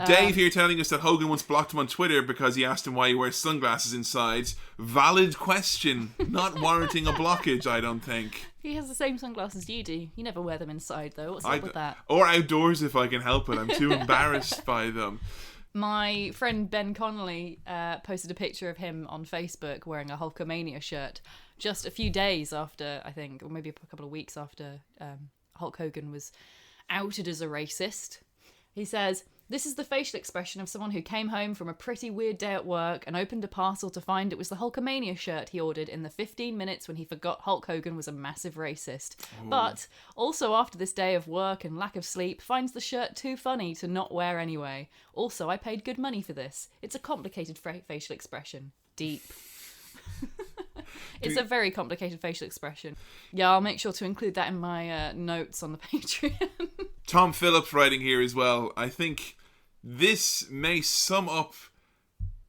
Dave here telling us that Hogan once blocked him on Twitter because he asked him why he wears sunglasses inside. Valid question. Not warranting a blockage, I don't think. He has the same sunglasses you do. You never wear them inside, though. What's up with that? Or outdoors if I can help it. I'm too embarrassed by them. My friend Ben Connolly posted a picture of him on Facebook wearing a Hulkamania shirt just a few days after, I think, or maybe a couple of weeks after Hulk Hogan was outed as a racist. He says, "This is the facial expression of someone who came home from a pretty weird day at work and opened a parcel to find it was the Hulkamania shirt he ordered in the 15 minutes when he forgot Hulk Hogan was a massive racist. Ooh. But also after this day of work and lack of sleep, finds the shirt too funny to not wear anyway. Also, I paid good money for this. It's a complicated facial expression. Deep." It's a very complicated facial expression. Yeah, I'll make sure to include that in my notes on the Patreon. Tom Phillips writing here as well. I think this may sum up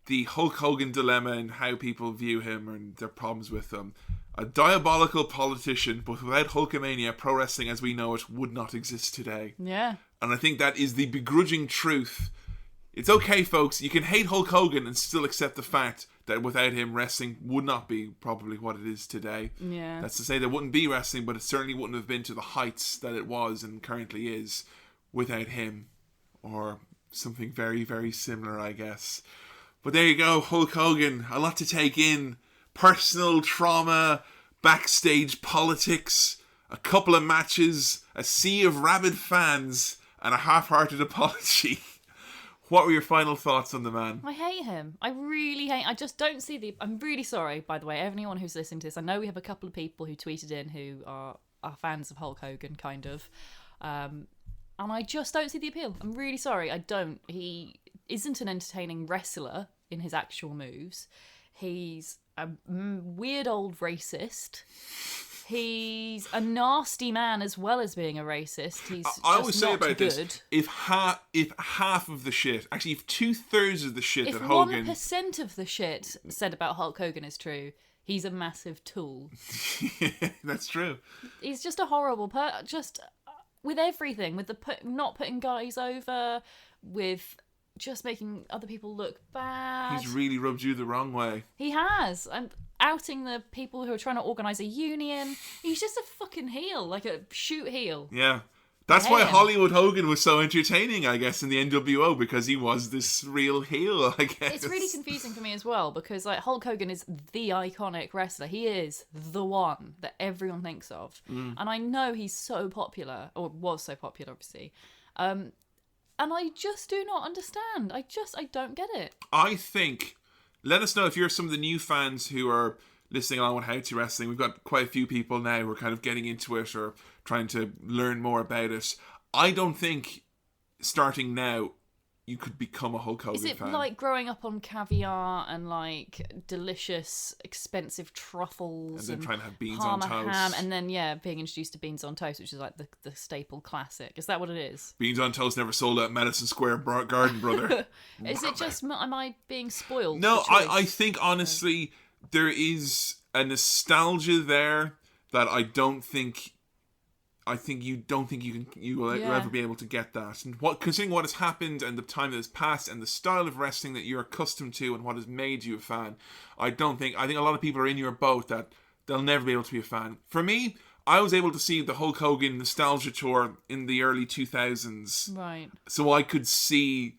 the Hulk Hogan dilemma and how people view him and their problems with him. A diabolical politician, but without Hulkamania, pro wrestling as we know it would not exist today. Yeah. And I think that is the begrudging truth. It's okay, folks. You can hate Hulk Hogan and still accept the fact that without him, wrestling would not be probably what it is today. Yeah. That's to say there wouldn't be wrestling, but it certainly wouldn't have been to the heights that it was and currently is without him. Or something very, very similar, I guess. But there you go, Hulk Hogan. A lot to take in. Personal trauma, backstage politics, a couple of matches, a sea of rabid fans, and a half-hearted apology. What were your final thoughts on the man? I hate him. I really hate. I just don't see the. I'm really sorry, by the way, anyone who's listening to this. I know we have a couple of people who tweeted in who are fans of Hulk Hogan, kind of, and I just don't see the appeal. I'm really sorry. I don't. He isn't an entertaining wrestler in his actual moves. He's a weird old racist. He's a nasty man as well as being a racist. He's I always say about good. this: if half of the shit, actually, if 2/3 of the shit that If Hogan, 1% of the shit said about Hulk Hogan is true, he's a massive tool. That's true. He's just a horrible just with everything, with the not putting guys over, with just making other people look bad. He's really rubbed you the wrong way. He has. And outing the people who are trying to organise a union. He's just a fucking heel, like a shoot heel. Yeah. That's why Hollywood Hogan was so entertaining, I guess, in the NWO, because he was this real heel, I guess. It's really confusing for me as well, because like Hulk Hogan is the iconic wrestler. He is the one that everyone thinks of. And I know he's so popular, or was so popular, obviously. And I just do not understand. I don't get it. I think, let us know if you're some of the new fans who are listening along with How to Wrestling. We've got quite a few people now who are kind of getting into it or trying to learn more about it. I don't think starting now you could become a Hulk Hogan fan. Is it like growing up on caviar and like delicious, expensive truffles and then trying to have beans Parma on toast, ham, and then being introduced to beans on toast, which is like the staple classic? Is that what it is? Beans on toast never sold at Madison Square Garden, brother. Is it just am I being spoiled? No, I think honestly there is a nostalgia there that I don't think you will ever be able to get that. And considering what has happened and the time that has passed and the style of wrestling that you're accustomed to and what has made you a fan, I think a lot of people are in your boat that they'll never be able to be a fan. For me, I was able to see the Hulk Hogan nostalgia tour in the early 2000s. Right. So I could see,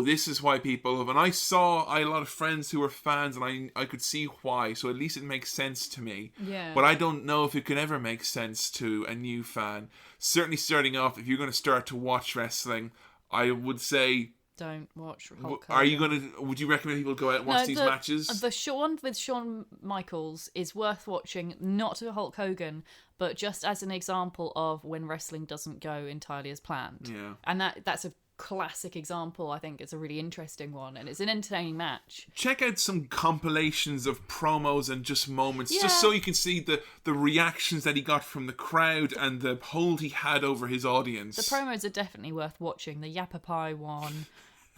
this is why people have... And I had a lot of friends who were fans, and I could see why. So at least it makes sense to me. Yeah. But I don't know if it can ever make sense to a new fan. Certainly starting off, if you're going to start to watch wrestling, I would say... Don't watch Hulk Hogan. Would you recommend people go out and watch these matches? The one with Shawn Michaels is worth watching, not to Hulk Hogan, but just as an example of when wrestling doesn't go entirely as planned. Yeah. And that's a classic example. I think it's a really interesting one, and it's an entertaining match. Check out some compilations of promos and just moments, just so you can see the reactions that he got from the crowd and the hold he had over his audience. The promos are definitely worth watching. The Yappa Pie one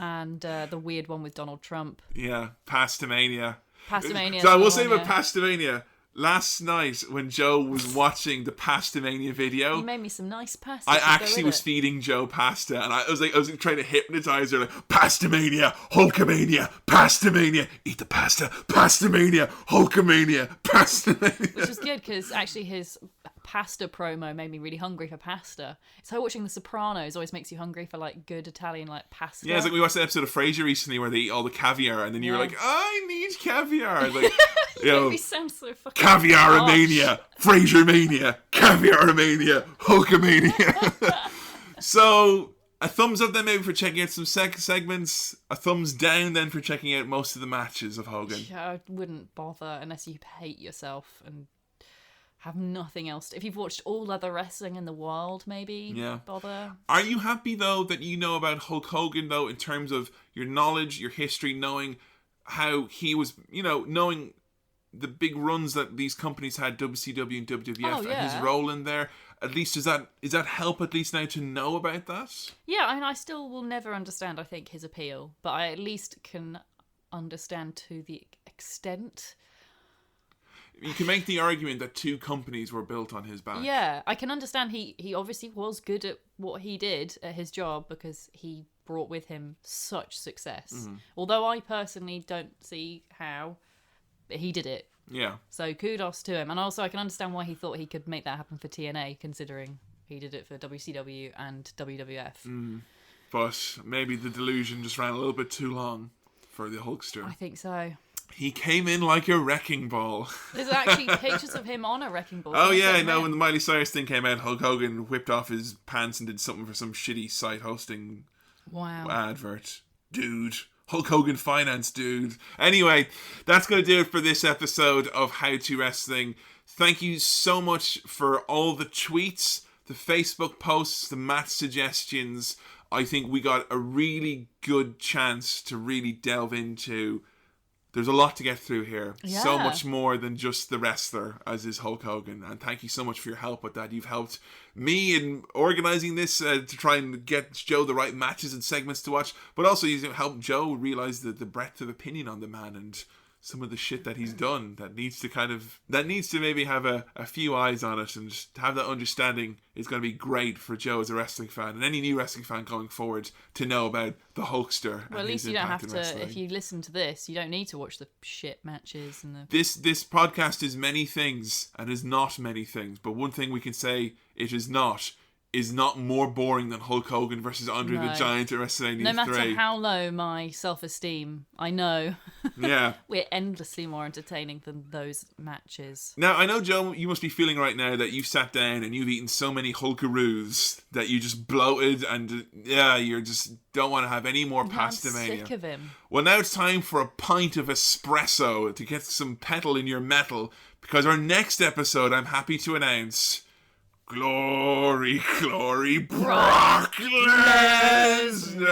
and the weird one with Donald Trump. Yeah, Pastamania. So I will say about Pastamania. Last night, when Joe was watching the Pastamania video, he made me some nice pasta. I actually was feeding Joe pasta, and I was trying to hypnotize her, like, Pastamania, Hulkamania, Pastamania, eat the pasta, Pastamania, Hulkamania, Pastamania. Which is good because actually his pasta promo made me really hungry for pasta. It's like watching The Sopranos always makes you hungry for like good Italian like pasta. Yeah, it's like we watched an episode of Frasier recently where they eat all the caviar, and then you were like, I need caviar. Like, you know, sound so fucking caviar mania, Frasier mania, caviar mania, Hulkamania. So a thumbs up then maybe for checking out some segments. A thumbs down then for checking out most of the matches of Hogan. Yeah, I wouldn't bother unless you hate yourself and have nothing else. If you've watched all other wrestling in the world, maybe bother. Are you happy though that you know about Hulk Hogan though, in terms of your knowledge, your history, knowing how he was, you know, knowing the big runs that these companies had, WCW and WWF, and his role in there? At least is that help at least now to know about that? Yeah, I mean, I still will never understand, I think, his appeal, but I at least can understand to the extent. You can make the argument that 2 companies were built on his back. Yeah, I can understand he obviously was good at what he did at his job because he brought with him such success. Mm-hmm. Although I personally don't see how he did it. Yeah. So kudos to him. And also I can understand why he thought he could make that happen for TNA, considering he did it for WCW and WWF. But maybe the delusion just ran a little bit too long for the Hulkster. I think so. He came in like a wrecking ball. There's actually pictures of him on a wrecking ball. Oh yeah, I know. When the Miley Cyrus thing came out, Hulk Hogan whipped off his pants and did something for some shitty site hosting advert. Dude. Hulk Hogan finance, dude. Anyway, that's going to do it for this episode of How to Wrestling. Thank you so much for all the tweets, the Facebook posts, the match suggestions. I think we got a really good chance to really delve into. There's a lot to get through here. Yeah. So much more than just the wrestler, as is Hulk Hogan. And thank you so much for your help with that. You've helped me in organising this to try and get Joe the right matches and segments to watch. But also you've helped Joe realise the breadth of opinion on the man and some of the shit that he's done that needs to maybe have a few eyes on it, and to have that understanding is going to be great for Joe as a wrestling fan and any new wrestling fan going forward to know about the Hulkster. Well, at least you don't have to, if you listen to this, you don't need to watch the shit matches and the... This podcast is many things and is not many things, but one thing we can say it is not more boring than Hulk Hogan versus Andre the Giant at WrestleMania 3. No matter how low my self-esteem, I know we're endlessly more entertaining than those matches. Now, I know, Joe, you must be feeling right now that you've sat down and you've eaten so many Hulkaroos that you just bloated and, you just don't want to have any more pasta mania. I'm sick of him. Well, now it's time for a pint of espresso to get some petal in your metal, because our next episode, I'm happy to announce... Glory, glory, Brock Lesnar!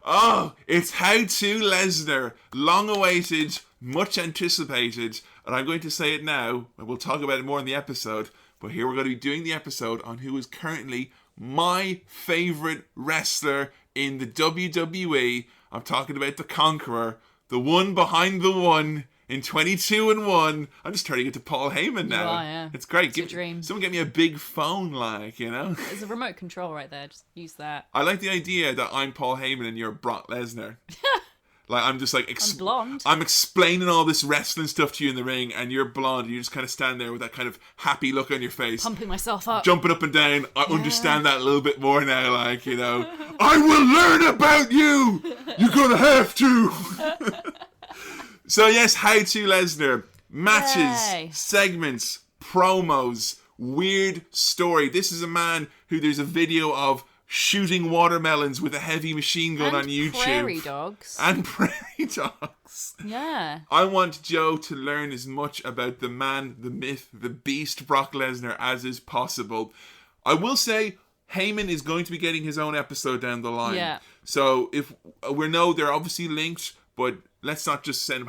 Oh, it's How to Lesnar. Long awaited, much anticipated, and I'm going to say it now, and we'll talk about it more in the episode, but here we're going to be doing the episode on who is currently my favourite wrestler in the WWE. I'm talking about the Conqueror, the one behind the one, in 22-1, I'm just turning it to Paul Heyman now. You are, yeah. It's great. It's a dream. Someone get me a big phone, like, you know? There's a remote control right there. Just use that. I like the idea that I'm Paul Heyman and you're Brock Lesnar. Like, I'm just like... I'm blonde. I'm explaining all this wrestling stuff to you in the ring, and you're blonde, and you just kind of stand there with that kind of happy look on your face. Pumping myself up. Jumping up and down. I understand that a little bit more now, like, you know. I will learn about you! You're gonna have to! So yes, How to Lesnar. Matches, segments, promos, weird story. This is a man who there's a video of shooting watermelons with a heavy machine gun on YouTube. And prairie dogs. Yeah. I want Joe to learn as much about the man, the myth, the beast Brock Lesnar as is possible. I will say Heyman is going to be getting his own episode down the line. Yeah. So if we know they're obviously linked, but let's not just send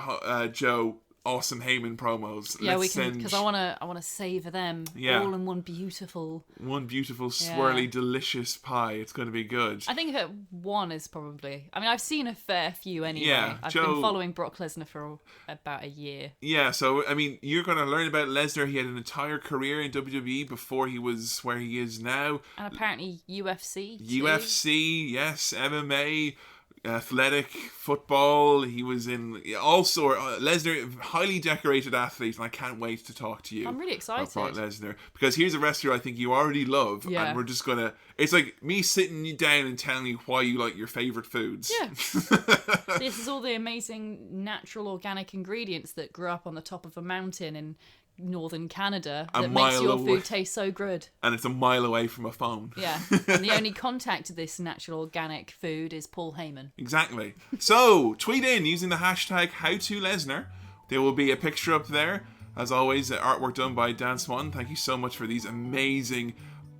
Joe awesome Heyman promos. Yeah, we can, because I want to savor them all in one beautiful, swirly, delicious pie. It's going to be good. I think that one is probably... I mean, I've seen a fair few anyway. Yeah, I've been following Brock Lesnar for about a year. Yeah, so, I mean, you're going to learn about Lesnar. He had an entire career in WWE before he was where he is now. And apparently UFC, too. UFC, yes, MMA... athletic, football. He was in also Lesnar, highly decorated athlete, and I can't wait to talk to you. I'm really excited about Brock Lesnar, because here's a wrestler I think you already love, and we're just gonna. It's like me sitting you down and telling you why you like your favorite foods. Yeah, this is all the amazing natural organic ingredients that grew up on the top of a mountain in northern Canada that makes your food taste so good. And it's a mile away from a phone. Yeah. And the only contact to this natural organic food is Paul Heyman. Exactly. So, tweet in using the hashtag #HowToLesnar. There will be a picture up there. As always, artwork done by Dan Swan. Thank you so much for these amazing...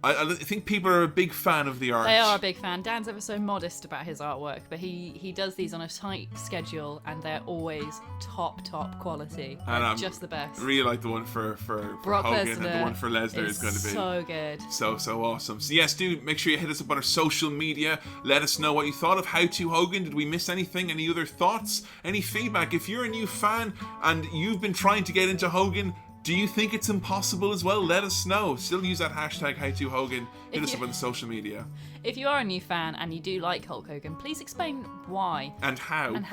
I think people are a big fan of the art. They are a big fan. Dan's ever so modest about his artwork, but he does these on a tight schedule, and they're always top quality. And just the best. I really like the one for Brock Hogan, Lesnar, and the one for Lesnar is going to be so good. So awesome. So yes, do make sure you hit us up on our social media. Let us know what you thought of How To Hogan. Did we miss anything? Any other thoughts? Any feedback? If you're a new fan and you've been trying to get into Hogan, do you think it's impossible as well? Let us know. Still use that hashtag #HowToHogan. Hit us up on the social media. If you are a new fan and you do like Hulk Hogan, please explain why. And how. And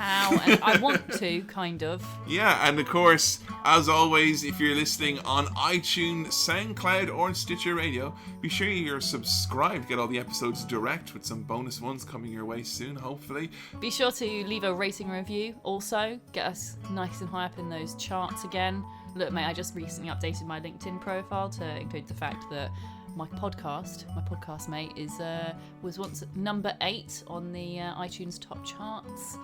I want to, kind of. Yeah, and of course, as always, if you're listening on iTunes, SoundCloud, or Stitcher Radio, be sure you're subscribed. Get all the episodes direct with some bonus ones coming your way soon, hopefully. Be sure to leave a rating review. Also, get us nice and high up in those charts again. Look, mate, I just recently updated my LinkedIn profile to include the fact that my podcast mate, was once number 8 on the iTunes top charts.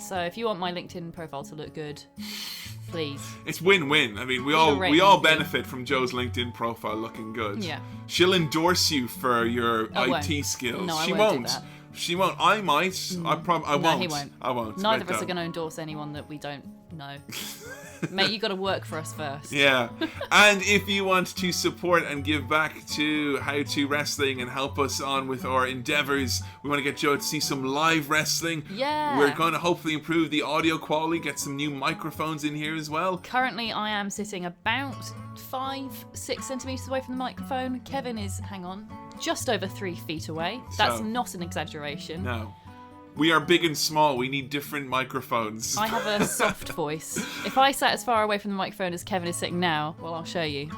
So if you want my LinkedIn profile to look good, please. It's win-win. I mean, we all benefit from Jo's LinkedIn profile looking good. Yeah. She'll endorse you for your IT skills. No, she won't. Do that. She won't. I might. I won't. No, he won't. I won't. Neither of us are going to endorse anyone that we don't know. Mate, you got to work for us first. Yeah. And if you want to support and give back to How To Wrestling and help us on with our endeavors, we want to get Jo to see some live wrestling. Yeah. We're going to hopefully improve the audio quality, get some new microphones in here as well. Currently, I am sitting about 5-6 centimetres away from the microphone. Kevin is, just over 3 feet away. That's not an exaggeration. No. We are big and small. We need different microphones. I have a soft voice. If I sat as far away from the microphone as Kevin is sitting now, well, I'll show you.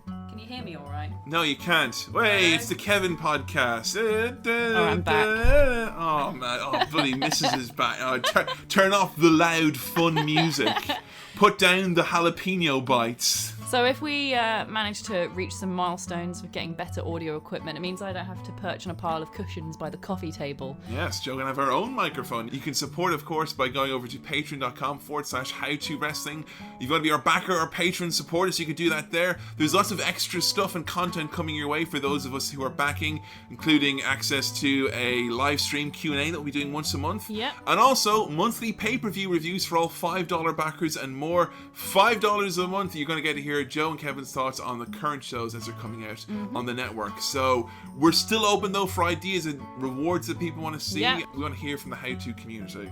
Can you hear me all right? No, you can't. Wait, it's the Kevin podcast. I'm back. Oh, man. Oh, bloody Mrs. is back. Oh, turn off the loud, fun music. Put down the jalapeno bites. So if we manage to reach some milestones with getting better audio equipment, it means I don't have to perch on a pile of cushions by the coffee table. Yes, Jo can have her own microphone. You can support, of course, by going over to patreon.com/HowToWrestling. You've got to be our backer or patron supporter, so you can do that there. There's lots of extra stuff and content coming your way for those of us who are backing, including access to a live stream Q&A that we'll be doing once a month. Yeah. And also monthly pay-per-view reviews for all $5 backers and more. $5 a month, you're going to get to hear Jo and Kevin's thoughts on the current shows as they're coming out on the network. So we're still open though for ideas and rewards that people want to see. Yeah. We want to hear from the How To community.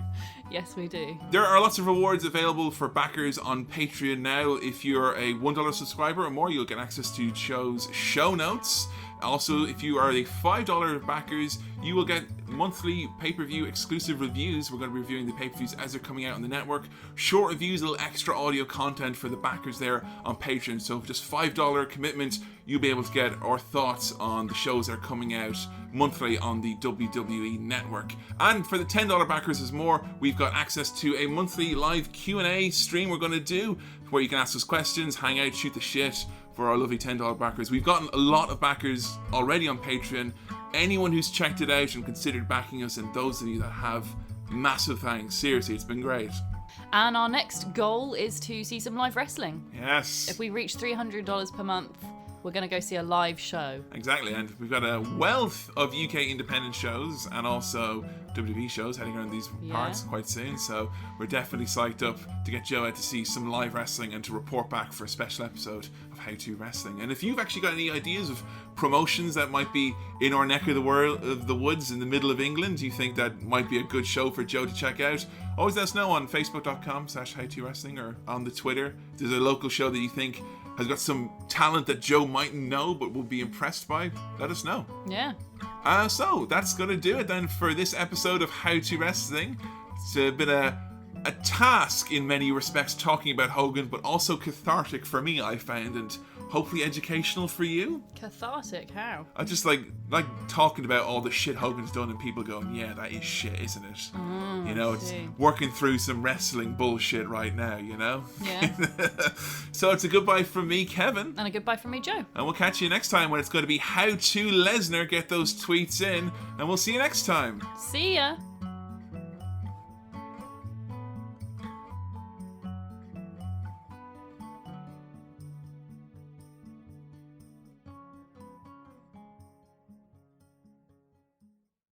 Yes, we do. There are lots of rewards available for backers on Patreon now. If you're a $1 subscriber or more, you'll get access to shows show notes. Also, if you are a $5 backers, you will get monthly pay-per-view exclusive reviews. We're going to be reviewing the pay-per-views as they're coming out on the network. Short reviews, a little extra audio content for the backers there on Patreon. So for just $5 commitment, you'll be able to get our thoughts on the shows that are coming out monthly on the WWE network. And for the $10 backers is more, we've got access to a monthly live Q&A stream we're going to do where you can ask us questions, hang out, shoot the shit for our lovely $10 backers. We've gotten a lot of backers already on Patreon. Anyone who's checked it out and considered backing us, and those of you that have, massive thanks. Seriously, it's been great. And our next goal is to see some live wrestling. Yes. If we reach $300 per month, we're going to go see a live show. Exactly, and we've got a wealth of UK independent shows and also WWE shows heading around these parts quite soon, so we're definitely psyched up to get Jo out to see some live wrestling and to report back for a special episode of How To Wrestling. And if you've actually got any ideas of promotions that might be in our neck of the woods in the middle of England, you think that might be a good show for Jo to check out, always let us know on facebook.com/HowToWrestling or on the Twitter. If there's a local show that you think has got some talent that Joe mightn't know but will be impressed by, let us know. Yeah. So that's going to do it then for this episode of How to Wrestling. It's been a task in many respects talking about Hogan, but also cathartic for me, I found, and hopefully educational for you. Cathartic? How? I just like talking about all the shit Hogan's done and people going, yeah, that is shit, isn't it? You know, it's working through some wrestling bullshit right now, you know? Yeah. So it's a goodbye from me, Kevin. And a goodbye from me, Joe. And we'll catch you next time when it's going to be How to Lesnar. Get those tweets in, and we'll see you next time. See ya.